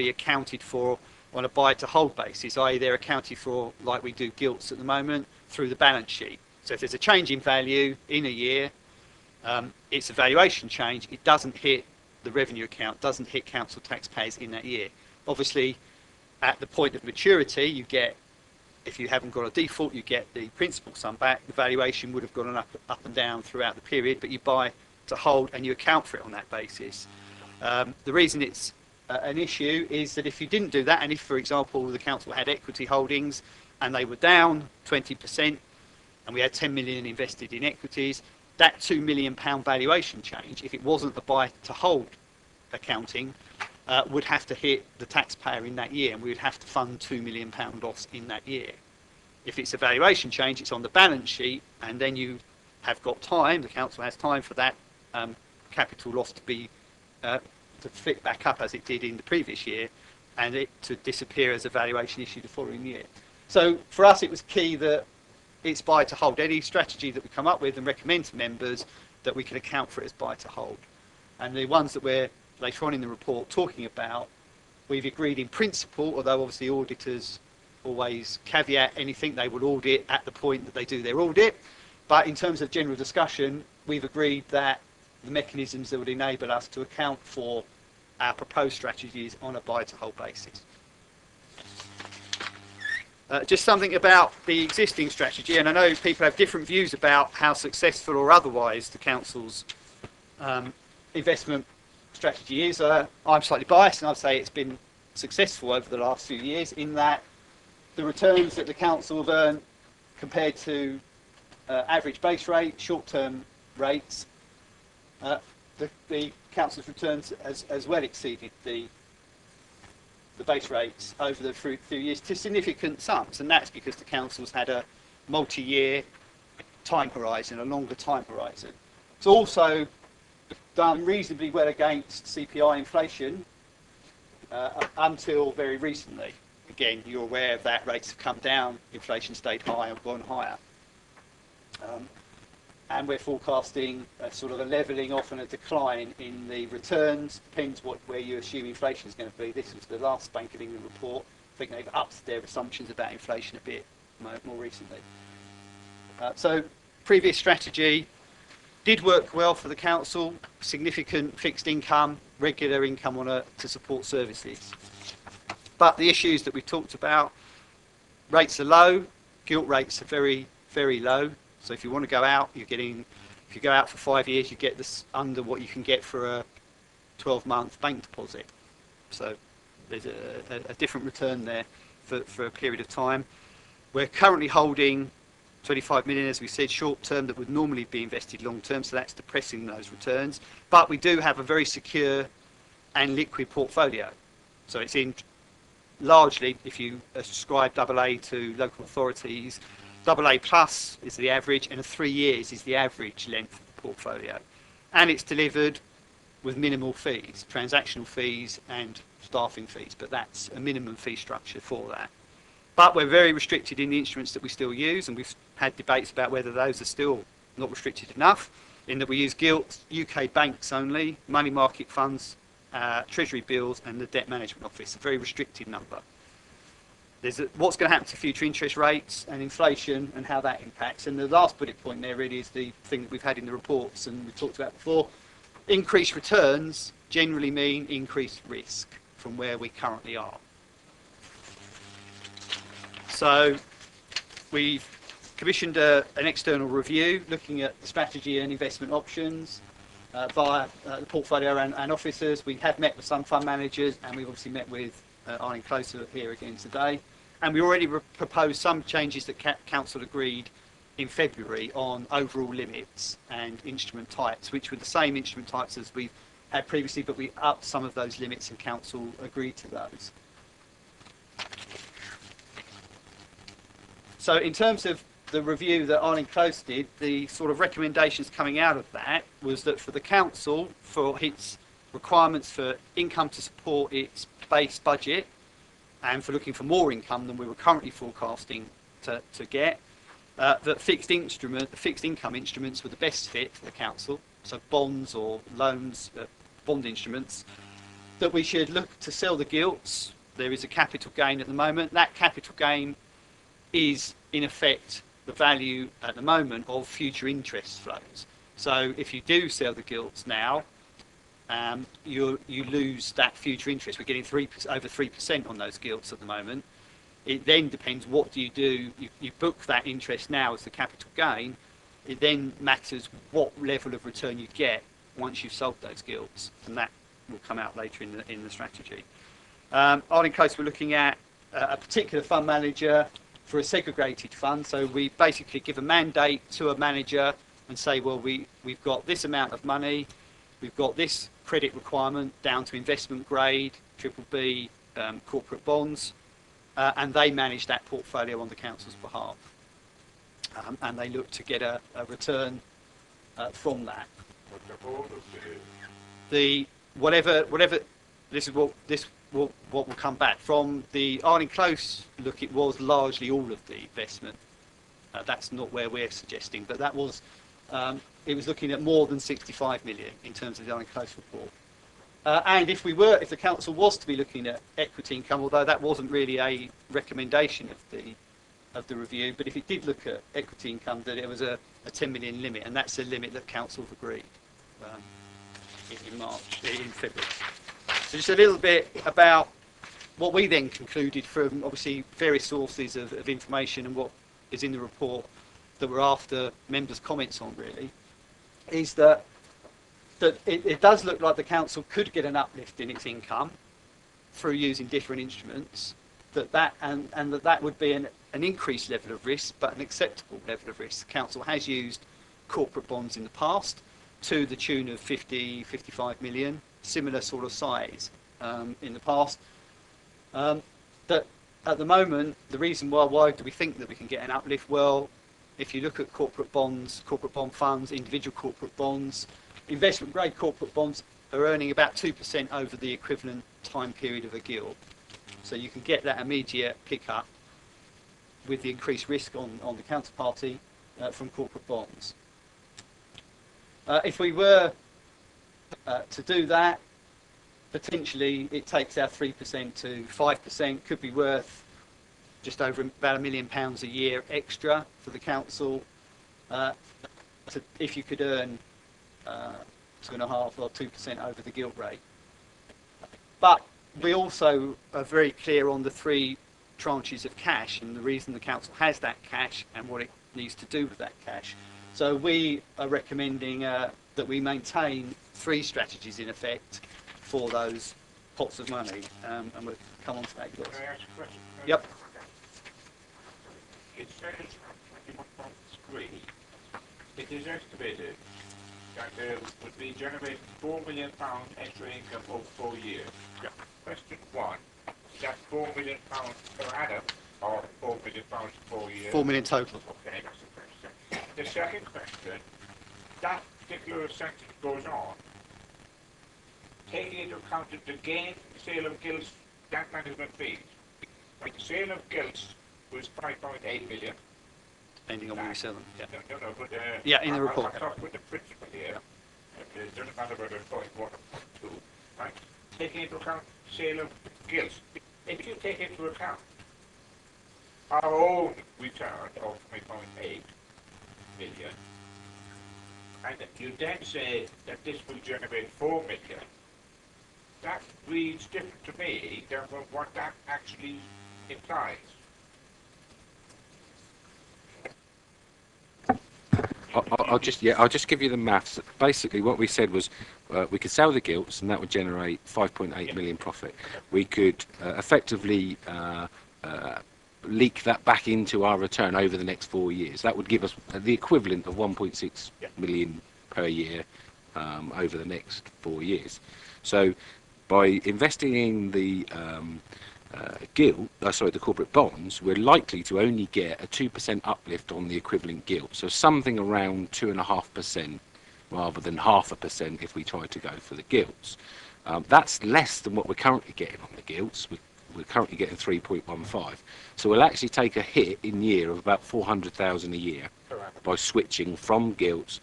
accounted for on a buy to hold basis, i.e. they're accounted for like we do gilts at the moment through the balance sheet. So if there's a change in value in a year, it's a valuation change, it doesn't hit the revenue account, doesn't hit council taxpayers in that year. Obviously, at the point of maturity, you get, if you haven't got a default, you get the principal sum back. The valuation would have gone up and down throughout the period, but you buy to hold and you account for it on that basis. The reason it's an issue is that if you didn't do that, and if, for example, the council had equity holdings and they were down 20%, and we had 10 million invested in equities, that £2 million valuation change, if it wasn't the buy to hold accounting, would have to hit the taxpayer in that year, and we would have to fund £2 million loss in that year. If it's a valuation change, it's on the balance sheet, and then you have got time, the council has time for that capital loss to be to flick back up as it did in the previous year, and it to disappear as a valuation issue the following year. So for us, it was key that it's buy to hold. Any strategy that we come up with and recommend to members, that we can account for it as buy to hold. And the ones that we're later on in the report talking about, we've agreed in principle, although obviously auditors always caveat anything, they will audit at the point that they do their audit. But in terms of general discussion, we've agreed that the mechanisms that would enable us to account for our proposed strategies on a buy to hold basis. Just something about the existing strategy, and I know people have different views about how successful or otherwise the council's investment strategy is. I'm slightly biased, and I'd say it's been successful over the last few years in that the returns that the council have earned compared to average base rate, short-term rates, the council's returns has well exceeded the base rates over the few years to significant sums, and that's because the council's had a multi-year time horizon, a longer time horizon. It's also done reasonably well against CPI inflation until very recently. Again, you're aware of that, rates have come down, inflation stayed high and gone higher. And we're forecasting a sort of a levelling off and a decline in the returns, depends where you assume inflation is going to be. This was the last Bank of England report. I think they've upped their assumptions about inflation a bit more recently. So previous strategy did work well for the council, significant fixed income, regular income to support services. But the issues that we talked about, rates are low, gilt rates are very, very low. So if you want to go out, if you go out for 5 years, you get this under what you can get for a 12-month bank deposit. So there's a different return there for a period of time. We're currently holding 25 million, as we said, short term that would normally be invested long term, so that's depressing those returns. But we do have a very secure and liquid portfolio. So it's in largely, if you ascribe AA to local authorities, AA plus is the average, and 3 years is the average length of the portfolio. And it's delivered with minimal fees, transactional fees and staffing fees, but that's a minimum fee structure for that. But we're very restricted in the instruments that we still use, and we've had debates about whether those are still not restricted enough, in that we use gilts, UK banks only, money market funds, treasury bills, and the debt management office, a very restricted number. There's what's going to happen to future interest rates and inflation and how that impacts. And the last bullet point there really is the thing that we've had in the reports and we talked about before. Increased returns generally mean increased risk from where we currently are. So we've commissioned an external review looking at strategy and investment options via the portfolio and officers. We have met with some fund managers, and we've obviously met with Arlene Closer here again today. And we already proposed some changes that Council agreed in February on overall limits and instrument types, which were the same instrument types as we've had previously, but we upped some of those limits and Council agreed to those. So in terms of the review that Arlene Close did, the sort of recommendations coming out of that was that for the Council, for its requirements for income to support its base budget, and for looking for more income than we were currently forecasting to get, that fixed income instruments were the best fit for the Council, so bonds or loans, bond instruments, that we should look to sell the gilts. There is a capital gain at the moment. That capital gain is, in effect, the value at the moment of future interest flows. So if you do sell the gilts now, you lose that future interest. We're getting over 3% on those gilts at the moment. It then depends, what do? You book that interest now as the capital gain. It then matters what level of return you get once you've sold those gilts, and that will come out later in the strategy. Arlene Close, we're looking at a particular fund manager for a segregated fund. So we basically give a mandate to a manager and say, well, we've got this amount of money, we've got this credit requirement down to investment grade, BBB, corporate bonds, and they manage that portfolio on the Council's behalf. And they look to get a return from that. This is what will come back. From the Arlene Close look, it was largely all of the investment. That's not where we're suggesting, but that was, it was looking at more than 65 million in terms of the Arlene Close report. And if the Council was to be looking at equity income, although that wasn't really a recommendation of the review, but if it did look at equity income, that it was a 10 million limit, and that's a limit that Council have agreed in February. So just a little bit about what we then concluded from obviously various sources of information and what is in the report that we're after members' comments on, really, is that that it does look like the council could get an uplift in its income through using different instruments, and that would be an increased level of risk, but an acceptable level of risk. The council has used corporate bonds in the past to the tune of 55 million, similar sort of size in the past. That at the moment, the reason why do we think that we can get an uplift? Well, if you look at corporate bonds, corporate bond funds, individual corporate bonds, investment grade corporate bonds are earning about 2% over the equivalent time period of a gilt. So you can get that immediate pickup with the increased risk on the counterparty from corporate bonds. If we were to do that, potentially it takes our 3% to 5%, could be worth just over about £1 million a year extra for the council if you could earn 2.5% or 2% over the gilt rate. But we also are very clear on the 3 tranches of cash and the reason the council has that cash and what it needs to do with that cash. So we are recommending that we maintain 3 strategies in effect for those pots of money, and we'll come on to that. Can I ask a question? Yep. It says in 1.3, it is estimated that there would be generated £4 million extra income over 4 years. Yeah. Question 1, is that £4 million per annum or £4 million for 4 years? 4 million total. Okay, that's the question. The second question, that particular sentence goes on, taking into account the gain from the sale of gilts and management fees. The sale of gilts was 5.8 million. Depending on when we sell them. Yeah. No, but Yeah, in the report. I'm talking with the principle here. It doesn't matter whether it's 0.1 or 0.2, right? Taking into account sale of gilts. If you take into account our own return of 5.8 million, and you then say that this will generate 4 million, that reads different to me than what that actually implies. I'll just give you the maths. Basically, what we said was we could sell the gilts, and that would generate 5.8 million profit. We could effectively leak that back into our return over the next 4 years. That would give us the equivalent of 1.6 million per year over the next 4 years. So, by investing in the the corporate bonds, we're likely to only get a 2% uplift on the equivalent gilt. So something around 2.5% rather than 0.5% if we try to go for the gilts. That's less than what we're currently getting on the gilts. We're currently getting 3.15. So we'll actually take a hit in year of about 400,000 a year by switching from gilts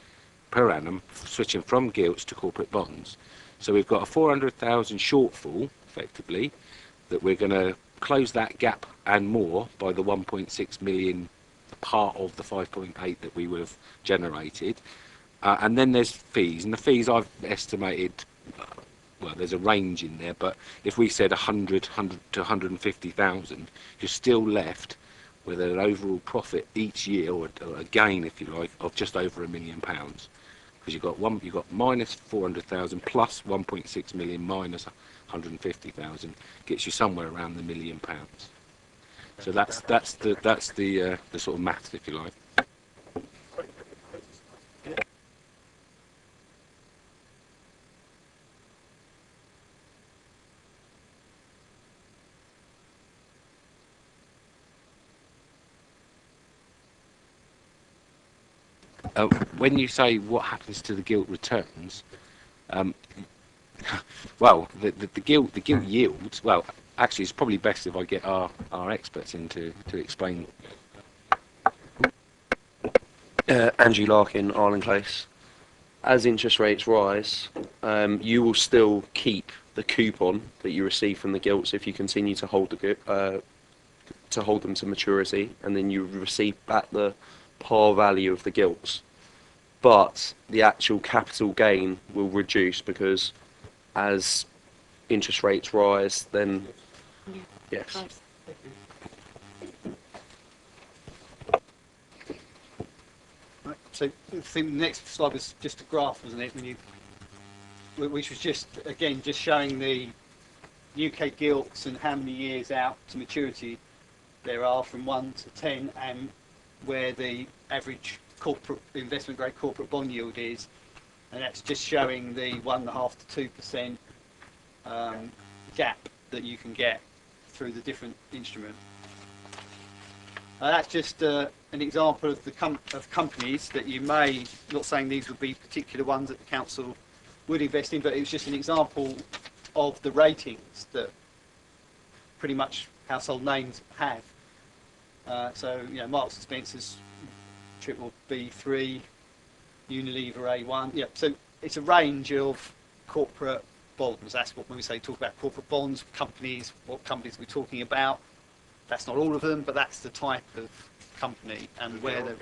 per annum, switching from gilts to corporate bonds. So we've got a 400,000 shortfall, effectively, that we're going to close that gap and more by the 1.6 million part of the 5.8 that we would have generated. And then there's fees, and the fees I've estimated, well, there's a range in there, but if we said 100 to 150,000, you're still left with an overall profit each year, or a gain, if you like, of just over £1 million. Because you've got minus 400,000 plus 1.6 million minus 150,000 gets you somewhere around the £1 million. So that's the sort of maths, if you like. When you say what happens to the gilt returns, well, the gilt yields. Well, actually, it's probably best if I get our experts in to explain. Angie Larkin, Ireland Place. As interest rates rise, you will still keep the coupon that you receive from the gilts if you continue to hold them to maturity, and then you receive back the par value of the gilts. But the actual capital gain will reduce because as interest rates rise, then yes. Right, so I think the next slide was just a graph, wasn't it? When you which was just again just showing the UK gilts and how many years out to maturity there are from 1 to 10, and where the average corporate investment grade corporate bond yield is, and that's just showing the 1.5 to 2% gap that you can get through the different instrument. That's just an example of the companies that you may, not saying these would be particular ones that the council would invest in, but it was just an example of the ratings that pretty much household names have. So, you know, Marks and Spencer's triple B3, Unilever A1. Yeah, so it's a range of corporate bonds. That's what when we say talk about corporate bonds, companies, what companies we're talking about. That's not all of them, but that's the type of company and where they're.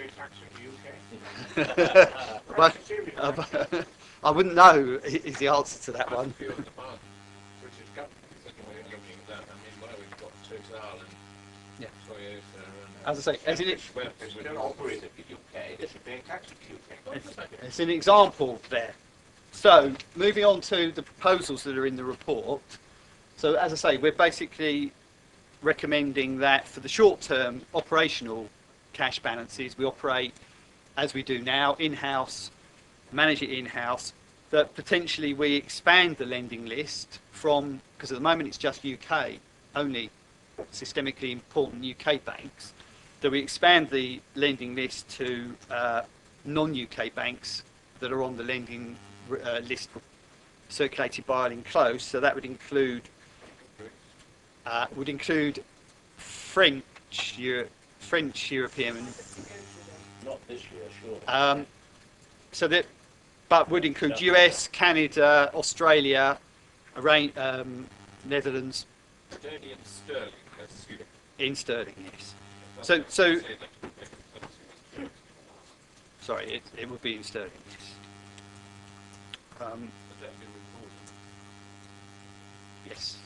Well, I wouldn't know is the answer to that one. Yeah. As I say, it's an example there. So, moving on to the proposals that are in the report. So, as I say, we're basically recommending that for the short-term operational cash balances, we operate as we do now, in-house, manage it in-house, that potentially we expand the lending list from, because at the moment it's just UK, only systemically important UK banks, that we expand the lending list to non-UK banks that are on the lending list circulated by Ireland Close. So that would include French European. Not this year, sure. So that, but would include US, Canada, Australia, Netherlands. Sterling and sterling. In sterling, yes. So sorry, it would be in sterling. Yes. Yes.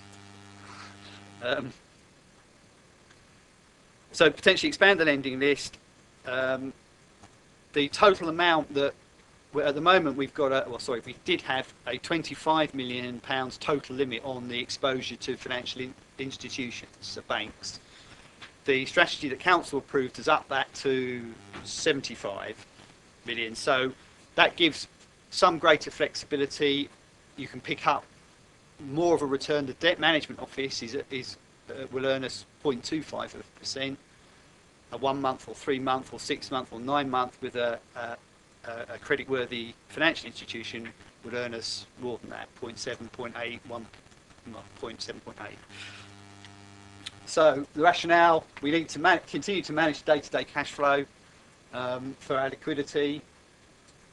So potentially expand the lending list. The total amount that at the moment we've got we did have a £25 million total limit on the exposure to financial institutions, so banks. The strategy that council approved has upped that to 75 million. So that gives some greater flexibility. You can pick up more of a return. The debt management office will earn us 0.25%. A 1 month or 3 month or 6 month or 9 month with a credit-worthy financial institution would earn us more than that, 0.7, 0.8, 0.7.8. So the rationale, we need to continue to manage day-to-day cash flow for our liquidity.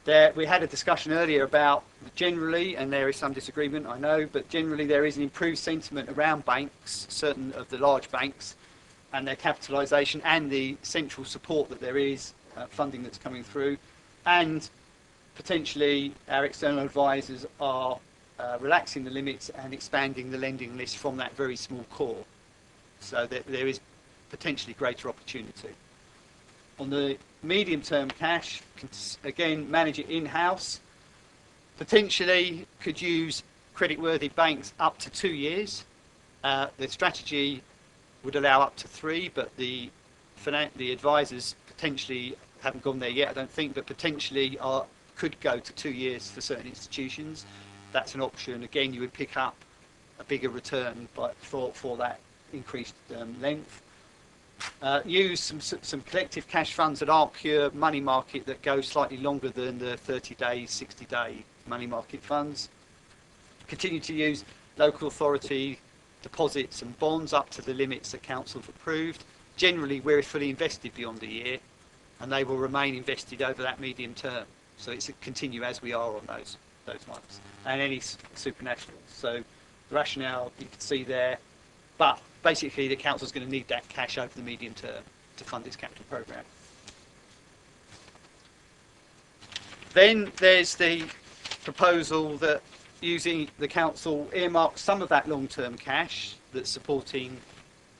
We had a discussion earlier about generally, and there is some disagreement, I know, but generally there is an improved sentiment around banks, certain of the large banks, and their capitalisation and the central support that there is, funding that's coming through, and potentially our external advisors are relaxing the limits and expanding the lending list from that very small core, so that there is potentially greater opportunity. On the medium-term cash, again, manage it in-house. Potentially could use credit-worthy banks up to 2 years. The strategy would allow up to 3, but the advisors potentially haven't gone there yet, I don't think, but potentially could go to 2 years for certain institutions. That's an option. Again, you would pick up a bigger return for that increased length. Use some collective cash funds that aren't pure money market, that go slightly longer than the 30-day, 60-day money market funds. Continue to use local authority deposits and bonds up to the limits that council have approved. Generally, we're fully invested beyond a year, and they will remain invested over that medium term. So it's a continue as we are on those ones, and any supernationals. So the rationale you can see there, but basically the council's going to need that cash over the medium term to fund its capital programme. Then there's the proposal that using the council earmarks some of that long-term cash that's supporting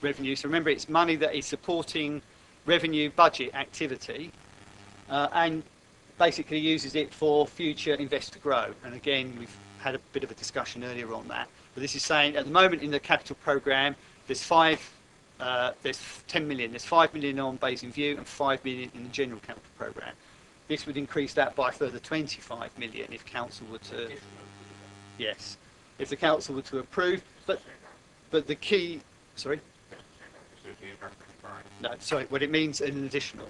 revenue. So remember, it's money that is supporting revenue budget activity, and basically uses it for future invest to grow. And again, we've had a bit of a discussion earlier on that. But this is saying at the moment in the capital programme, there's 10 million. There's 5 million on Basing View and 5 million in the general capital programme. This would increase that by a further 25 million if council were to, yes, if the council were to approve. But the key, sorry. No, sorry. What it means an additional.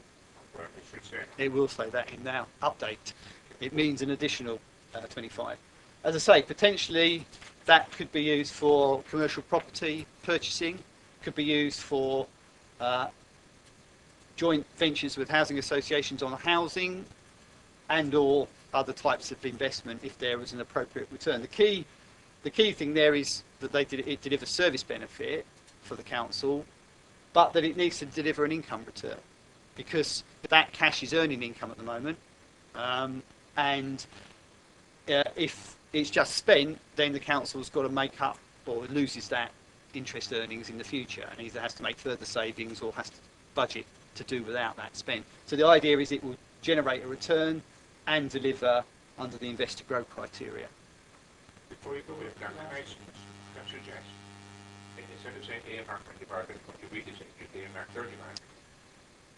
It will say that in now update. It means an additional 25. As I say, potentially that could be used for commercial property purchasing, could be used for joint ventures with housing associations on housing, and or other types of investment if there was an appropriate return. The key thing there is that it delivers service benefit for the council, but that it needs to deliver an income return, because that cash is earning income at the moment, and if it's just spent, then the council's got to make up or loses that interest earnings in the future, and either has to make further savings or has to budget to do without that spend. So the idea is it will generate a return and deliver under the investor growth criteria. Before you go with that, can I suggest, instead of saying earmark 25, could you really say earmark 39?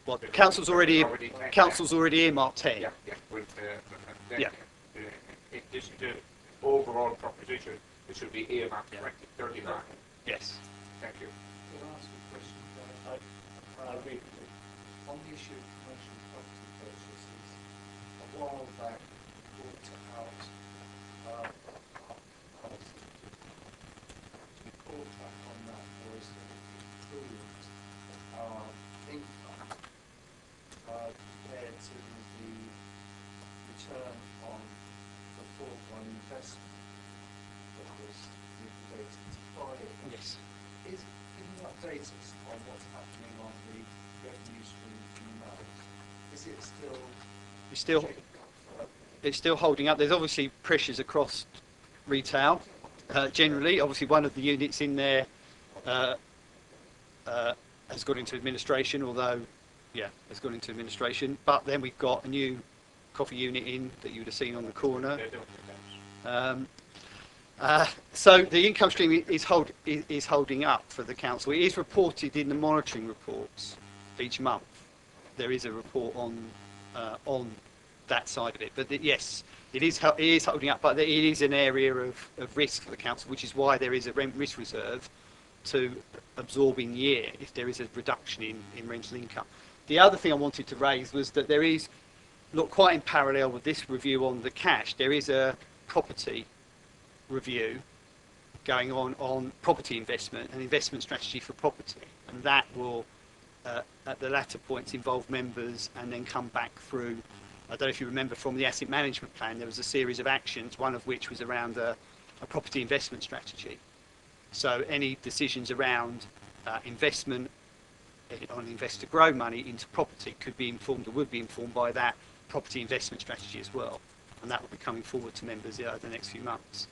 Well, the council's already earmarked 10. Yeah, with, then, yeah. It isn't the overall proposition, it should be earmarked 39. Yes. Thank you. Can I ask a question? I agree with you. On the issue of commercial property purchases, a while back brought out policy. The call track on that was that it improved income compared to the return on the foregone investment that was liquidated to buy it. Yes. Can you update us on what's happening on the revenue stream from that? Is it still... It's still holding up. There's obviously pressures across retail. Generally, obviously one of the units in there has gone into administration, has gone into administration. But then we've got a new coffee unit in that you would have seen on the corner. So the income stream is holding up for the council. It is reported in the monitoring reports each month. There is a report on that side of it. But yes, it is holding up, but it is an area of risk for the council, which is why there is a rent risk reserve to absorb in year if there is a reduction in rental income. The other thing I wanted to raise was that there is, not quite in parallel with this review on the cash, there is a property review going on property investment and investment strategy for property, and that will at the latter points involve members and then come back through. I don't know if you remember from the asset management plan, there was a series of actions, one of which was around a property investment strategy. So any decisions around investment on investor grow money into property could be informed or would be informed by that property investment strategy as well, and that will be coming forward to members over the next few months.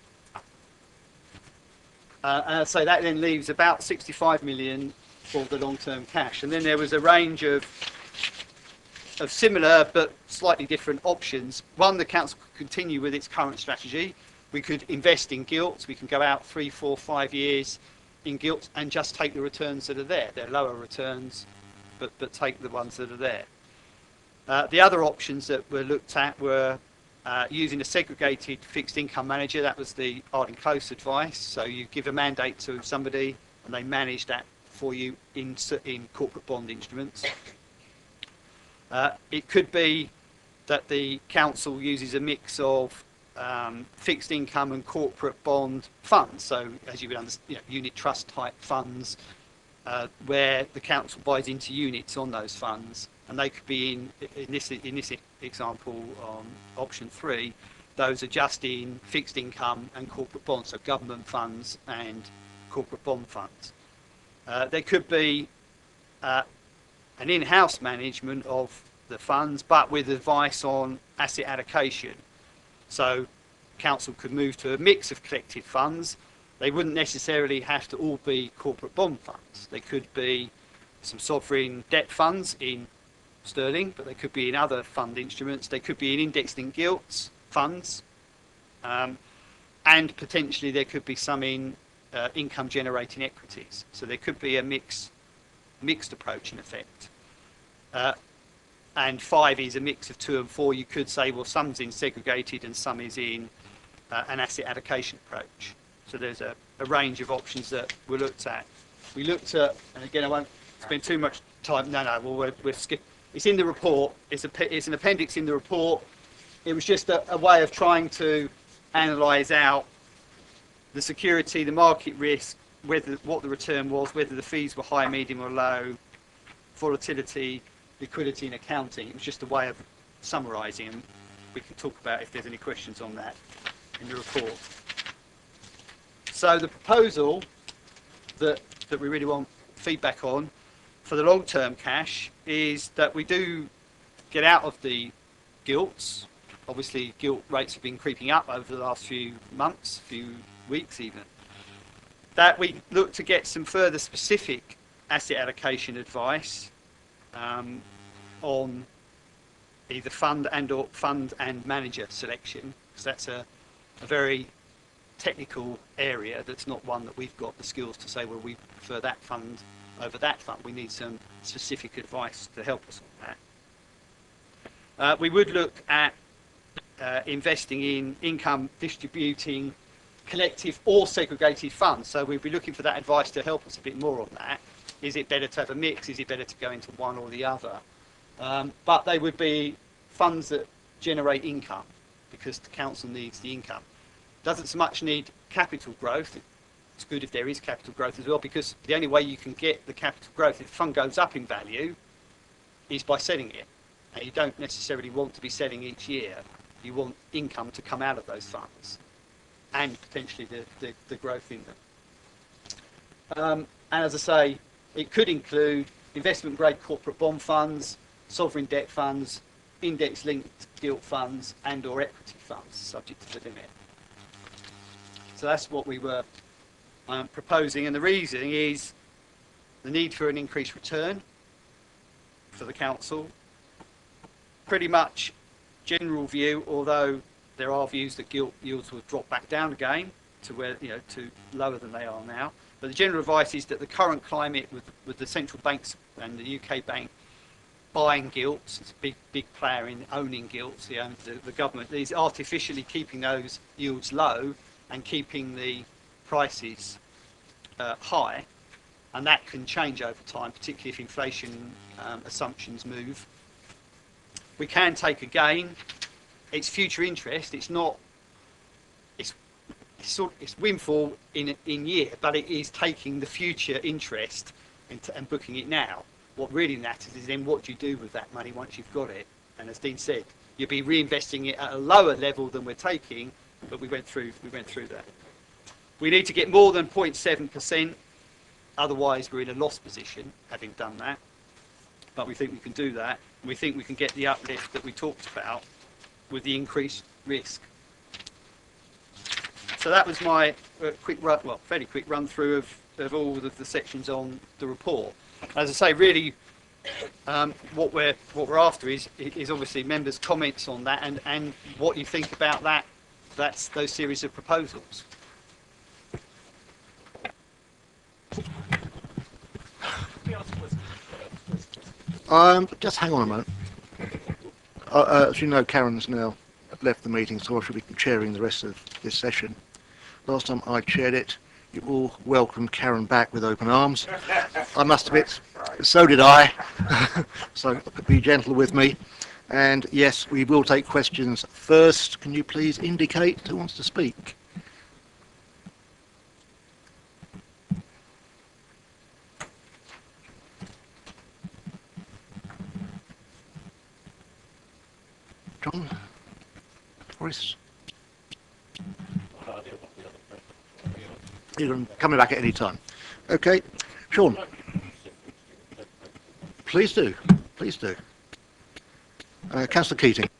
So that then leaves about 65 million for the long-term cash, and then there was a range of similar but slightly different options. One, the council could continue with its current strategy. We could invest in gilts. We can go out 3, 4, 5 years in gilts and just take the returns that are there. They're lower returns, but take the ones that are there. The other options that were looked at were using a segregated fixed income manager. That was the Arden Close advice. So you give a mandate to somebody and they manage that for you in corporate bond instruments. It could be that the council uses a mix of fixed income and corporate bond funds. So as you would understand, unit trust type funds where the council buys into units on those funds, and they could be in this example option 3. Those are just in fixed income and corporate bonds, so government funds and corporate bond funds. There could be an in-house management of the funds, but with advice on asset allocation. So council could move to a mix of collective funds. They wouldn't necessarily have to all be corporate bond funds. They could be some sovereign debt funds in sterling, but they could be in other fund instruments. They could be in indexed in gilts funds. and potentially there could be some in income generating equities. So there could be a mixed approach in effect. And 5 is a mix of 2 and 4. You could say, well, some's in segregated and some is in an asset allocation approach. So there's a range of options that were looked at. We looked at, and again, I won't spend too much time. No, well, we're skip. It's in the report. It's an appendix in the report. It was just a way of trying to analyse out the security, the market risk, what the return was, whether the fees were high, medium, or low, volatility, liquidity, and accounting. It was just a way of summarising, and we can talk about if there's any questions on that in the report. So the proposal that we really want feedback on for the long-term cash is that we do get out of the gilts. Obviously, gilt rates have been creeping up over the last few months, few weeks even. That we look to get some further specific asset allocation advice on either fund and manager selection, because that's a very technical area that's not one that we've got the skills to say, well, we prefer that fund over that fund. We need some specific advice to help us on that. We would look at investing in income distributing collective or segregated funds. So we'd be looking for that advice to help us a bit more on that. Is it better to have a mix? Is it better to go into one or the other? But they would be funds that generate income, because the council needs the income. Doesn't so much need capital growth. It's good if there is capital growth as well, because the only way you can get the capital growth if the fund goes up in value is by selling it. And you don't necessarily want to be selling each year. You want income to come out of those funds and potentially the growth in them. And as I say, it could include investment grade corporate bond funds, sovereign debt funds, index linked gilt funds, and or equity funds subject to the limit. So that's what we were proposing, and the reason is the need for an increased return for the council. Pretty much general view, although there are views that gilt yields will drop back down again to where, to lower than they are now. But the general advice is that the current climate with the central banks and the UK bank buying gilts, it's a big player in owning gilts, the government is artificially keeping those yields low and keeping the prices high, and that can change over time, particularly if inflation assumptions move. We can take a gain. It's future interest. It's not. It's windfall in year, but it is taking the future interest and booking it now. What really matters is then what do you do with that money once you've got it? And as Dean said, you'll be reinvesting it at a lower level than we're taking, but we went through that. We need to get more than 0.7%, otherwise we're in a loss position having done that. But we think we can do that. We think we can get the uplift that we talked about with the increased risk. So that was my fairly quick run through of all of the sections on the report. As I say, really, what we're after is obviously members' comments on that and what you think about that. That's those series of proposals. Just hang on a moment. As you know, Karen's now left the meeting, so I should be chairing the rest of this session. Last time I chaired it, you all welcomed Karen back with open arms. I must admit, so did I. So be gentle with me. And yes, we will take questions first. Can you please indicate who wants to speak? John? Boris? You're coming back at any time. Okay. Sean? Please do. Please do. Councillor Keating.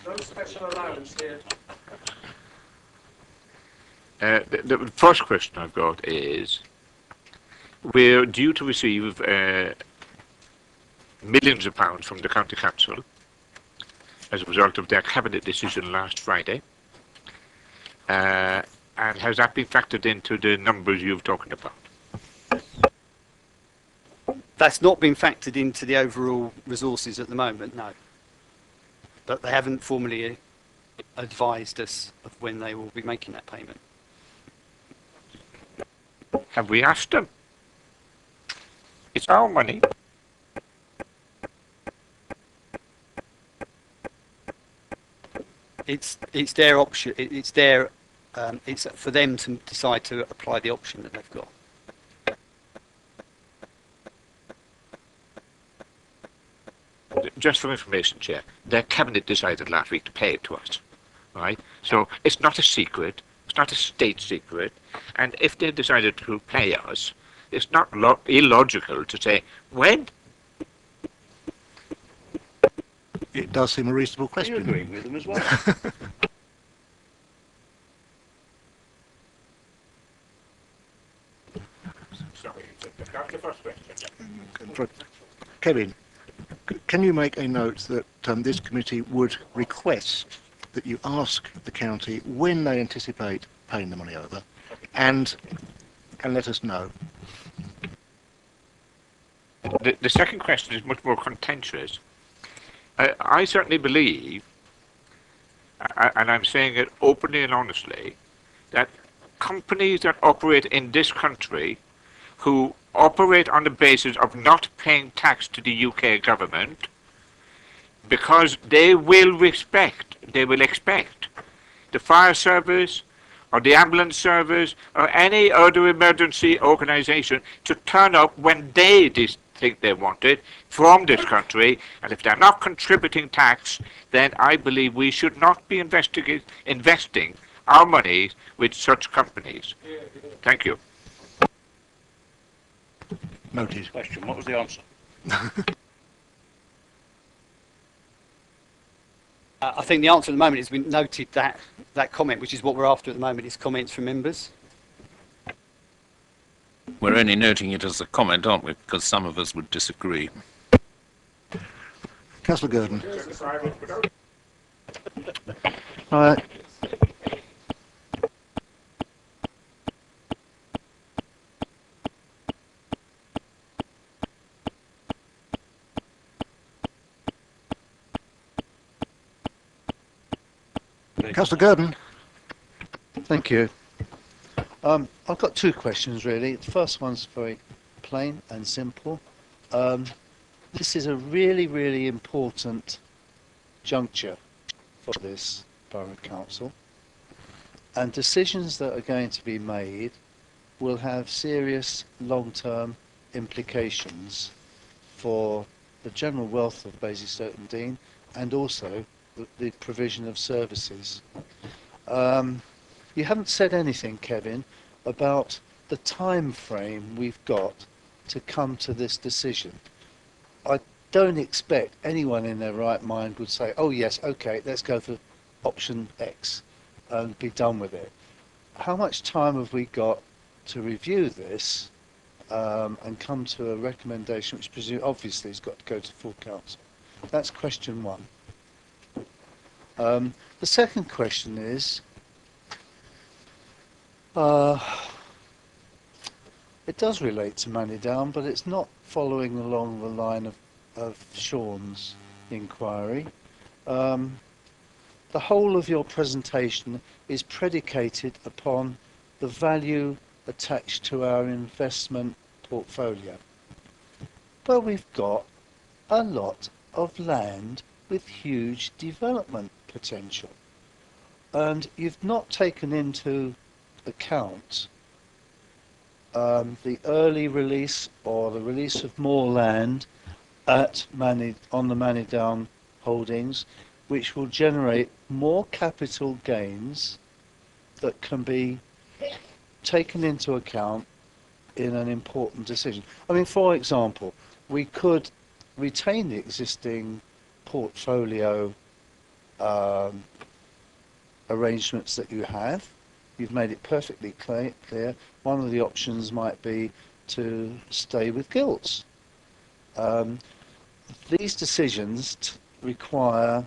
No special allowance here. The first question I've got is, we're due to receive millions of pounds from the county council as a result of their cabinet decision last Friday. And has that been factored into the numbers you've talking about? That's not been factored into the overall resources at the moment, no. But they haven't formally advised us of when they will be making that payment. Have we asked them? It's our money. It's their option. It's their. It's for them to decide to apply the option that they've got. Just for information, Chair, their cabinet decided last week to pay it to us, right? So it's not a secret, it's not a state secret, and if they decided to pay us, it's not illogical to say, when? It does seem a reasonable Are question. you agreeing with them as well? Sorry, that's the first question. Kevin, can you make a note that this committee would request that you ask the county when they anticipate paying the money over, and let us know? The second question is much more contentious. I certainly believe, and I'm saying it openly and honestly, that companies that operate in this country who operate on the basis of not paying tax to the UK government, because they will expect the fire service or the ambulance service or any other emergency organisation to turn up when they think they want it from this country, and if they're not contributing tax, then I believe we should not be investing our money with such companies. Thank you. Noted. Question, what was the answer? I think the answer at the moment is we noted that comment, which is what we're after at the moment, is comments from members. We're only noting it as a comment, aren't we? Because some of us would disagree. Councillor Gurdon. Councillor Gurdon. Thank you. I've got two questions really. The first one's very plain and simple. This is a really, really important juncture for this Borough Council, and decisions that are going to be made will have serious long-term implications for the general wealth of Basingstoke and Dean, and also the provision of services. You haven't said anything, Kevin, about the time frame we've got to come to this decision. I don't expect anyone in their right mind would say, oh yes, okay, let's go for option X and be done with it. How much time have we got to review this and come to a recommendation which obviously has got to go to full council? That's question one. The second question is, it does relate to money down, but it's not following along the line of Sean's inquiry. The whole of your presentation is predicated upon the value attached to our investment portfolio. Well, we've got a lot of land with huge development potential, and you've not taken into account the early release or the release of more land on the Manidown holdings, which will generate more capital gains that can be taken into account in an important decision. I mean, for example, we could retain the existing portfolio arrangements that you have. You've made it perfectly clear. One of the options might be to stay with gilts. These decisions require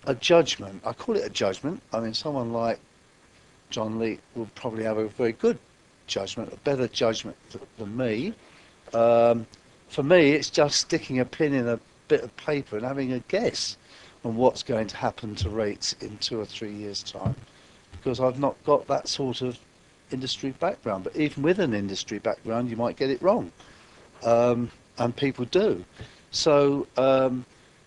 a judgment. I call it a judgment. I mean, someone like John Leake will probably have a very good judgment, a better judgment than me. For me, it's just sticking a pin in a bit of paper and having a guess on what's going to happen to rates in 2 or 3 years' time, because I've not got that sort of industry background. But even with an industry background, you might get it wrong, and people do. So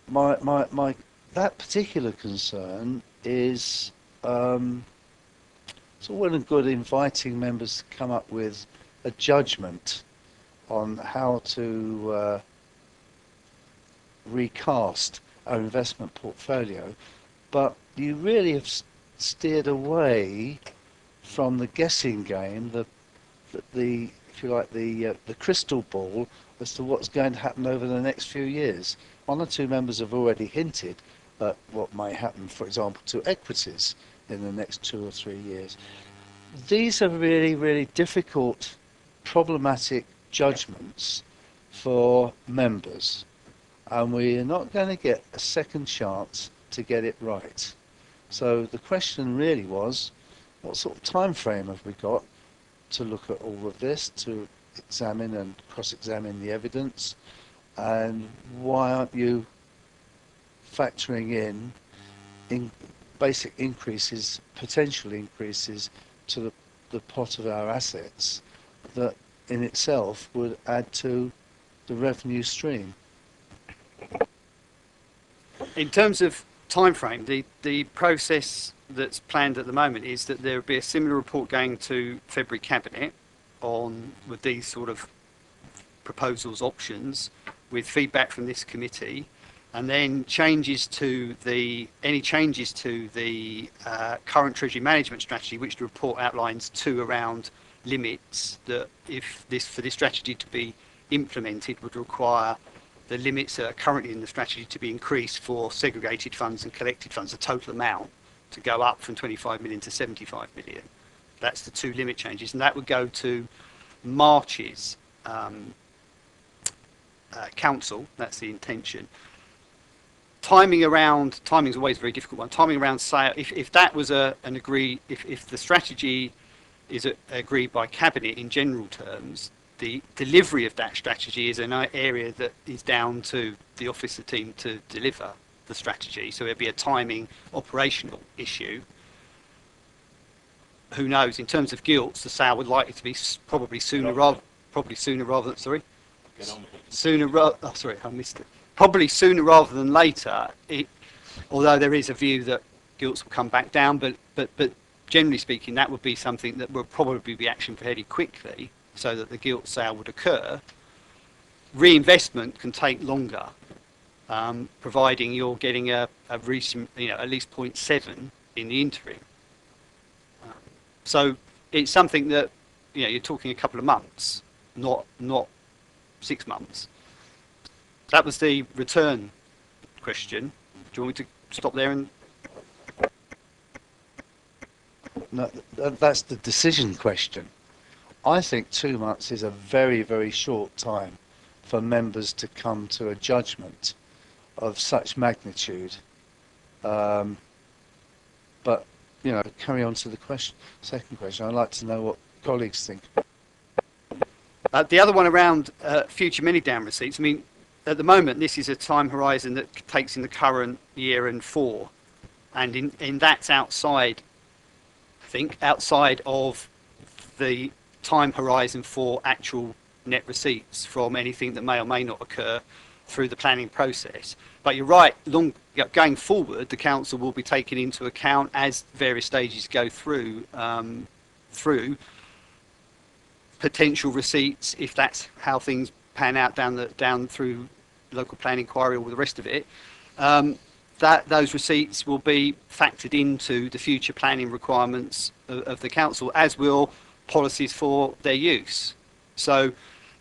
my that particular concern is it's all well and good inviting members to come up with a judgment on how to recast our investment portfolio, but you really have steered away from the guessing game, the if you like, the crystal ball as to what's going to happen over the next few years. One or two members have already hinted at what might happen, for example, to equities in the next 2 or 3 years. These are really, really difficult, problematic judgments for members, and we are not going to get a second chance to get it right. So the question really was, what sort of time frame have we got to look at all of this, to examine and cross-examine the evidence, and why aren't you factoring in basic increases, potential increases to the pot of our assets that in itself would add to the revenue stream? In terms of time frame, the process that's planned at the moment is that there will be a similar report going to February Cabinet with these sort of proposals, options, with feedback from this committee, and then any changes to the current Treasury Management Strategy, which the report outlines two around limits that, for this strategy to be implemented, would require the limits that are currently in the strategy to be increased for segregated funds and collected funds, the total amount to go up from 25 million to 75 million. That's the two limit changes, and that would go to March's council. That's the intention. Timing's always a very difficult one. Timing around sale, if that was if the strategy is agreed by Cabinet in general terms, the delivery of that strategy is an area that is down to the officer team to deliver the strategy. So it'd be a timing, operational issue. Who knows? In terms of gilts, the sale would likely to be probably sooner rather than probably sooner rather than later. Although there is a view that gilts will come back down, but generally speaking, that would be something that will probably be actioned fairly quickly, so that the gilt sale would occur. Reinvestment can take longer, providing you're getting a recent, at least 0.7 in the interim. So it's something that you're talking a couple of months, not 6 months. That was the return question. Do you want me to stop there? No, that's the decision question. I think 2 months is a very, very short time for members to come to a judgment of such magnitude. But, carry on to the second question. I'd like to know what colleagues think. The other one around future mini-down receipts. I mean, at the moment, this is a time horizon that takes in the current year and 4. And in that's outside of the time horizon for actual net receipts from anything that may or may not occur through the planning process. But you're right, going forward, the council will be taken into account as various stages go through potential receipts, if that's how things pan out down through local plan inquiry or the rest of it. That those receipts will be factored into the future planning requirements of the council, as will policies for their use. So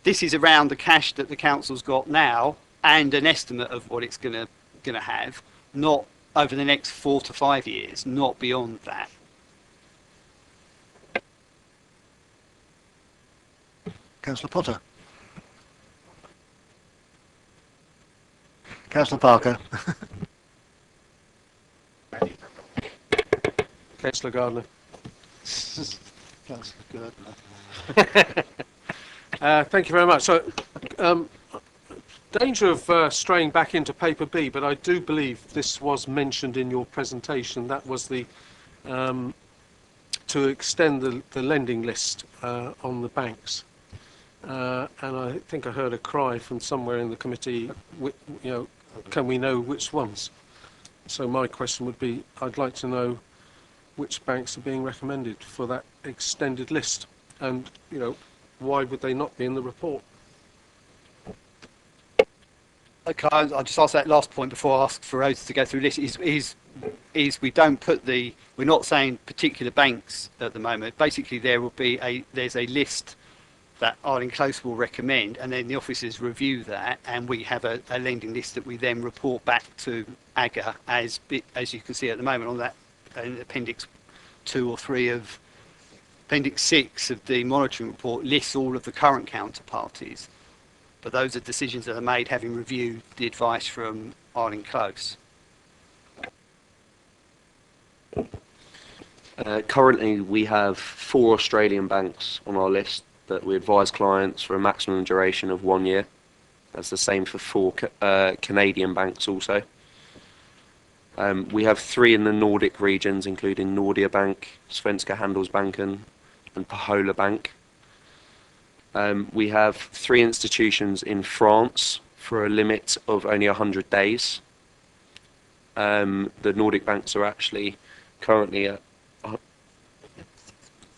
this is around the cash that the council's got now and an estimate of what it's going to have, not over the next 4 to 5 years, not beyond that. Councillor Potter. Councillor Parker. Councillor Gardner. Councillor Gardner. Thank you very much. So, danger of straying back into paper B, but I do believe this was mentioned in your presentation. That was the to extend the lending list on the banks. And I think I heard a cry from somewhere in the committee, can we know which ones? So my question would be, I'd like to know which banks are being recommended for that extended list, and why would they not be in the report? Okay, I'll just ask that last point before I ask for Rose to go through this. Is we don't put we're not saying particular banks at the moment. Basically, there's a list that Arlene Close will recommend, and then the officers review that, and we have a lending list that we then report back to AGA as you can see at the moment on that in Appendix 2 or 3 of Appendix 6 of the monitoring report lists all of the current counterparties. But those are decisions that are made having reviewed the advice from Arlene Close. Currently, we have 4 Australian banks on our list that we advise clients for a maximum duration of 1 year. That's the same for 4 Canadian banks also. We have 3 in the Nordic regions, including Nordea Bank, Svenska Handelsbanken, and Pahola Bank. We have 3 institutions in France for a limit of only 100 days. The Nordic banks are actually currently at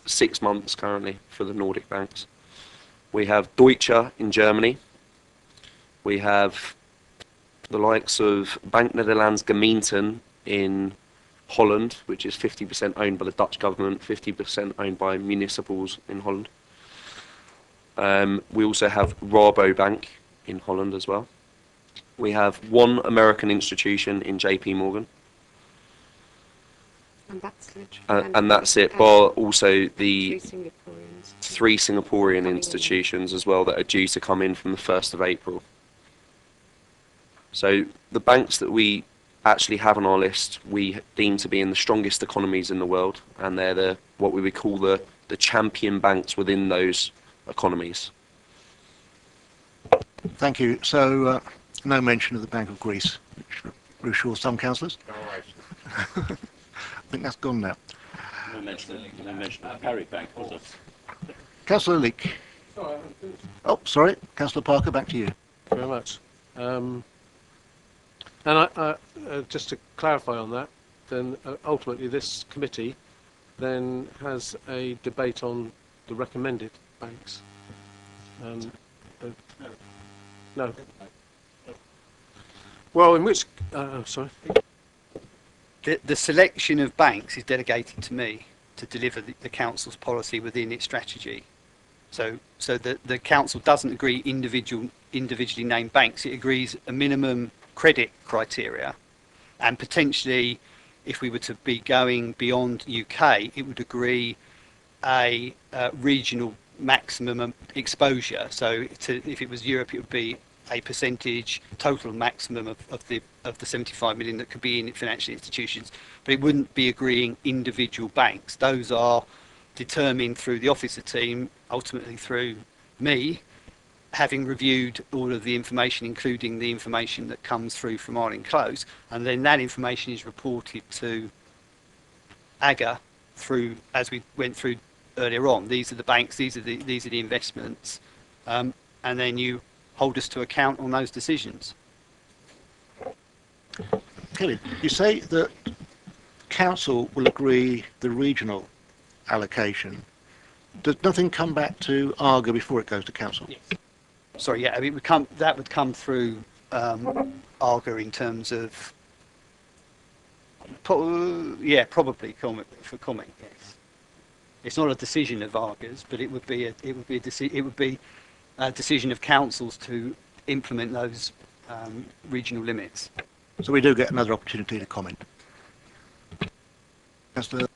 6 months currently for the Nordic banks. We have Deutsche in Germany. We have the likes of Bank Nederlands Gemeenten in Holland, which is 50% owned by the Dutch government, 50% owned by municipals in Holland. We also have Rabobank in Holland as well. We have 1 American institution in JP Morgan. And that's literally, And that's it, but also the 3 Singaporeans. 3 Singaporean institutions as well that are due to come in from the 1st of April. So the banks that we actually have on our list, we deem to be in the strongest economies in the world, and they're what we would call the champion banks within those economies. Thank you. So, no mention of the Bank of Greece, which reassures some councillors. I think that's gone now. No mention of Parry Bank, was it? Councillor Leake. Oh, sorry. Councillor Parker, back to you. Thank you very much. And I just to clarify on that, then ultimately this committee then has a debate on the recommended banks. No. Well, in which... sorry. The selection of banks is delegated to me to deliver the council's policy within its strategy. So the council doesn't agree individually named banks. It agrees a minimum credit criteria, and potentially, if we were to be going beyond UK, it would agree a regional maximum exposure. So if it was Europe, it would be a percentage total maximum of the 75 million that could be in financial institutions, but it wouldn't be agreeing individual banks. Those are determined through the officer team, ultimately through me, having reviewed all of the information, including the information that comes through from Arlene Close, and then that information is reported to AGA through, as we went through earlier on. These are the banks, these are the investments, and then you hold us to account on those decisions. Kelly, you say that council will agree the regional allocation. Does nothing come back to AGA before it goes to council? Yes. Sorry, yeah, I mean, that would come through AGA in terms of, probably for comment. Yes, it's not a decision of AGA's, but it would be a decision of councils to implement those regional limits. So we do get another opportunity to comment. Councillor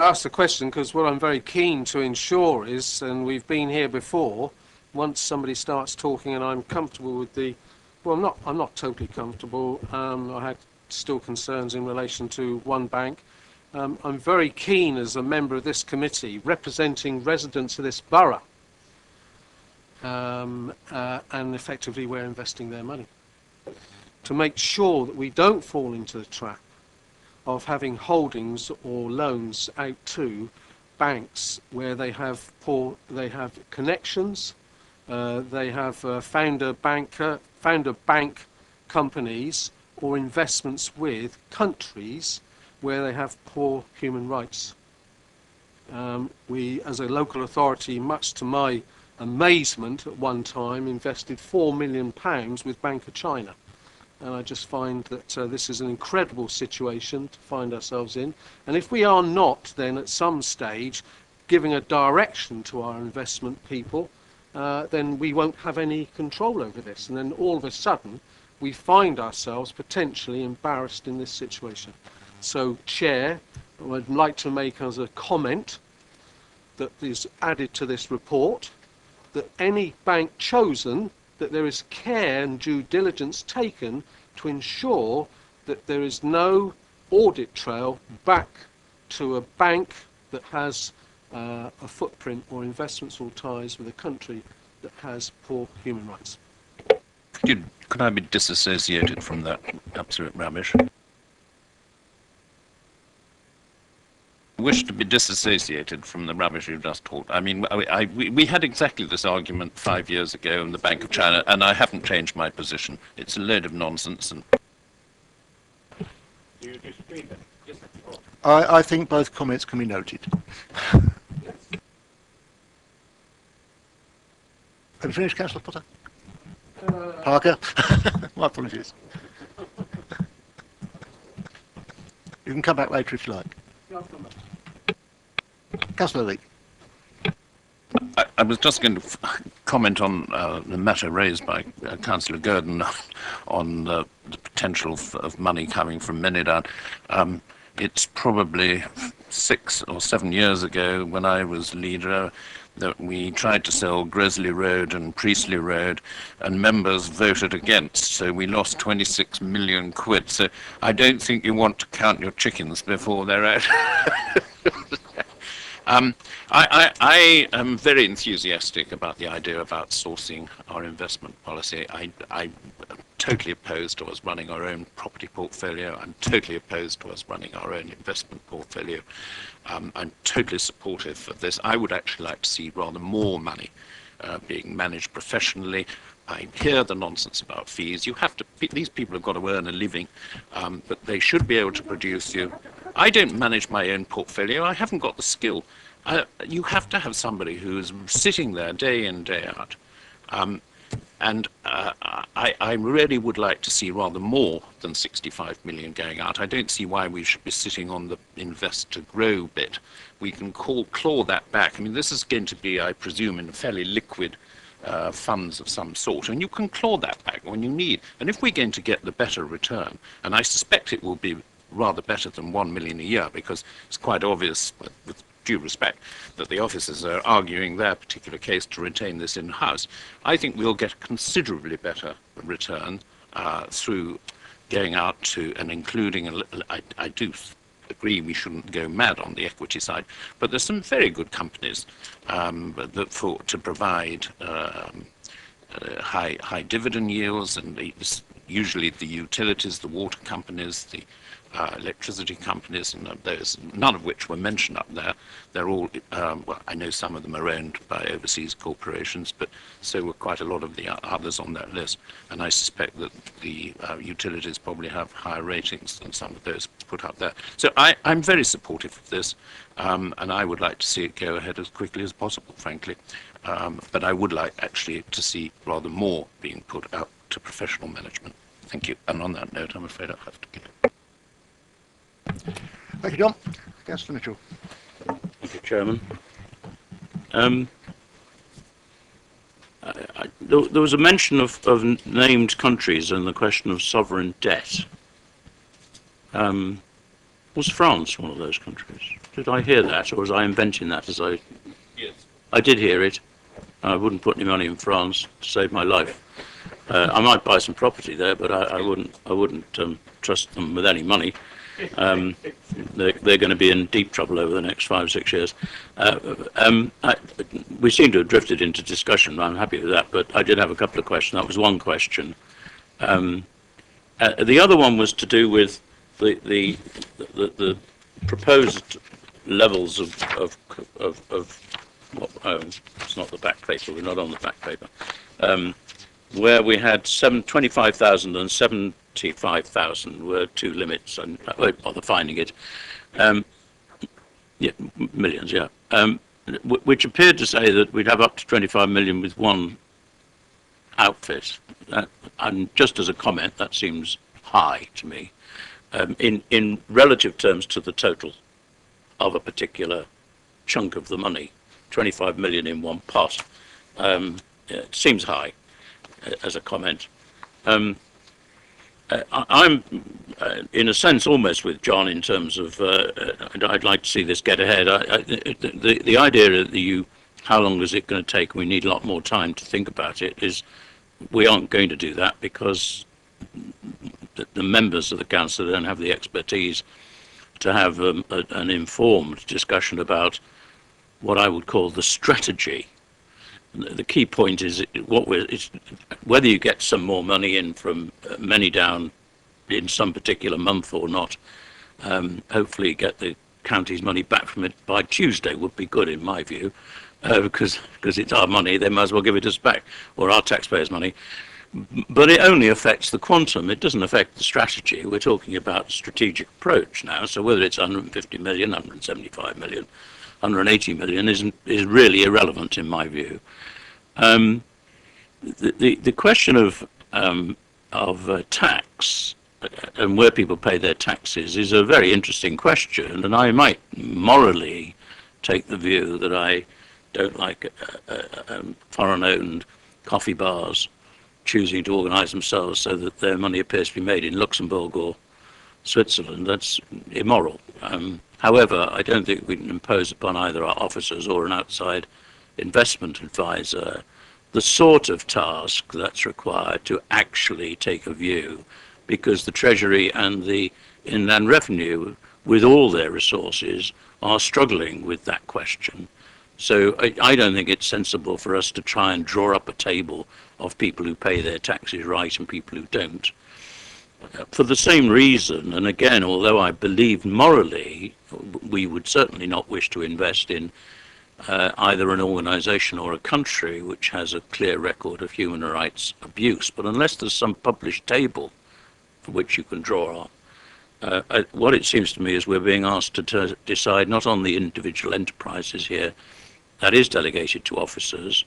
I asked the question because what I'm very keen to ensure is, and we've been here before, once somebody starts talking and I'm comfortable with the, well, I'm not totally comfortable. I had still concerns in relation to one bank. I'm very keen as a member of this committee, representing residents of this borough, and effectively we're investing their money, to make sure that we don't fall into the trap of having holdings or loans out to banks where they have connections, they have founder bank companies or investments with countries where they have poor human rights. We, as a local authority, much to my amazement, at one time invested £4 million with Bank of China. And I just find that this is an incredible situation to find ourselves in. And if we are not then at some stage giving a direction to our investment people, then we won't have any control over this. And then all of a sudden, we find ourselves potentially embarrassed in this situation. So, Chair, I'd like to make as a comment that is added to this report, that any bank chosen, that there is care and due diligence taken to ensure that there is no audit trail back to a bank that has a footprint or investments or ties with a country that has poor human rights. Could I be disassociated from that absolute rubbish? I wish to be disassociated from the rubbish you've just talked. I mean, we had exactly this argument 5 years ago in the Bank of China, and I haven't changed my position. It's a load of nonsense. And Do you disagree then? I think both comments can be noted. Have you finished, Councillor Potter? Parker? My apologies. You can come back later if you like. Councillor Lee. I was just going to comment on the matter raised by Councillor Gurdon on the potential of money coming from Minidown. It's probably 6 or 7 years ago when I was leader that we tried to sell Gresley Road and Priestley Road, and members voted against, so we lost 26 million quid. So I don't think you want to count your chickens before they're out. I am very enthusiastic about the idea of outsourcing our investment policy. I'm totally opposed to us running our own property portfolio. I'm totally opposed to us running our own investment portfolio. I'm totally supportive of this. I would actually like to see rather more money being managed professionally. I hear the nonsense about fees. You have to. These people have got to earn a living, but they should be able to produce you. I don't manage my own portfolio. I haven't got the skill. You have to have somebody who is sitting there day in, day out. I really would like to see rather more than 65 million going out. I don't see why we should be sitting on the invest to grow bit. We can claw that back. I mean, this is going to be, I presume, in fairly liquid funds of some sort, and you can claw that back when you need. And if we're going to get the better return, and I suspect it will be rather better than 1 million a year, because it's quite obvious, with due respect, that the officers are arguing their particular case to retain this in-house. I think we'll get a considerably better return through going out to and including, I do agree we shouldn't go mad on the equity side, but there's some very good companies to provide high dividend yields, and usually the utilities, the water companies, the electricity companies, and those, none of which were mentioned up there. They're all, well, I know some of them are owned by overseas corporations, but so were quite a lot of the others on that list. And I suspect that the utilities probably have higher ratings than some of those put up there. So I'm very supportive of this, and I would like to see it go ahead as quickly as possible, frankly. But I would like actually to see rather more being put out to professional management. Thank you. And on that note, I'm afraid I'll have to give it. Thank you, John. Councillor Mitchell. Thank you, Chairman. There was a mention of named countries and the question of sovereign debt. Was France one of those countries? Did I hear that, or was I inventing that as I... Yes. I did hear it. I wouldn't put any money in France to save my life. I might buy some property there, but I wouldn't trust them with any money. They're going to be in deep trouble over the next 5 or 6 years. We seem to have drifted into discussion. I'm happy with that, but I did have a couple of questions. That was one question. The other one was to do with the proposed levels of it's not the back paper. We're not on the back paper. Where we had 25,000 and 75,000 were two limits, and I won't bother finding it. Yeah, millions, yeah. Which appeared to say that we'd have up to 25 million with one outfit. And just as a comment, that seems high to me. In relative terms to the total of a particular chunk of the money, 25 million in one pot, it seems high as a comment. I'm in a sense almost with John in terms of I'd like to see this get ahead. The idea that how long is it going to take, we need a lot more time to think about it, is we aren't going to do that because the members of the council don't have the expertise to have an informed discussion about what I would call the strategy. The key point is whether you get some more money in from many down in some particular month or not. Hopefully get the county's money back from it by Tuesday would be good in my view, because it's our money, they might as well give it us back, or our taxpayers' money. But it only affects the quantum, it doesn't affect the strategy. We're talking about strategic approach now, so whether it's 150 million, 175 million, 180 million is really irrelevant in my view. The question of tax and where people pay their taxes is a very interesting question, and I might morally take the view that I don't like foreign-owned coffee bars choosing to organise themselves so that their money appears to be made in Luxembourg or Switzerland. That's immoral. However, I don't think we can impose upon either our officers or an outside investment advisor the sort of task that's required to actually take a view, because the Treasury and the Inland Revenue, with all their resources, are struggling with that question. So I don't think it's sensible for us to try and draw up a table of people who pay their taxes right and people who don't. For the same reason, and again, although I believe morally we would certainly not wish to invest in either an organisation or a country which has a clear record of human rights abuse, but unless there's some published table for which you can draw on, what it seems to me is we're being asked to decide not on the individual enterprises here, that is delegated to officers.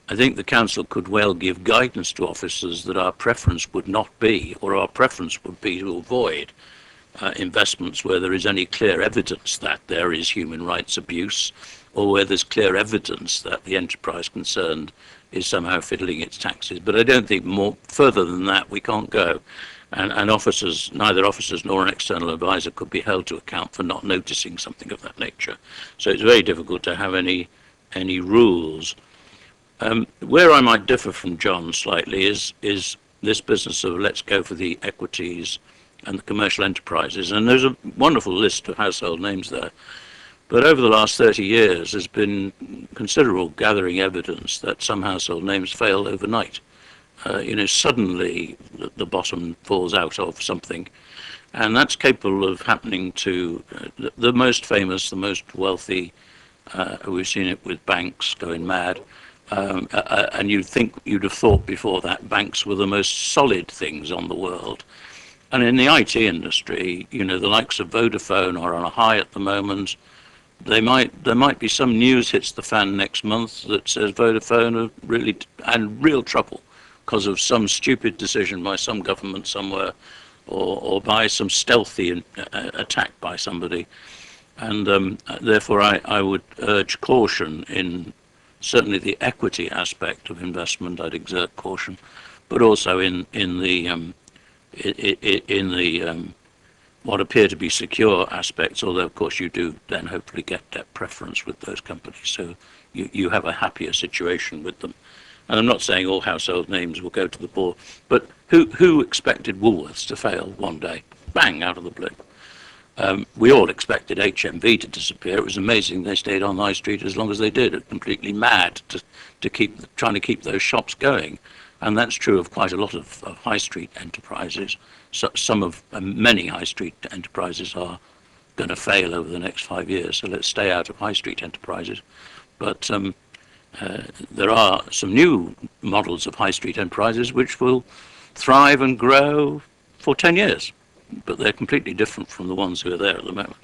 I think the council could well give guidance to officers that our preference would not be, or our preference would be to avoid investments where there is any clear evidence that there is human rights abuse, or where there's clear evidence that the enterprise concerned is somehow fiddling its taxes. But I don't think more further than that we can't go. And officers, neither officers nor an external advisor could be held to account for not noticing something of that nature. So it's very difficult to have any rules. Where I might differ from John slightly is this business of let's go for the equities and the commercial enterprises. And there's a wonderful list of household names there. But over the last 30 years, there's been considerable gathering evidence that some household names fail overnight. Suddenly the bottom falls out of something. And that's capable of happening to the most famous, the most wealthy. We've seen it with banks going mad. And you'd have thought before that banks were the most solid things on the world. And in the IT industry, the likes of Vodafone are on a high at the moment. There might be some news hits the fan next month that says Vodafone are really in real trouble because of some stupid decision by some government somewhere, or by some stealthy attack by somebody. And therefore I would urge caution in certainly the equity aspect of investment. I'd exert caution, but also in the what appear to be secure aspects, although of course you do then hopefully get that preference with those companies, so you have a happier situation with them. And I'm not saying all household names will go to the board, but who expected Woolworths to fail one day? Bang, out of the blue. We all expected HMV to disappear. It was amazing they stayed on High Street as long as they did. It's completely mad to keep trying to keep those shops going. And that's true of quite a lot of high street enterprises. So many high street enterprises are going to fail over the next 5 years. So let's stay out of high street enterprises. But there are some new models of high street enterprises which will thrive and grow for 10 years. But they're completely different from the ones who are there at the moment.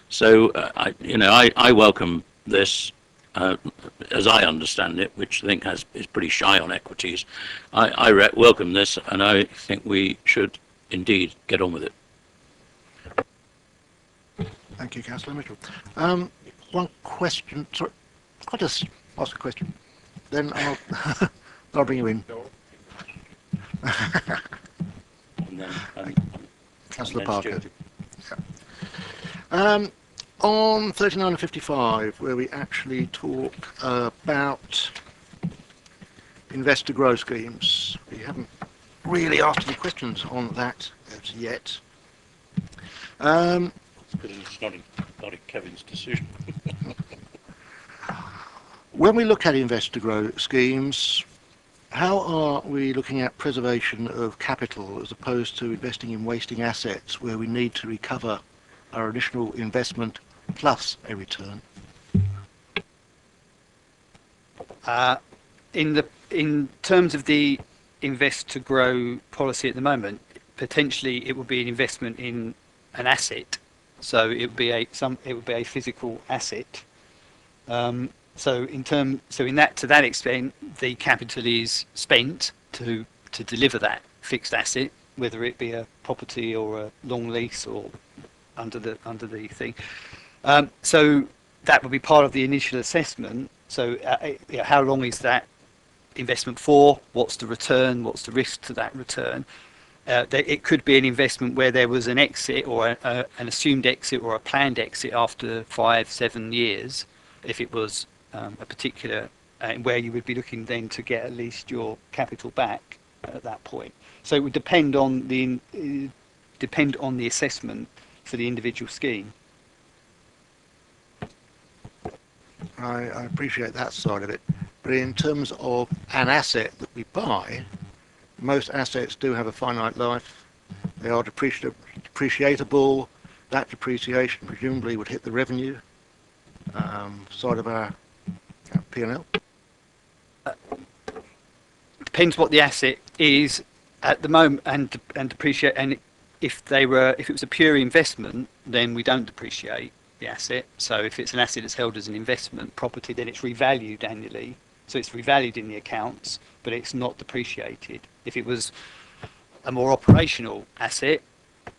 So, I welcome this, as I understand it, which I think is pretty shy on equities. I welcome this, and I think we should indeed get on with it. Thank you, Councillor Mitchell. One question. Sorry, I'll just ask a question. Then I'll bring you in. And then, Councillor Parker. Yeah. On 39 and 55, where we actually talk about investor growth schemes, we haven't really asked any questions on that as yet. Because it's not in Kevin's decision. When we look at investor growth schemes, how are we looking at preservation of capital as opposed to investing in wasting assets where we need to recover our initial investment plus a return? In terms of the invest to grow policy at the moment, potentially it would be an investment in an asset, so it would be a physical asset. So to that extent, the capital is spent to deliver that fixed asset, whether it be a property or a long lease or under the thing. So that would be part of the initial assessment. So how long is that investment for? What's the return? What's the risk to that return? It could be an investment where there was an exit or an assumed exit or a planned exit after 5-7 years, if it was a particular where you would be looking then to get at least your capital back at that point. So it would depend on the assessment for the individual scheme. I appreciate that side of it, but in terms of an asset that we buy, most assets do have a finite life. They are depreciatable. That depreciation presumably would hit the revenue side of our P&L. Depends what the asset is at the moment and depreciate. And if it was a pure investment, then we don't depreciate the asset. So if it's an asset that's held as an investment property, then it's revalued annually. So it's revalued in the accounts, but it's not depreciated. If it was a more operational asset,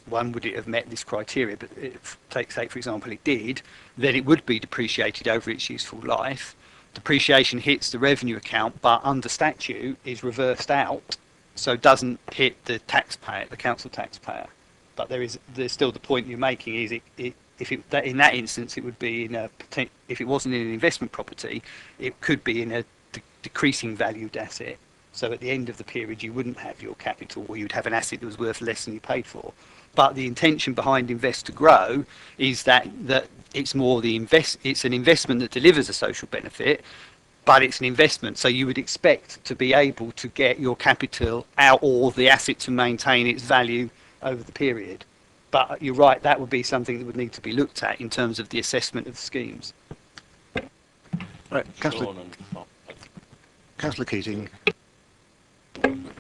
would it have met this criteria? But say for example it did, then it would be depreciated over its useful life. Depreciation hits the revenue account, but under statute is reversed out, so doesn't hit the taxpayer, the council taxpayer. But there's still the point you're making is in that instance it would be if it wasn't in an investment property, it could be in a decreasing valued asset. So at the end of the period you wouldn't have your capital, or you'd have an asset that was worth less than you paid for. But the intention behind invest to grow is that it's more it's an investment that delivers a social benefit, but it's an investment. So you would expect to be able to get your capital out, or the asset to maintain its value over the period. But you're right, that would be something that would need to be looked at in terms of the assessment of the schemes. Right, Councillor Keating.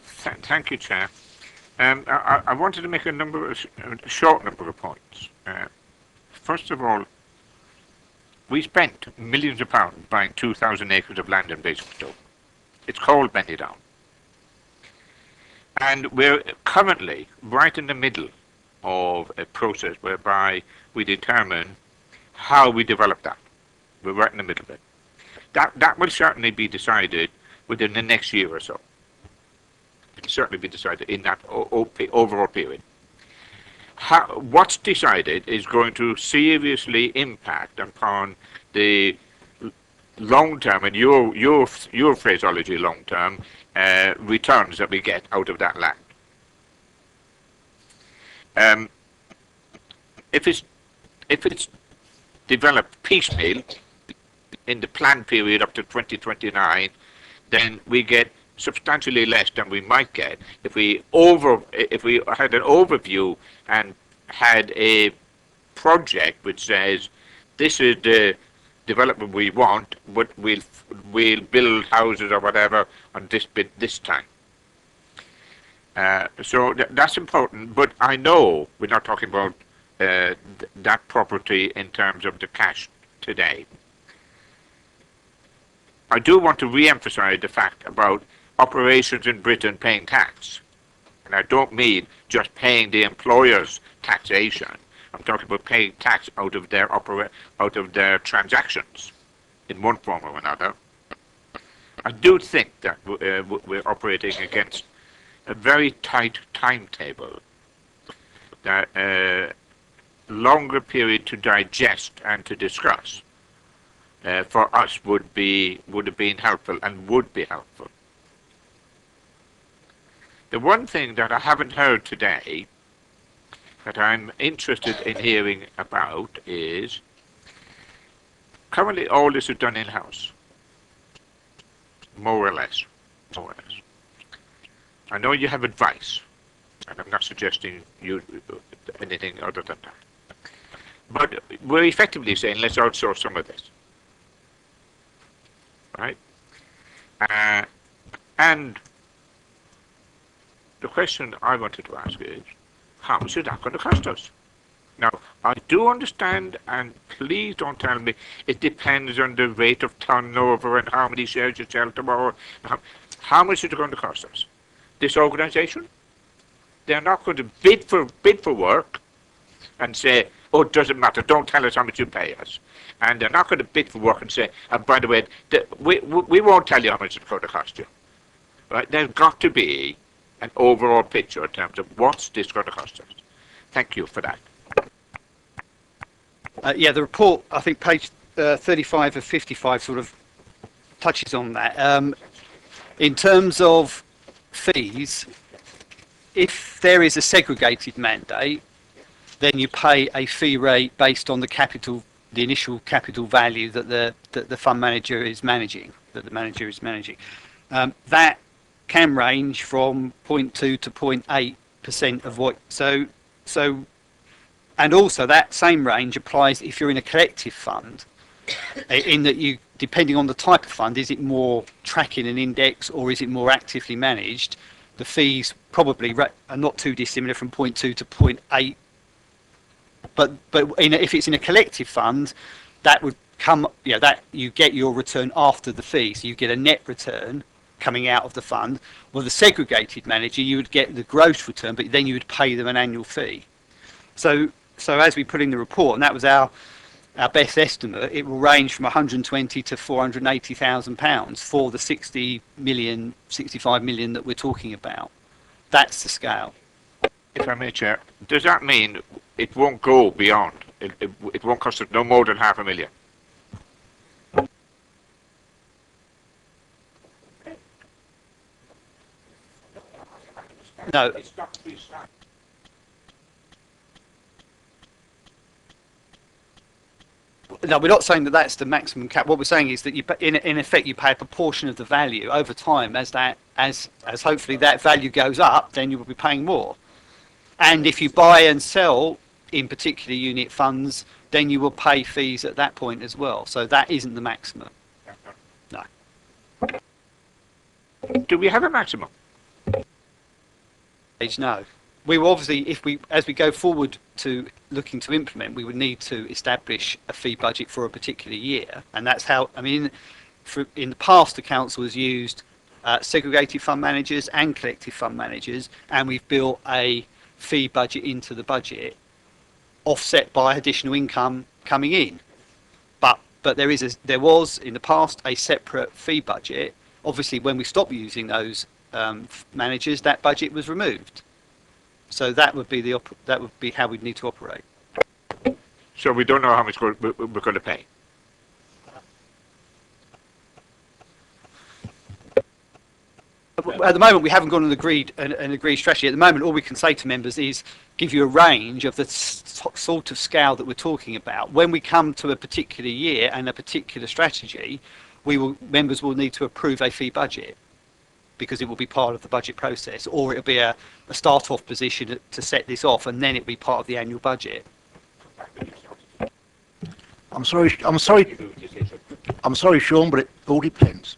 Thank you, Chair. I wanted to make a short number of points. First of all, we spent millions of pounds buying 2,000 acres of land in Basingstoke. It's called Bennydown. And we're currently right in the middle of a process whereby we determine how we develop that. We're right in the middle of it. That will certainly be decided within the next year or so. It'll certainly be decided in that overall period. what's decided is going to seriously impact upon the long term, and your phraseology long term, returns that we get out of that land. If it's developed piecemeal in the planned period up to 2029, then we get substantially less than we might get if we had an overview and had a project which says this is the development we want, but we'll build houses or whatever on this bit this time. So that's important, but I know we're not talking about that property in terms of the cash today. I do want to re-emphasize the fact about operations in Britain paying tax. And I don't mean just paying the employer's taxation. I'm talking about paying tax out of their transactions in one form or another. I do think that we're operating against a very tight timetable. That longer period to digest and to discuss for us would have been helpful and would be helpful. The one thing that I haven't heard today that I'm interested in hearing about is currently all this is done in-house, more or less. I know you have advice, and I'm not suggesting you anything other than that. But we're effectively saying, let's outsource some of this. Right? And the question I wanted to ask is, how much is that going to cost us? Now, I do understand, and please don't tell me it depends on the rate of turnover and how many shares you sell tomorrow. How much is it going to cost us? This organisation? They're not going to bid for work and say, oh, it doesn't matter, don't tell us how much you pay us. And they're not going to bid for work and say, by the way, we won't tell you how much it's going to cost you. Right? There's got to be an overall picture in terms of what's this going to cost us. Thank you for that. Yeah, the report, I think page 35 of 55 sort of touches on that. In terms of fees, if there is a segregated mandate, then you pay a fee rate based on the initial capital value that the fund manager is managing, that can range from 0.2 to 0.8% of what. So, and also that same range applies if you're in a collective fund, in that you, depending on the type of fund, is it more tracking an index or is it more actively managed? The fees probably are not too dissimilar from 0.2 to 0.8. But if it's in a collective fund, that would come, that you get your return after the fee, so you get a net return coming out of the fund. Well, the segregated manager, you would get the gross return, but then you would pay them an annual fee. So as we put in the report, and that was our best estimate, it will range from 120 to 480,000 pounds for the 65 million that we're talking about. That's the scale. If I may, Chair, does that mean it won't go beyond? It won't cost us no more than £500,000? No. No, we're not saying that that's the maximum cap. What we're saying is that you, in effect, you pay a proportion of the value over time. As hopefully that value goes up, then you will be paying more. And if you buy and sell in particular unit funds, then you will pay fees at that point as well. So that isn't the maximum. No. Do we have a maximum? No. We will obviously, as we go forward to looking to implement, we would need to establish a fee budget for a particular year. And that's how, in the past, the council has used segregated fund managers and collective fund managers, and we've built a fee budget into the budget, offset by additional income coming in. But there was in the past a separate fee budget. Obviously, when we stopped using those managers, that budget was removed. So that would be that would be how we'd need to operate. So we don't know how much we're going to pay. At the moment, we haven't got an agreed strategy. At the moment, all we can say to members is give you a range of the sort of scale that we're talking about. When we come to a particular year and a particular strategy, members will need to approve a fee budget because it will be part of the budget process, or it'll be a start-off position to set this off, and then it'll be part of the annual budget. I'm sorry, Sean, but it all depends.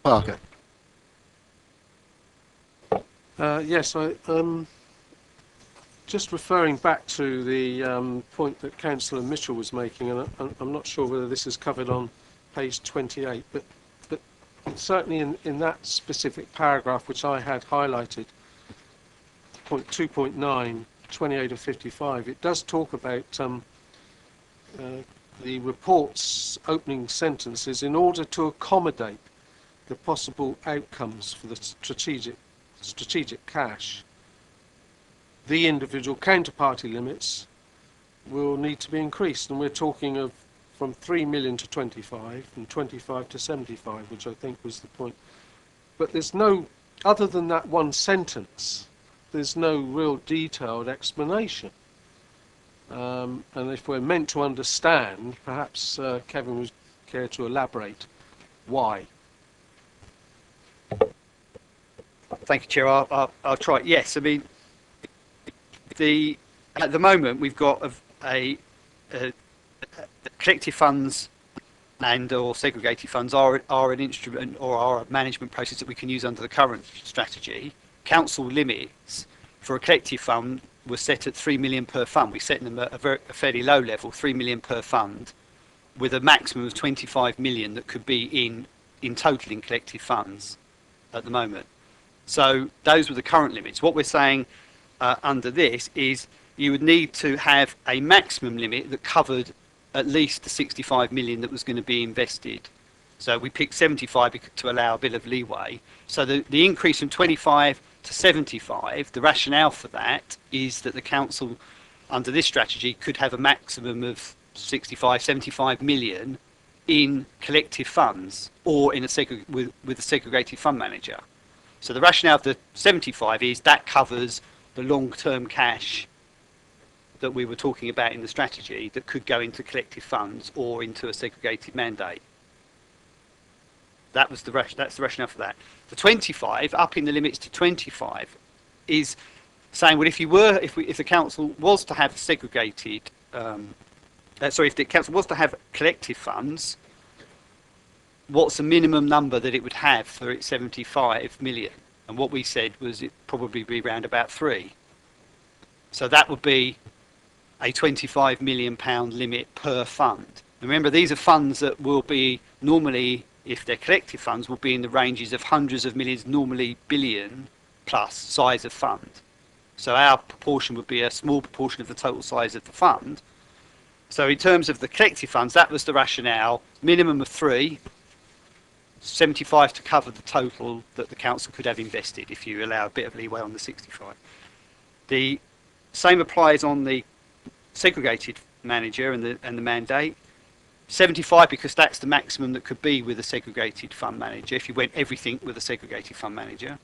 Parker. Yes, just referring back to the point that Councillor Mitchell was making, and I'm not sure whether this is covered on page 28, but certainly in that specific paragraph which I had highlighted, point 2.9, 28 of 55, it does talk about the report's opening sentences in order to accommodate the possible outcomes for the strategic cash. The individual counterparty limits will need to be increased, and we're talking of from 3 million to 25, from 25 to 75, which I think was the point. But there's no, other than that one sentence, there's no real detailed explanation. And if we're meant to understand, perhaps Kevin would care to elaborate why. Thank you, Chair. I'll try. Yes, I mean, at the moment we've got a collective funds and or segregated funds are an instrument or are a management process that we can use under the current strategy. Council limits for a collective fund were set at 3 million per fund. We set them at a fairly low level, 3 million per fund, with a maximum of 25 million that could be in total in collective funds at the moment. So those were the current limits. What we're saying under this is you would need to have a maximum limit that covered at least the 65 million that was going to be invested. So we picked 75 to allow a bit of leeway. So the increase from 25 to 75, the rationale for that is that the council under this strategy could have a maximum of 65, 75 million in collective funds or in with a segregated fund manager. So the rationale of the 75 is that covers the long-term cash that we were talking about in the strategy that could go into collective funds or into a segregated mandate. That's the rationale for that. The 25, upping the limits to 25, is saying, well, if the council was to have segregated, if the council was to have collective funds, what's the minimum number that it would have for its 75 million? And what we said was it probably be around about 3. So that would be a 25 million pound limit per fund. Remember, these are funds that will be normally, if they're collective funds, will be in the ranges of hundreds of millions, normally billion plus size of fund. So our proportion would be a small proportion of the total size of the fund. So in terms of the collective funds, that was the rationale, minimum of 3, 75 to cover the total that the council could have invested if you allow a bit of leeway on the 65. The same applies on the segregated manager and the mandate. 75 because that's the maximum that could be with a segregated fund manager if you went everything with a segregated fund manager.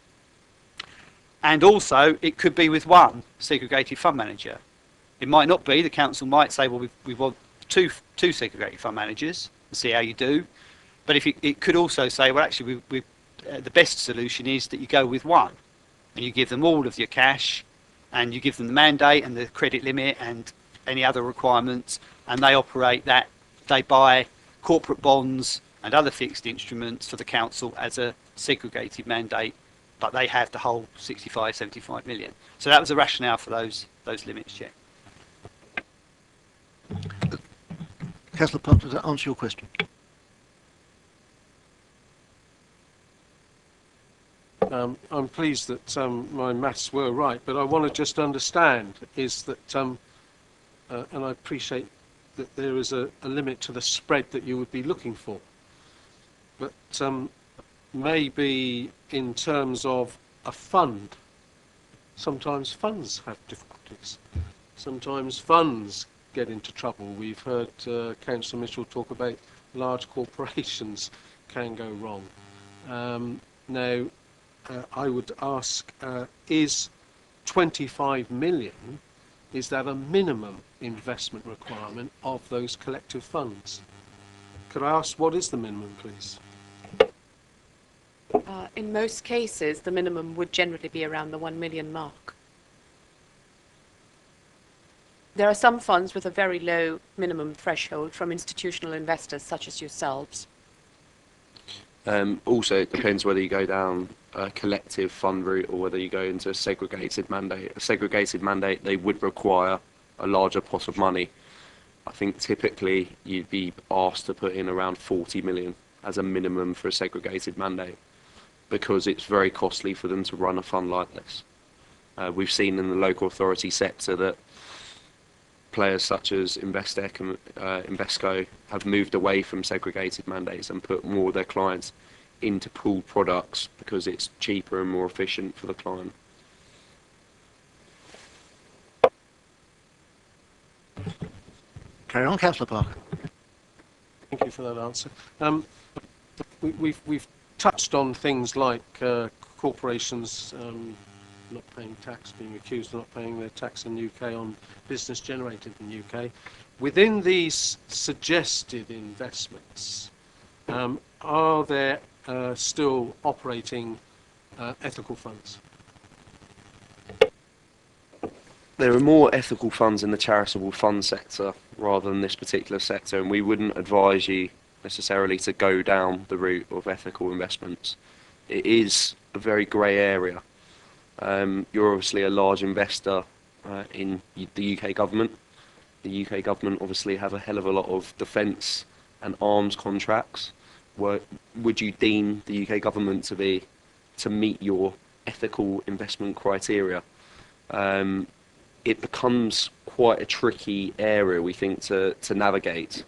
And also it could be with one segregated fund manager. It might not be. The council might say, well, we want two segregated fund managers and see how you do. But if it could also say, well, actually, the best solution is that you go with one and you give them all of your cash and you give them the mandate and the credit limit and any other requirements, and they operate that. They buy corporate bonds and other fixed instruments for the council as a segregated mandate, but they have the whole 65, 75 million. So that was the rationale for those limits, yeah. Councillor Pump, does that answer your question? I'm pleased that my maths were right, but I want to just understand is that, and I appreciate that there is a limit to the spread that you would be looking for, but maybe in terms of a fund, sometimes funds have difficulties. Sometimes funds get into trouble. We've heard Councillor Mitchell talk about large corporations can go wrong. Now, I would ask, is 25 million, is that a minimum investment requirement of those collective funds? Could I ask, what is the minimum, please? In most cases, the minimum would generally be around the 1 million mark. There are some funds with a very low minimum threshold from institutional investors such as yourselves. Also, it depends whether you go down a collective fund route or whether you go into a segregated mandate. A segregated mandate, they would require a larger pot of money. I think typically you'd be asked to put in around 40 million as a minimum for a segregated mandate, because it's very costly for them to run a fund like this. We've seen in the local authority sector that players such as Investec and Invesco have moved away from segregated mandates and put more of their clients into pooled products because it's cheaper and more efficient for the client. Carry on, Councillor Parker. Thank you for that answer. We've touched on things like corporations not paying tax, being accused of not paying their tax in the UK on business generated in the UK. Within these suggested investments, are there still operating ethical funds? There are more ethical funds in the charitable fund sector rather than this particular sector, and we wouldn't advise you necessarily to go down the route of ethical investments. It is a very grey area. You're obviously a large investor in the UK government. The UK government obviously have a hell of a lot of defence and arms contracts. Would you deem the UK government to meet your ethical investment criteria? It becomes quite a tricky area, we think, to navigate.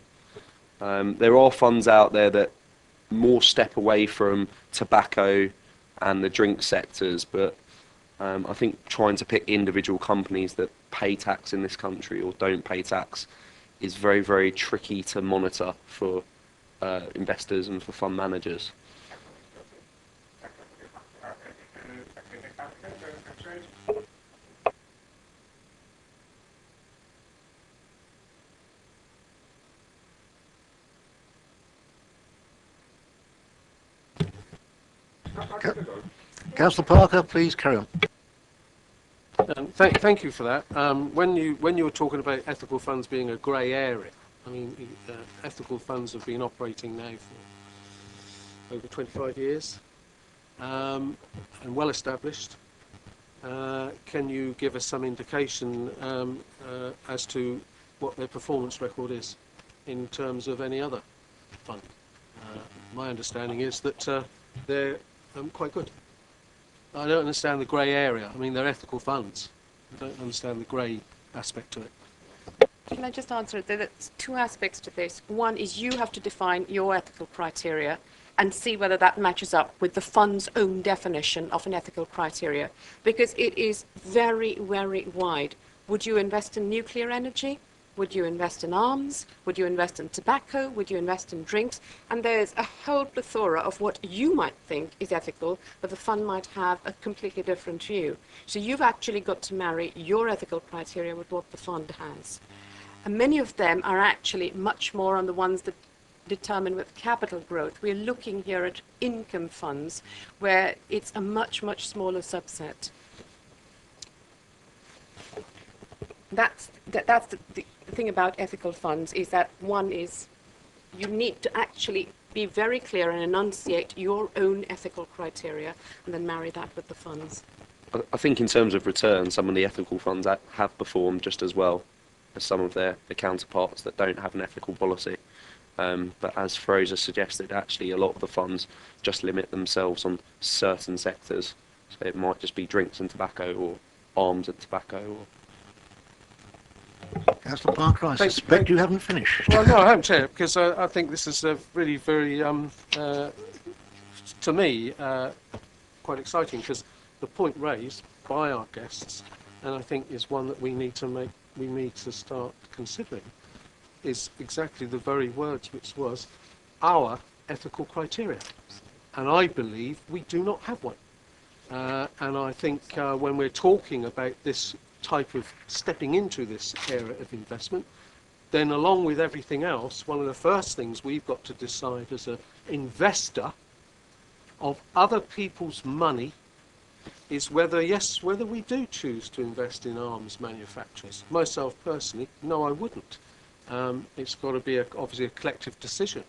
There are funds out there that more step away from tobacco and the drink sectors, but I think trying to pick individual companies that pay tax in this country or don't pay tax is very, very tricky to monitor for investors and for fund managers. Councillor Parker, please carry on. Thank you for that. When you were talking about ethical funds being a grey area, I mean, ethical funds have been operating now for over 25 years and well established. Can you give us some indication as to what their performance record is in terms of any other fund? My understanding is that they're quite good. I don't understand the grey area. I mean, they're ethical funds. I don't understand the grey aspect to it. Can I just answer it? There's two aspects to this. One is you have to define your ethical criteria and see whether that matches up with the fund's own definition of an ethical criteria, because it is very, very wide. Would you invest in nuclear energy? Would you invest in arms? Would you invest in tobacco? Would you invest in drinks? And there's a whole plethora of what you might think is ethical, but the fund might have a completely different view. So you've actually got to marry your ethical criteria with what the fund has. And many of them are actually much more on the ones that determine with capital growth. We're looking here at income funds, where it's a much, much smaller subset. That's the thing about ethical funds, is that one is you need to actually be very clear and enunciate your own ethical criteria and then marry that with the funds. I think in terms of return, some of the ethical funds have performed just as well as some of their counterparts that don't have an ethical policy. But as Fraser suggested, actually a lot of the funds just limit themselves on certain sectors. So it might just be drinks and tobacco, or arms and tobacco, or... Councillor Parker, I suspect you haven't finished. Well, no, I haven't, Chair, because I think this is really very, to me, quite exciting, because the point raised, by our guests, and I think is one that we need to start considering, is exactly the very words which was our ethical criteria. And I believe we do not have one. And I think when we're talking about this type of stepping into this area of investment, then along with everything else, one of the first things we've got to decide as an investor of other people's money is whether we do choose to invest in arms manufacturers. Myself personally, no, I wouldn't. It's got to be obviously a collective decision.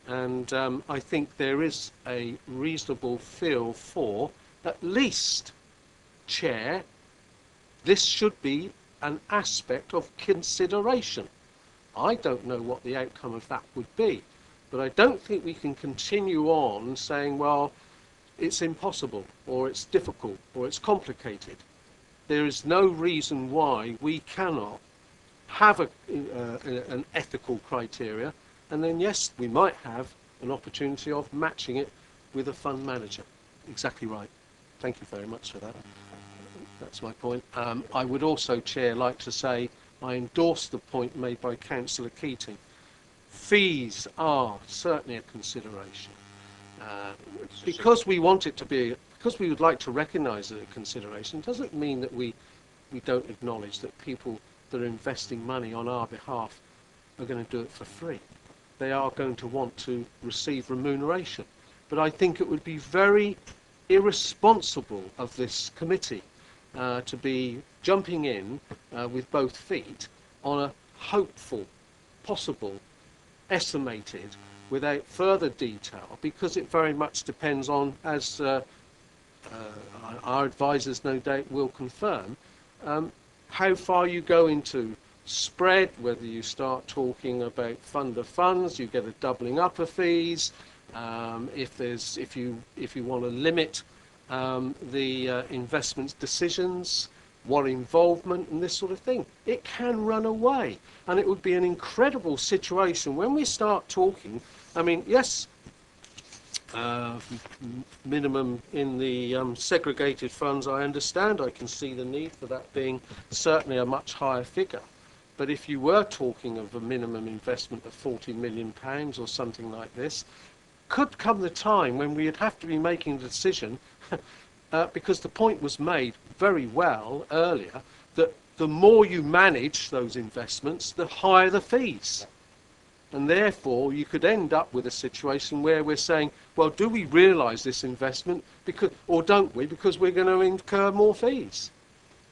And I think there is a reasonable feel for, at least, Chair, this should be an aspect of consideration. I don't know what the outcome of that would be, but I don't think we can continue on saying, well, it's impossible, or it's difficult, or it's complicated. There is no reason why we cannot have an ethical criteria, and then yes, we might have an opportunity of matching it with a fund manager. Exactly right. Thank you very much for that. That's my point. I would also, Chair, like to say I endorse the point made by Councillor Keating. Fees are certainly a consideration. Because we want it to be, because we would like to recognise it as a consideration, doesn't mean that we don't acknowledge that people that are investing money on our behalf are going to do it for free. They are going to want to receive remuneration. But I think it would be very irresponsible of this committee to be jumping in with both feet on a hopeful, possible, estimated, without further detail, because it very much depends on, as our advisors no doubt will confirm, how far you go into spread, whether you start talking about fund of funds, you get a doubling up of fees, if you want to limit the investment decisions, what involvement and this sort of thing. It can run away, and it would be an incredible situation when we start talking. I mean, yes, minimum in the segregated funds, I understand, I can see the need for that being certainly a much higher figure. But if you were talking of a minimum investment of £40 million or something like this, could come the time when we'd have to be making a decision because the point was made very well earlier that the more you manage those investments, the higher the fees. And therefore, you could end up with a situation where we're saying, well, do we realise this investment, or don't we, because we're going to incur more fees?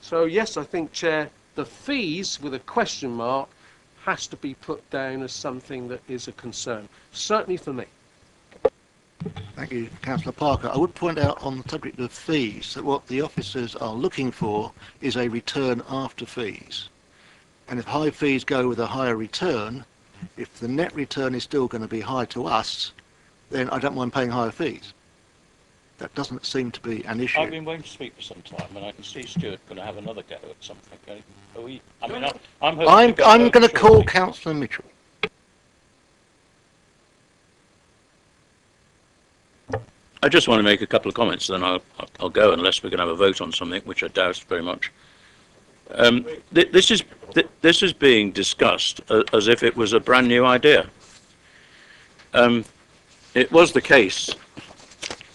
So, yes, I think, Chair, the fees, with a question mark, has to be put down as something that is a concern, certainly for me. Thank you, Councillor Parker. I would point out on the subject of fees that what the officers are looking for is a return after fees. And if high fees go with a higher return, if the net return is still going to be high to us, then I don't mind paying higher fees. That doesn't seem to be an issue. I've been waiting to speak for some time, and I can see Stuart going to have another go at something. Are we? I mean, I'm going to call Councillor Mitchell. I just want to make a couple of comments, then I'll go, unless we're going to have a vote on something, which I doubt very much. This is being discussed as if it was a brand new idea. It was the case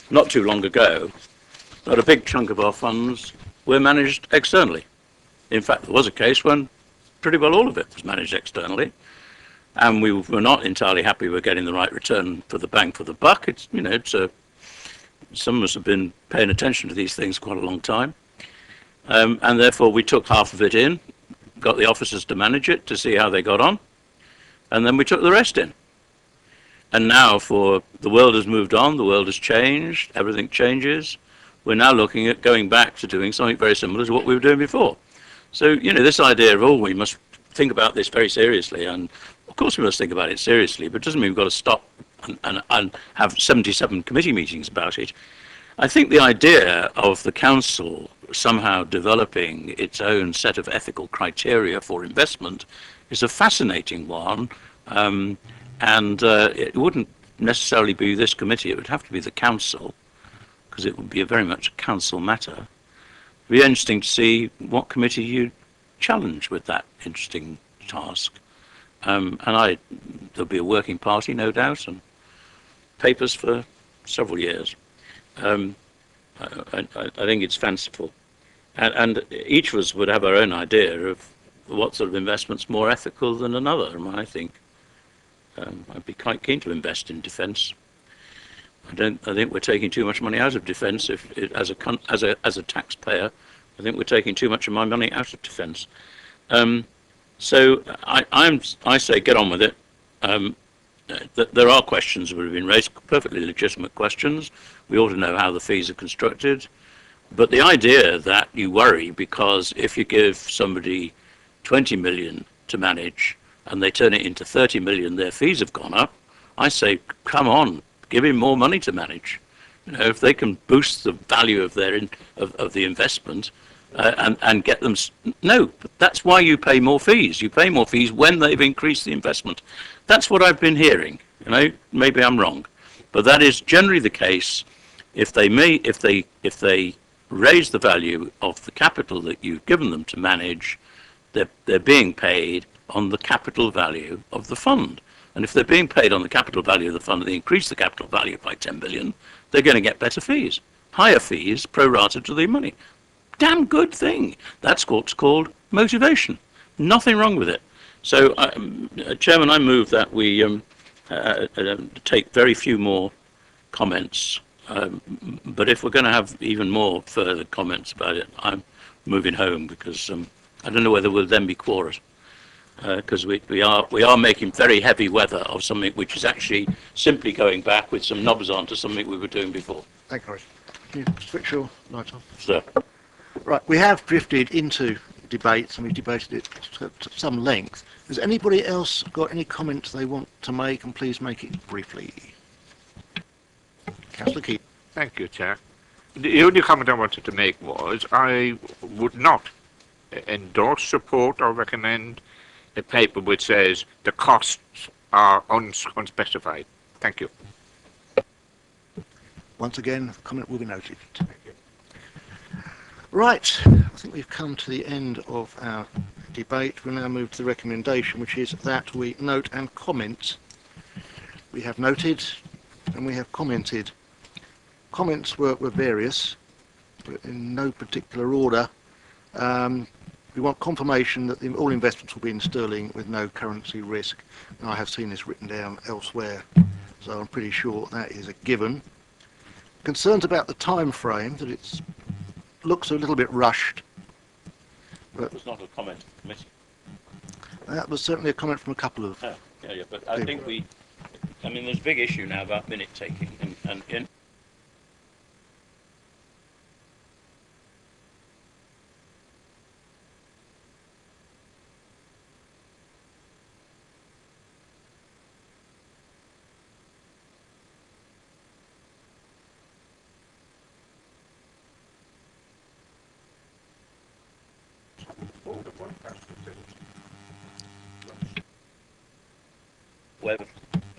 not too long ago that a big chunk of our funds were managed externally. In fact, there was a case when pretty well all of it was managed externally, and we were not entirely happy with getting the right return for the bang for the buck. Some of us have been paying attention to these things quite a long time. And therefore we took half of it in, got the officers to manage it to see how they got on, and then we took the rest in. And now the world has moved on, the world has changed, everything changes. We're now looking at going back to doing something very similar to what we were doing before. So, this idea of, we must think about this very seriously, and of course we must think about it seriously, but it doesn't mean we've got to stop and have 77 committee meetings about it. I think the idea of the council somehow developing its own set of ethical criteria for investment is a fascinating one, and it wouldn't necessarily be this committee, it would have to be the council, because it would be very much a council matter. be interesting to see what committee you challenge with that interesting task. There'll be a working party, no doubt, and papers for several years. I think it's fanciful. And each of us would have our own idea of what sort of investment's more ethical than another. I think I'd be quite keen to invest in defence. I think we're taking too much money out of defence. As a taxpayer, I think we're taking too much of my money out of defence. So I say get on with it. There are questions that have been raised, perfectly legitimate questions. We ought to know how the fees are constructed. But the idea that you worry because if you give somebody 20 million to manage and they turn it into 30 million, their fees have gone up, I say, come on, give him more money to manage. If they can boost the value of of the investment and get them, no, that's why you pay more fees. You pay more fees when they've increased the investment. That's what I've been hearing. Maybe I'm wrong, but that is generally the case. If they raise the value of the capital that you've given them to manage, they're being paid on the capital value of the fund. And if they're being paid on the capital value of the fund, they increase the capital value by 10 billion, they're going to get better fees, higher fees pro rata to the money. Damn good thing. That's what's called motivation. Nothing wrong with it. So, Chairman, I move that we take very few more comments. But if we're going to have even more further comments about it, I'm moving home because I don't know whether we'll then be quorate. Because we are making very heavy weather of something which is actually simply going back with some knobs on to something we were doing before. Thank you, Horace. Can you switch your light on? Sir. Right, we have drifted into debates and we've debated it to some length. Has anybody else got any comments they want to make, and please make it briefly? Councillor Keith. Thank you, Chair. The only comment I wanted to make was I would not endorse, support or recommend a paper which says the costs are unspecified. Thank you. Once again, the comment will be noted. Right, I think we've come to the end of our debate. We'll now move to the recommendation, which is that we note and comment. We have noted and we have commented. Comments were various, but in no particular order. We want confirmation that all investments will be in sterling with no currency risk. And I have seen this written down elsewhere, so I'm pretty sure that is a given. Concerns about the time frame, that it looks a little bit rushed. But It was not a comment of the committee. that was certainly a comment from a couple of Yeah, but I think there's a big issue now about minute taking, and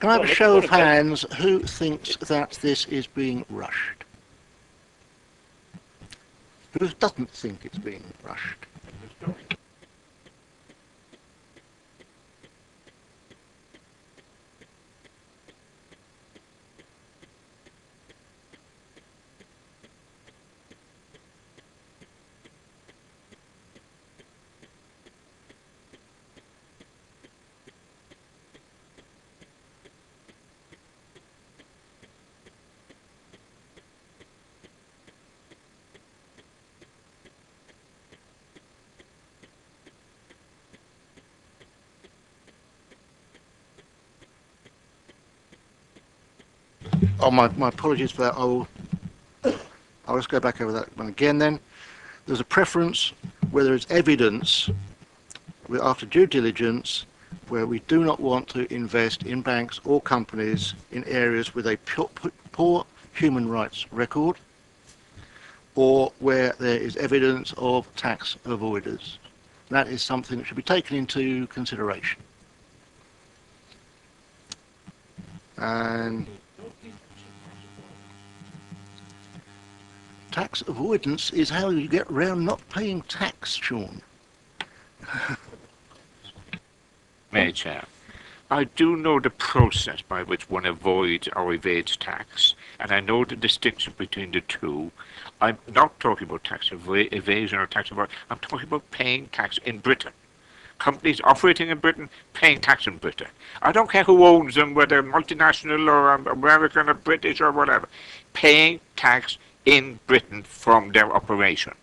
Can I have a show of hands who thinks that this is being rushed? Who doesn't think it's being rushed? Oh, my apologies for that. I'll just go back over that one again then. There's a preference where there is evidence after due diligence where we do not want to invest in banks or companies in areas with a poor human rights record, or where there is evidence of tax avoiders. That is something that should be taken into consideration. And Tax avoidance is how you get round not paying tax, Sean. Mayor Chair, I do know the process by which one avoids or evades tax, and I know the distinction between the two. I'm not talking about tax evasion or tax avoidance. I'm talking about paying tax in Britain. Companies operating in Britain, paying tax in Britain. I don't care who owns them, whether multinational or American or British or whatever. Paying tax in Britain from their operation.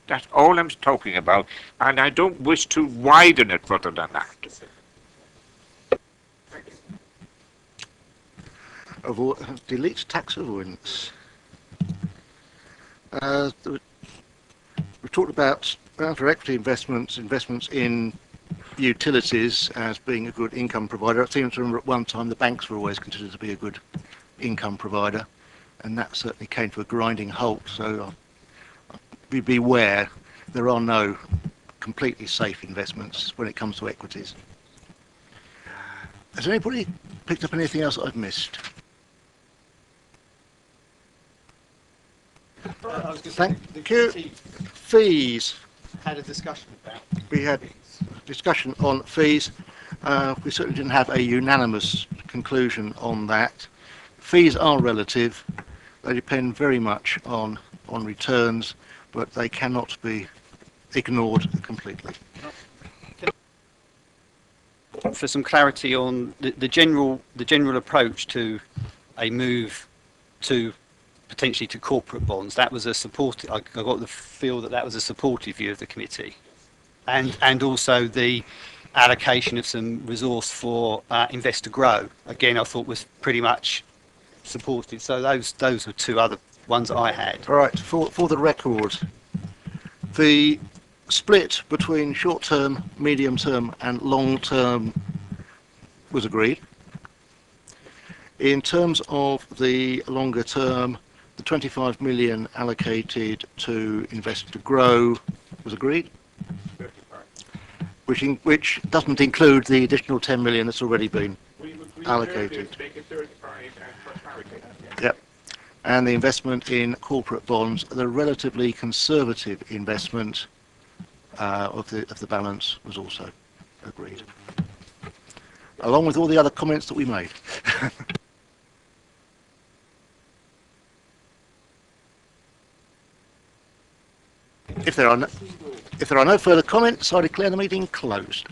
That's all I'm talking about, and I don't wish to widen it further than that. Delete tax avoidance. We talked about for equity investments in utilities as being a good income provider. It seems to remember at one time the banks were always considered to be a good income provider, and that certainly came to a grinding halt. So beware, there are no completely safe investments when it comes to equities. Has anybody picked up anything else I've missed? Thank you. Fees. Had a discussion about. We had discussion on fees. We certainly didn't have a unanimous conclusion on that. Fees are relative. They depend very much on returns, but they cannot be ignored completely. For some clarity on the general approach to a move to potentially to corporate bonds, that was a supportive. I got the feel that was a supportive view of the committee, and also the allocation of some resource for investor grow. Again, I thought was pretty much supported. So those were two other ones that I had. All right. For the record, the split between short-term, medium-term, and long-term was agreed. In terms of the longer term, the 25 million allocated to invest to grow was agreed, which doesn't include the additional 10 million that's already been allocated. Yep. And the investment in corporate bonds, the relatively conservative investment of the balance was also agreed, along with all the other comments that we made. If there are no further comments, I declare the meeting closed.